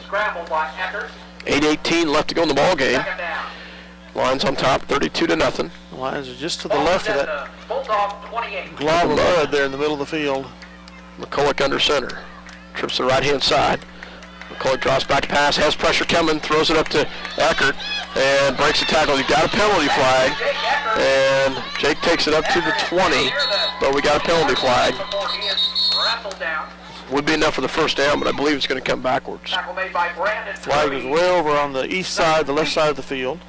scramble by Eckert. 8:18 left to go in the ball game. Second down. Lions on top, 32-0. The Lions are just to the left of that Bulldog 28. glob of mud there in the middle of the field. McCulloch under center. Trips to the right-hand side. McCulloch drops back to pass, has pressure coming, throws it up to Eckert, and breaks the tackle. He got a penalty flag, and Jake takes it up to the 20, but we got a penalty flag. Would be enough for the first down, but I believe it's going to come backwards. Tackle made by Brandon. Flag is way over on the east side, the left side of the field.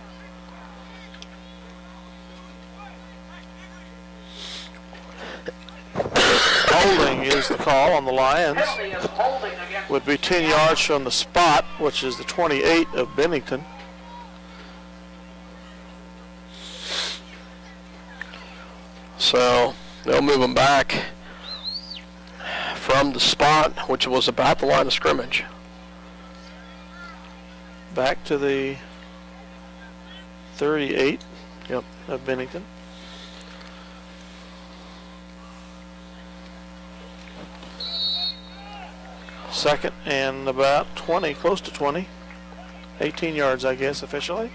Holding is the call on the Lions. Penalty is holding against Would be 10 yards from the spot, which is the 28 of Bennington. So they'll move them back from the spot, which was about the line of scrimmage. Back to the 38 Yep. of Bennington. Second and about 20, close to 20. 18 yards, I guess, officially.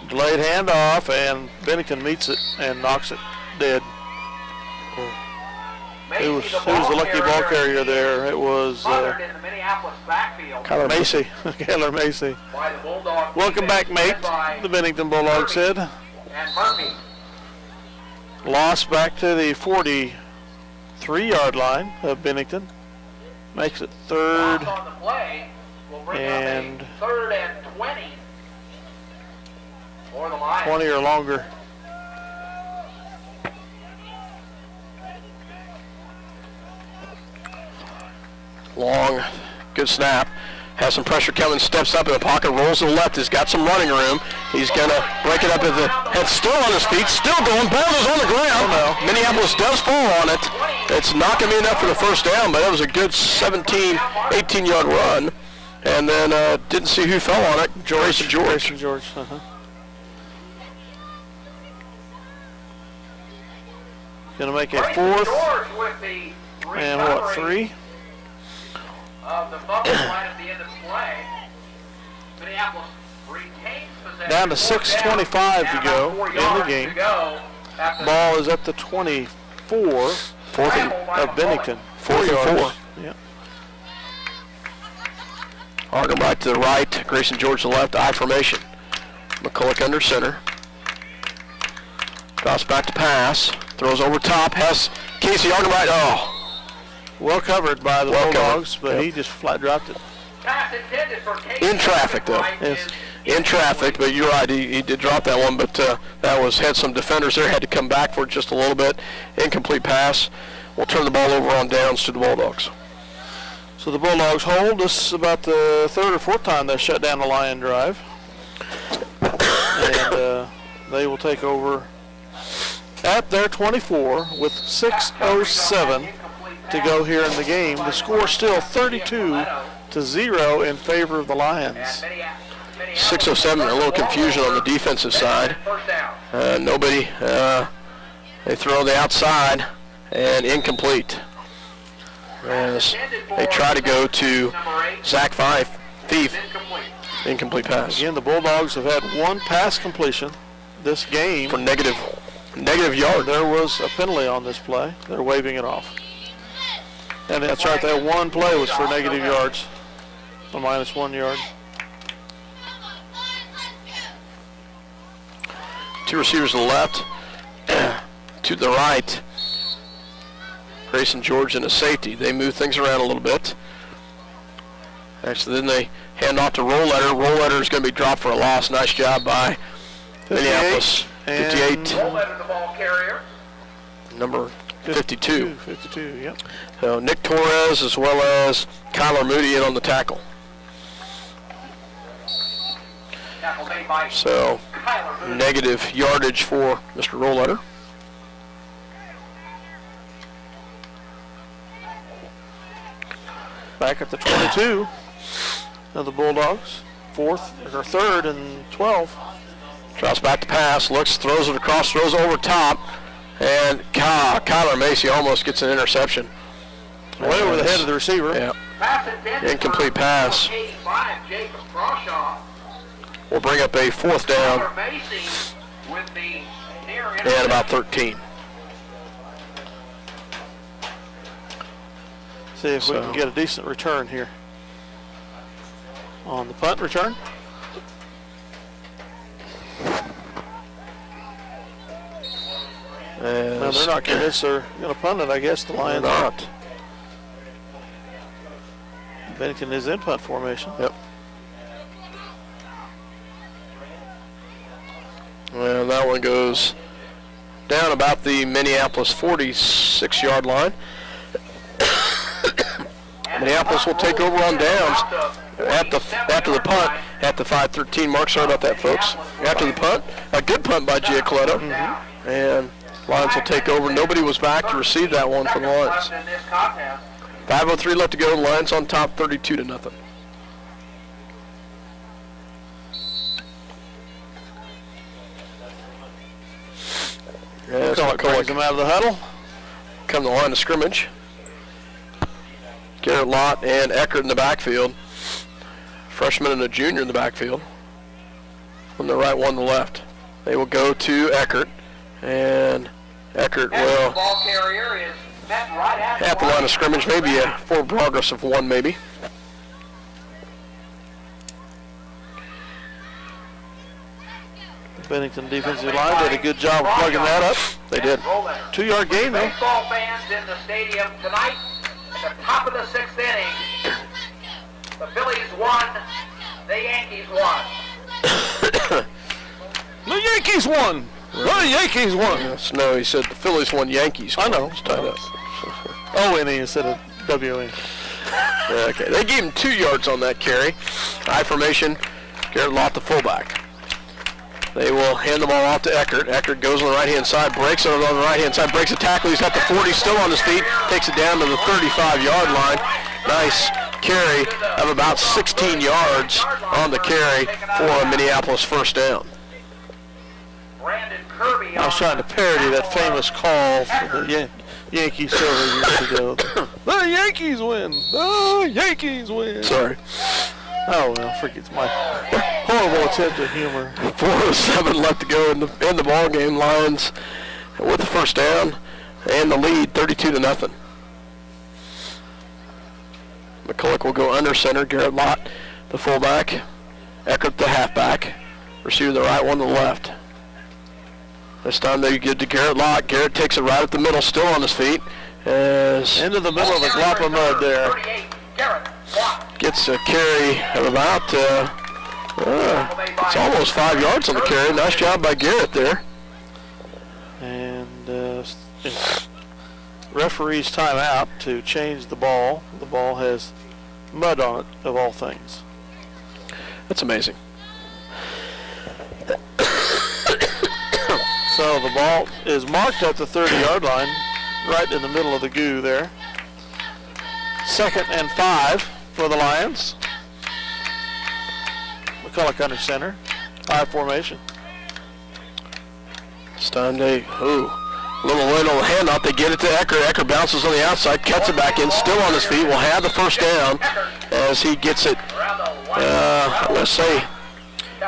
Delayed handoff, and Bennington meets it and knocks it dead. Who was the lucky ball carrier there? It was smothered in the Minneapolis backfield Kyler Macy. Kyler Macy. by the Bulldog. Welcome back, mate, led by the Bennington Bulldogs said. And Murphy. Loss back to the 43-yard line of Bennington. Makes it third Loss on the play will bring and up a third and 20 for the Lions. 20 or longer. Long, good snap. Has some pressure coming, steps up in the pocket, rolls to the left. He's got some running room. He's going to break it up at the head, still on his feet, still going. Ball is on the ground. Minneapolis does fall on it. It's not going to be enough for the first down, but it was a good 17, 18-yard run. And then didn't see who fell on it. Jason George. Going to make a fourth George with the and what, 3? Of the bubble right at the end of play. Minneapolis retains possession. Down to 6:25 to go in the game. Ball is at the 24. Fourth of Bennington. 4 yards. Yeah. Argenbright to the right, Grayson George to the left, I formation. McCulloch under center. Drops back to pass. Throws over top. Has Casey Argenbright. Oh. Well covered by the Bulldogs, but he just flat dropped it. In traffic, though. Yes. In traffic, but you're right, he did drop that one, but had some defenders there, had to come back for it just a little bit. Incomplete pass. We'll turn the ball over on downs to the Bulldogs. So the Bulldogs hold. This is about the third or fourth time they shut down the Lion drive. And they will take over at their 24 with 6:07 to go here in the game. The score still 32-0 in favor of the Lions. 6:07, a little confusion on the defensive side. Nobody, they throw the outside and incomplete. As they try to go to Zach Thief. Incomplete pass. Again, the Bulldogs have had one pass completion this game. For negative yard. There was a penalty on this play. They're waving it off. And that's right, that one play was for negative yards. A -1 yard. Two receivers to the left, to the right. Grayson George and a safety. They move things around a little bit. Actually, then they hand off to Rollletter. Rollletter is going to be dropped for a loss. Nice job by Minneapolis. 58. Number 52. 52, yep. So Nick Torres as well as Kyler Moody in on the tackle. So negative yardage for Mr. Rollletter. Back at the 22 of the Bulldogs. Third and 12. Drops back to pass, looks, throws it across, throws over top, and Kyler Macy almost gets an interception. Way over the head of the receiver. Yeah. Incomplete pass. We'll bring up a fourth down and about 13. See if we can get a decent return here. On the punt return. Well, they're not convinced they're going to punt it, I guess. The Lions are not. Bennington is in punt formation. Yep. Well, that one goes down about the Minneapolis 46-yard line. Minneapolis will take over on downs after the punt at the 5:13 mark. Sorry about that, folks. After the punt, a good punt by Giacoletto. And Lions will take over. Nobody was back to receive that one from the Lions. 5:03 left to go. Lions on top, 32-0. Yes, McCulloch them out of the huddle. Come to the line of scrimmage. Garrett Lott and Eckert in the backfield. Freshman and a junior in the backfield. One to the right, one to the left. They will go to Eckert, and Eckert will at the line of scrimmage, maybe a forward progress of one, maybe. Bennington defensive line did a good job of plugging that up. They did. 2-yard gain, though. Baseball fans in the stadium tonight at the top of the 6th inning. The Phillies won. The Yankees won. The Yankees won. The Yankees won. Yes, no, he said the Phillies won. Yankees won. I know. It's tied up. O-N-E instead of W-N. Okay, they gave him 2 yards on that carry. I formation, Garrett Lott the fullback. They will hand the ball off to Eckert. Eckert goes on the right-hand side, breaks it on the right-hand side, breaks a tackle. He's got the 40 still on his feet, takes it down to the 35-yard line. Nice carry of about 16 yards on the carry for a Minneapolis first down. Kirby. I was trying to parody that famous call for the Yankees several years ago. The Yankees win! The Yankees win! Sorry. Oh, well, forget my horrible attempt at humor. 4:07 left to go in the ball game. Lions with the first down and the lead, 32-0. McCulloch will go under center. Garrett Lott, the fullback. Eckert, the halfback. Receiver the right, one to the left. This time they get to Garrett Lott. Garrett takes it right up the middle, still on his feet. Into the middle of the glop of mud there. Gets a carry of about, it's almost 5 yards on the carry. Nice job by Garrett there. And referee's timeout to change the ball. The ball has mud on it, of all things. That's amazing. So the ball is marked at the 30-yard line, right in the middle of the goo there. 2nd and 5 for the Lions. McCulloch under center. High formation. It's time they, little late on the handoff. They get it to Eckert. Eckert bounces on the outside, cuts it back in, still on his feet. Will have the first down as he gets it, I'm going to say,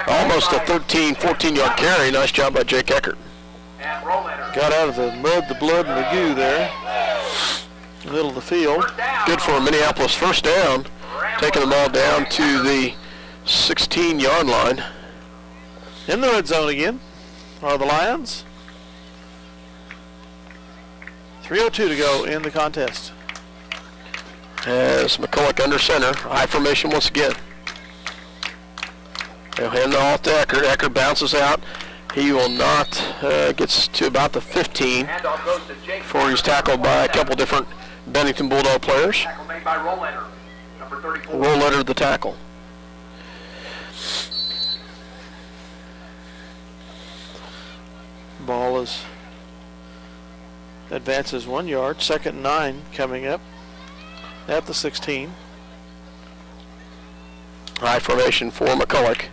almost a 13, 14-yard carry. Nice job by Jake Eckert. Got out of the mud, the blood, and the goo there. Middle of the field. Good for a Minneapolis first down. Taking the ball down to the 16-yard line. In the red zone again are the Lions. 3:02 to go in the contest. As McCulloch under center. High formation once again. They'll hand it off to Eckert. Eckert bounces out. He will not, gets to about the 15 before he's tackled by a couple different Bennington Bulldog players. Rollletter the tackle. Ball is advances 1 yard. 2nd and 9 coming up at the 16. High formation for McCulloch.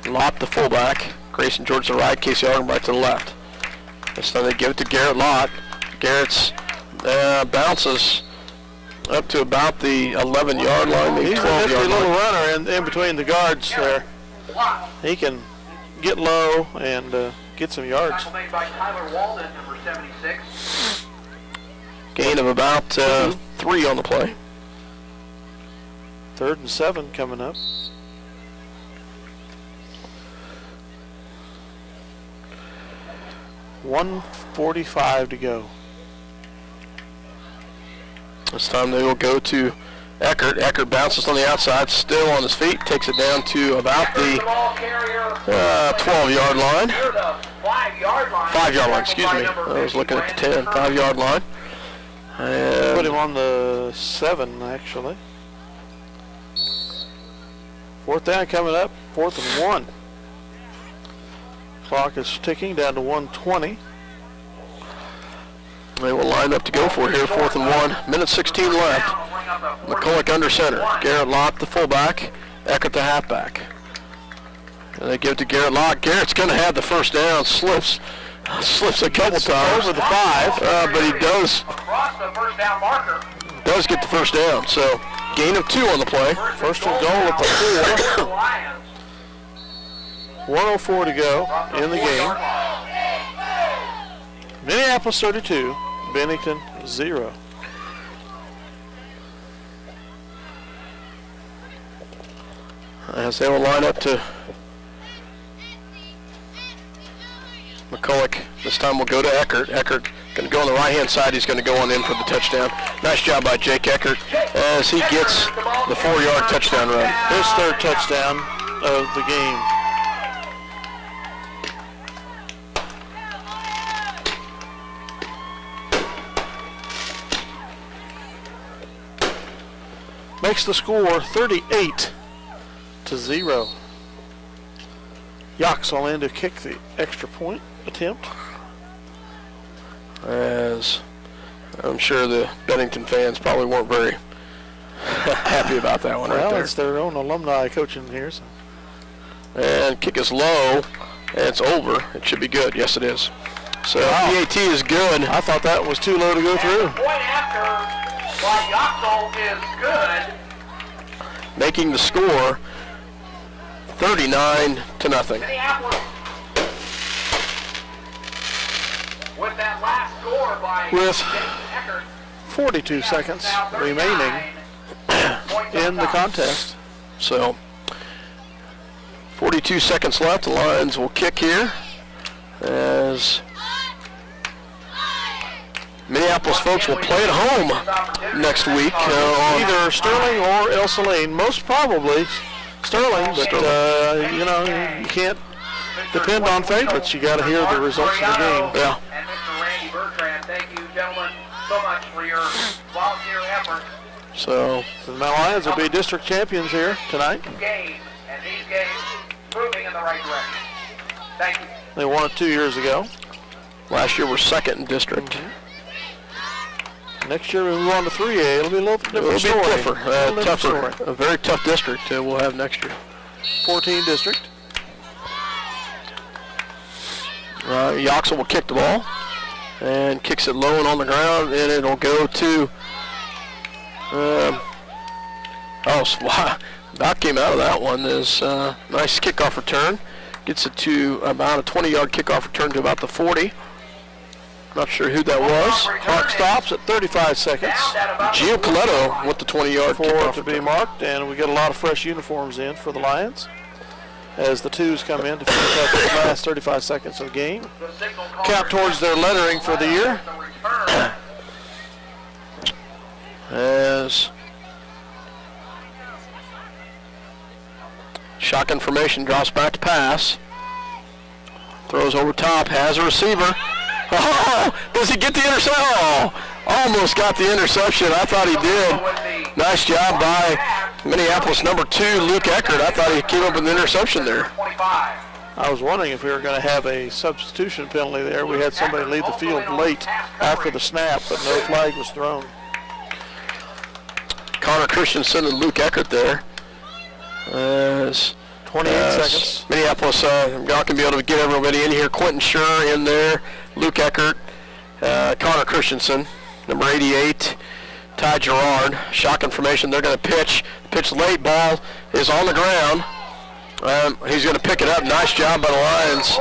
Lott the fullback. Grayson George to the right. Casey Argenbright to the left. This time they give it to Garrett Lott. Garrett's bounces up to about the 11-yard line, maybe 12-yard line. He's a nifty little runner in between the guards there. He can get low and get some yards. Gain of about 3 on the play. 3rd and 7 coming up. $1:45 to go. This time they will go to Eckert. Eckert bounces on the outside, still on his feet, takes it down to about the 12-yard line. 5-yard line, excuse me. I was looking at the 10, 5-yard line. And put him on the 7, actually. 4th down coming up, 4th and 1. Clock is ticking down to 1:20. They will line up to go for it here, 4th and 1. Minute 16 left. McCulloch under center. Garrett Lott, the fullback. Eckert, the halfback. And they give it to Garrett Lott. Garrett's going to have the first down. Slips a couple times over the 5, but he does get the first down. So gain of 2 on the play. First and goal at the 4. 1:04 to go in the game. Minneapolis 32, Bennington 0. As they will line up to McCulloch. This time we'll go to Eckert. Eckert going to go on the right-hand side. He's going to go on in for the touchdown. Nice job by Jake Eckert as he gets the 4-yard touchdown run. His 3rd touchdown of the game. Makes the score 38-0. Yachts will in to kick the extra point attempt. As I'm sure the Bennington fans probably weren't very happy about that one right well, there. It's their own alumni coaching here. So. And kick is low. It's over. It should be good. Yes, it is. So PAT is good. I thought that was too low to go through. And the point after, while Yoxel is good, Making the score 39-0. Minneapolis, with that last score by With Jason Eckert, 42 seconds remaining in the contest. So 42 seconds left. The Lions will kick here as Minneapolis folks will play at home next week. Either Sterling or El Saline. Most probably Sterling, but you know, you can't depend on favorites. You got to hear the results of the game. Yeah. and Mr. Randy Bertrand. Thank you, gentlemen, so much for your volunteer effort. So the Lions will be district champions here tonight. Game, and these games moving in the right direction. Thank you. They won it 2 years ago. last year we're second in district. Next year we move on to 3A. It'll be a little different story. Tougher. A very tough district we'll have next year. 14 district. Yoxel will kick the ball and kicks it low and on the ground, and it'll go to Doc came out of that one. Is nice kickoff return. Gets it to about a 20-yard kickoff return to about the 40. Not sure who that was. Clock stops at 35 seconds. Gio Coletto with the 20-yard kickoff to be marked, and we get a lot of fresh uniforms in for the Lions as the twos come in to finish up the last 35 seconds of the game. Count towards their lettering for the year. As shotgun formation, drops back to pass. Throws over top, has a receiver. Oh, does he get the interception? Oh, almost got the interception. I thought he did. Nice job by Minneapolis number 2, Luke Eckert. I thought he came up with an interception there. I was wondering if we were going to have a substitution penalty there. We had somebody leave the field late after the snap, but no flag was thrown. Connor Christensen and Luke Eckert there. 28 seconds. Minneapolis not going to be able to get everybody in here. Quentin Schur in there. Luke Eckert. Connor Christensen, number 88. Ty Gerard. Shotgun formation. They're going to pitch. Pitch late. Ball is on the ground. He's going to pick it up. Nice job by the Lions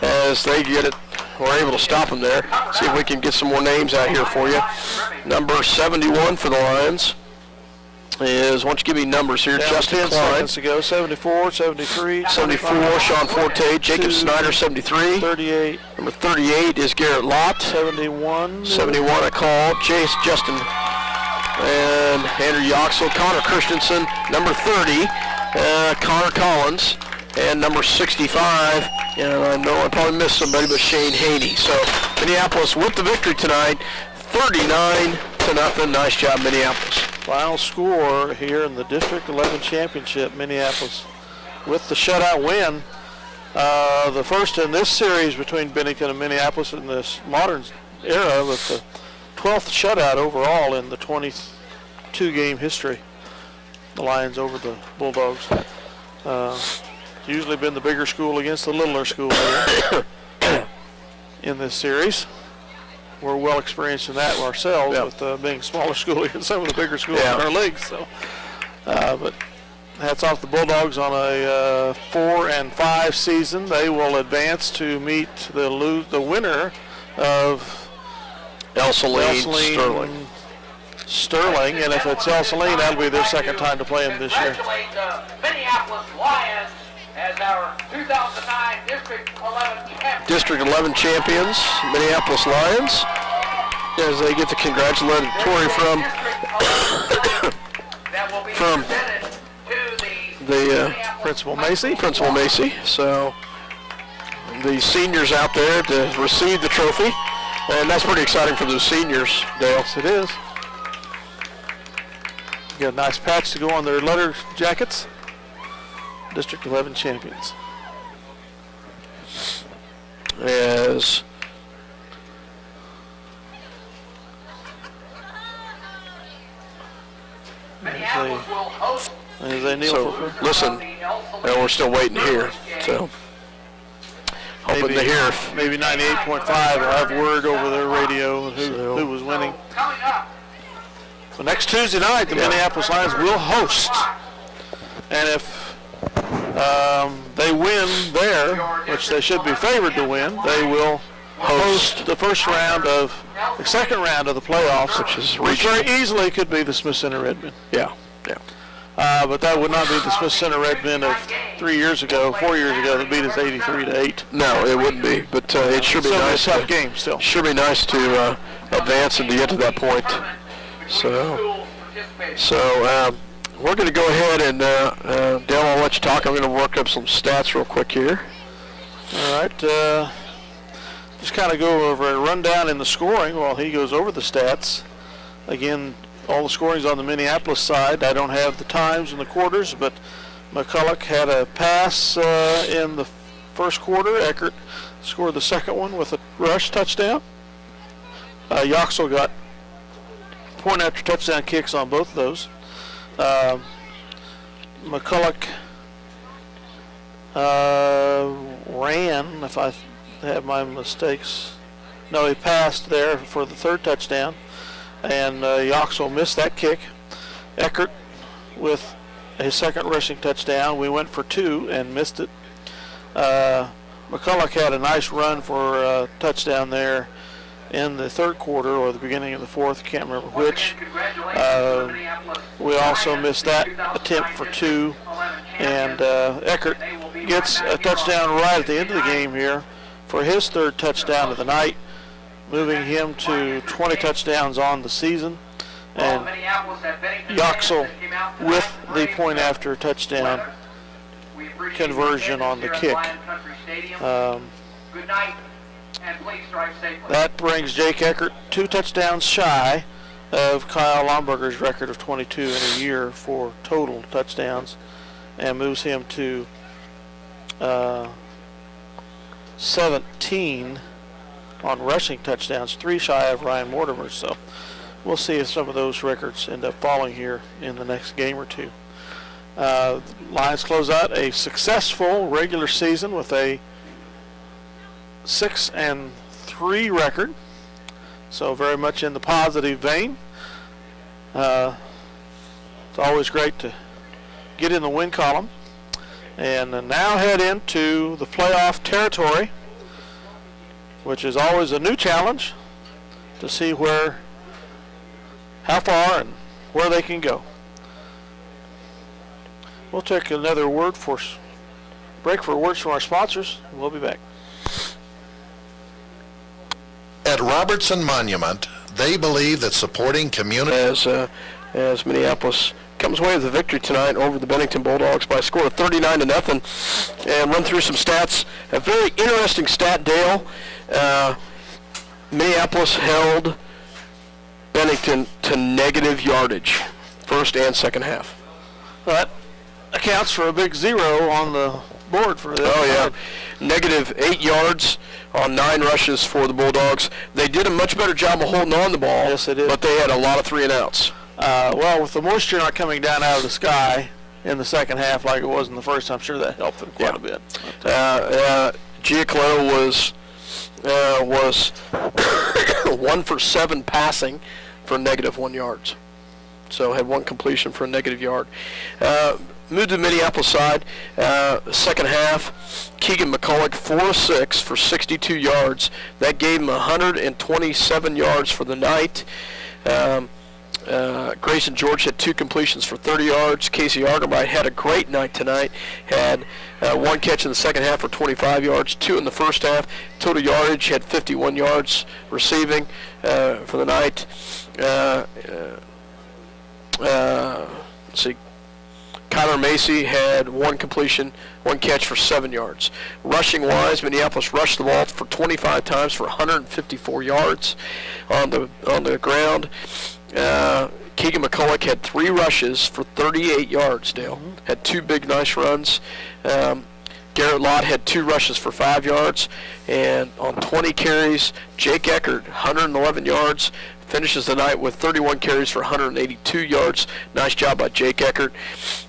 as they get it. We're able to stop him there. See if we can get some more names out here for you. Number 71 for the Lions is, why don't you give me numbers here, Justin 10 Klein. seconds to go. 74, 73, 74, Sean Forte, Jacob Snyder, 73. 38. Number 38 is Garrett Lott. 71. 71 I called. Chase Justin and Andrew Yoxel. Connor Christensen. Number 30, Connor Collins. And number 65, and I know I probably missed somebody, but Shane Haney. So Minneapolis with the victory tonight, 39-0. Nice job, Minneapolis. Final score here in the District 11 Championship, Minneapolis with the shutout win. The first in this series between Bennington and Minneapolis in this modern era, with the 12th shutout overall in the 22-game history. The Lions over the Bulldogs. It's usually been the bigger school against the littler school here in this series. We're well experienced in that ourselves, with being a smaller school against some of the bigger schools in our league. So, but hats off the Bulldogs on a 4-5 season. They will advance to meet the winner of El Saline Sterling, and if it's El Saline, that'll be their second time to play them this year. Congratulate the Minneapolis Lions as our 2009 District 11 champions. District 11 champions, Minneapolis Lions, as they get the congratulatory from the Principal Macy. Principal Macy. So the seniors out there to receive the trophy, and that's pretty exciting for those seniors, Dale. Yes, it is. Got a nice patch to go on their letter jackets. District 11 champions. As they kneel for listen, we're still waiting here. So hoping to hear. Maybe 98.5 will have word over their radio who was winning. So next Tuesday night, the Minneapolis Lions will host. And if they win there, which they should be favored to win, they will host the second round of the playoffs, which very easily could be the Smith Center Redmen. Yeah. But that would not be the Smith Center Redmen of 4 years ago that beat us 83-8. No, it wouldn't be. But it should be nice. It's a tough game still. Sure be nice to advance and to get to that point. So we're going to go ahead and Dale, I'll let you talk. I'm going to work up some stats real quick here. All right. Just kind of go over a rundown in the scoring while he goes over the stats. Again, all the scoring's on the Minneapolis side. I don't have the times and the quarters, but McCulloch had a pass in the first quarter. Eckert scored the second one with a rush touchdown. Yoxel got point after touchdown kicks on both of those. McCulloch ran, if I have my mistakes. No, he passed there for the third touchdown, and Yoxel missed that kick. Eckert with his second rushing touchdown. We went for two and missed it. McCulloch had a nice run for a touchdown there in the third quarter or the beginning of the fourth, can't remember which. We also missed that attempt for two, and Eckert gets a touchdown right at the end of the game here for his third touchdown of the night, moving him to 20 touchdowns on the season. And Yoxel with the point after touchdown conversion on the kick. That brings Jake Eckert 2 touchdowns shy of Kyle Lomberger's record of 22 in a year for total touchdowns, and moves him to 17 on rushing touchdowns, 3 shy of Ryan Mortimer. So we'll see if some of those records end up falling here in the next game or two. Lions close out a successful regular season with a 6-3 record, so very much in the positive vein. It's always great to get in the win column, and now head into the playoff territory, which is always a new challenge to see how far and where they can go. We'll take another break for words from our sponsors. We'll be back. At Robertson Monument, they believe that supporting community... As Minneapolis comes away with a victory tonight over the Bennington Bulldogs by a score of 39-0, and run through some stats. A very interesting stat, Dale. Minneapolis held Bennington to negative yardage, first and second half. That accounts for a big 0 on the board for this. Oh, yeah. Negative 8 yards on 9 rushes for the Bulldogs. They did a much better job of holding on the ball. Yes, they did. But they had a lot of 3 and outs. Well, with the moisture not coming down out of the sky in the second half like it was in the first, I'm sure that helped them quite a bit. Giacalero was 1 for 7 passing for negative 1 yards. So had 1 completion for a negative yard. Moved to the Minneapolis side. Second half, Keegan McCulloch 4-6 for 62 yards. That gave him 127 yards for the night. Grayson George had 2 completions for 30 yards. Casey Argerby had a great night tonight. Had 1 catch in the second half for 25 yards, 2 in the first half. Total yardage, had 51 yards receiving for the night. Let's see. Kyler Macy had 1 completion, 1 catch for 7 yards. Rushing-wise, Minneapolis rushed the ball for 25 times for 154 yards on the ground. Keegan McCulloch had 3 rushes for 38 yards, Dale. Had 2 big, nice runs. Garrett Lott had 2 rushes for 5 yards. And on 20 carries, Jake Eckert, 111 yards. Finishes the night with 31 carries for 182 yards. Nice job by Jake Eckert.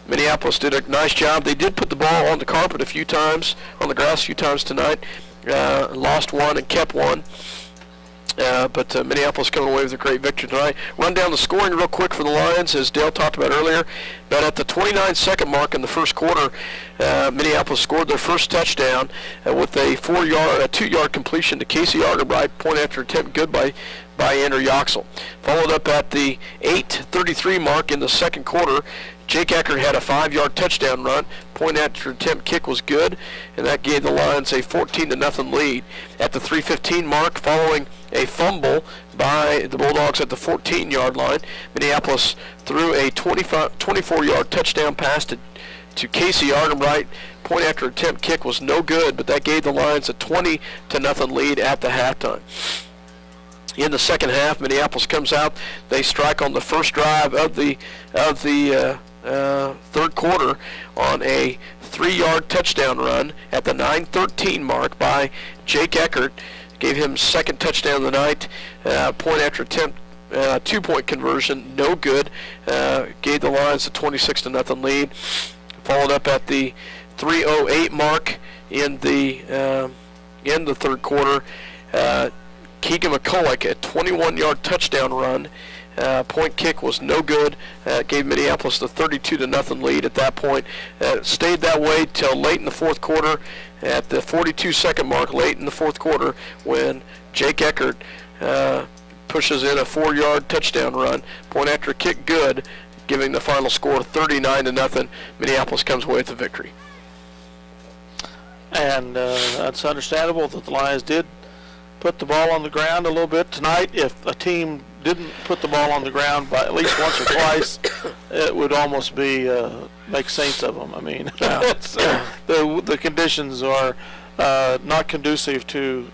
Minneapolis did a nice job. They did put the ball on the carpet a few times, on the grass a few times tonight. lost one and kept one. But Minneapolis coming away with a great victory tonight. Run down the scoring real quick for the Lions, as Dale talked about earlier. But at the 29-second mark in the first quarter, Minneapolis scored their first touchdown with a 2-yard completion to Casey Arterbright, point after attempt good by Andrew Yoxel. Followed up at the 8:33 mark in the second quarter. Jake Eckert had a 5-yard touchdown run. Point after attempt kick was good, and that gave the Lions a 14-0 lead. At the 3:15 mark, following a fumble by the Bulldogs at the 14-yard line, Minneapolis threw a 24-yard touchdown pass to Casey Arterbright. Point after attempt kick was no good, but that gave the Lions a 20-0 lead at the halftime. In the second half, Minneapolis comes out. They strike on the first drive of the third quarter on a 3-yard touchdown run at the 9:13 mark by Jake Eckert. Gave him second touchdown of the night. Point after attempt, 2-point conversion, no good. Gave the Lions a 26-0 lead. Followed up at the 3:08 mark in the third quarter. Keegan McCulloch, a 21-yard touchdown run. Point kick was no good. Gave Minneapolis the 32-0 lead at that point. Stayed that way till late in the fourth quarter. At the 42-second mark, late in the fourth quarter, when Jake Eckert pushes in a 4-yard touchdown run. Point after kick good, giving the final score 39-0. Minneapolis comes away with the victory. And that's understandable that the Lions did put the ball on the ground a little bit tonight. If a team didn't put the ball on the ground by at least once or twice, it would almost be make saints of them. I mean, it's, the conditions are not conducive to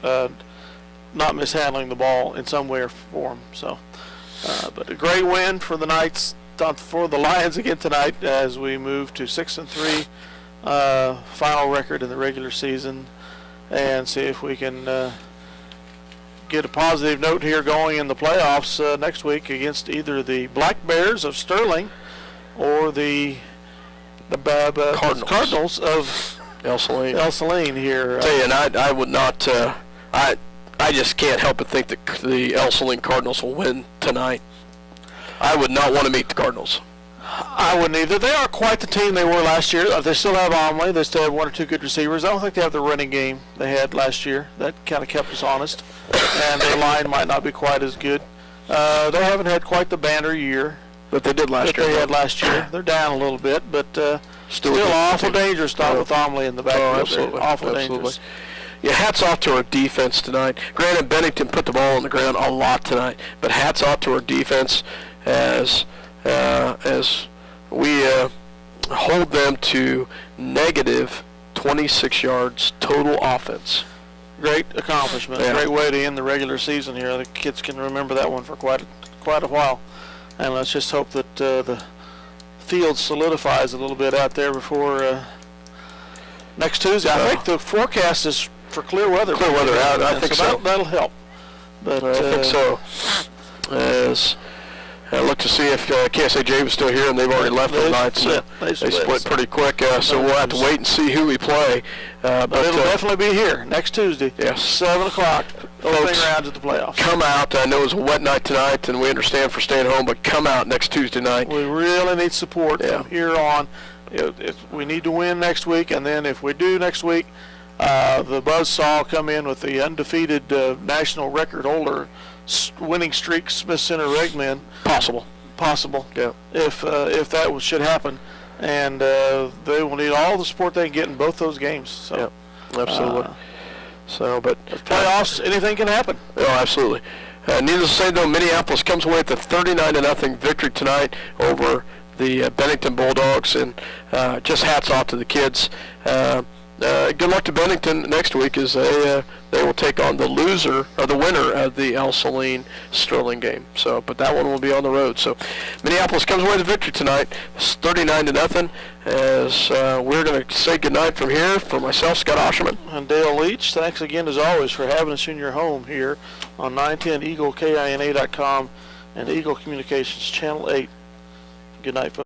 not mishandling the ball in some way or form. So, but a great win for the Knights, for the Lions again tonight, as we move to 6-3 final record in the regular season, and see if we can get a positive note here going in the playoffs next week against either the Black Bears of Sterling or the Cardinals of El Saline here. Tell you, and I would not. I just can't help but think that the El Saline Cardinals will win tonight. I would not want to meet the Cardinals. I wouldn't either. They are quite the team they were last year. They still have Omley. They still have 1 or 2 good receivers. I don't think they have the running game they had last year. That kind of kept us honest. And their line might not be quite as good. They haven't had quite the banner year that they did last year. They had last year. They're down a little bit, but still awful dangerous stuff with Omley in the backfield. Absolutely. Awful Absolutely. dangerous. Yeah, hats off to our defense tonight. Granted, Bennington put the ball on the ground a lot tonight, but hats off to our defense as we hold them to negative 26 yards total offense. Great accomplishment. Yeah. Great way to end the regular season here. The kids can remember that one for quite a while. And let's just hope that the field solidifies a little bit out there before next Tuesday. I think the forecast is for clear weather. Clear weather out. I think so. That'll help. But I think so. As I look to see if KSAJ was still here, and they've already left tonight, so they split pretty quick. So we'll have to wait and see who we play. But it'll definitely be here next Tuesday. Yes, 7 o'clock. Opening rounds at the playoffs. Come out. I know it was a wet night tonight, and we understand for staying home, but come out next Tuesday night. We really need support from here on. We need to win next week, and then if we do next week, the buzzsaw will come in with the undefeated national record holder winning streak, Smith Center Regmen. Possible. Yeah. If that should happen, and they will need all the support they can get in both those games. So. Yeah, absolutely. But playoffs, anything can happen. Oh, absolutely. Needless to say, though, Minneapolis comes away with a 39-0 victory tonight over the Bennington Bulldogs, and just hats off to the kids. Good luck to Bennington next week as they will take on the loser or the winner of the El Saline Sterling game. So, but that one will be on the road. So, Minneapolis comes away with a victory tonight. It's 39-0. As we're going to say goodnight from here. For myself, Scott Osherman, and Dale Leach. Thanks again, as always, for having us in your home here on 910 EagleKINA.com and Eagle Communications Channel 8. Good night, folks.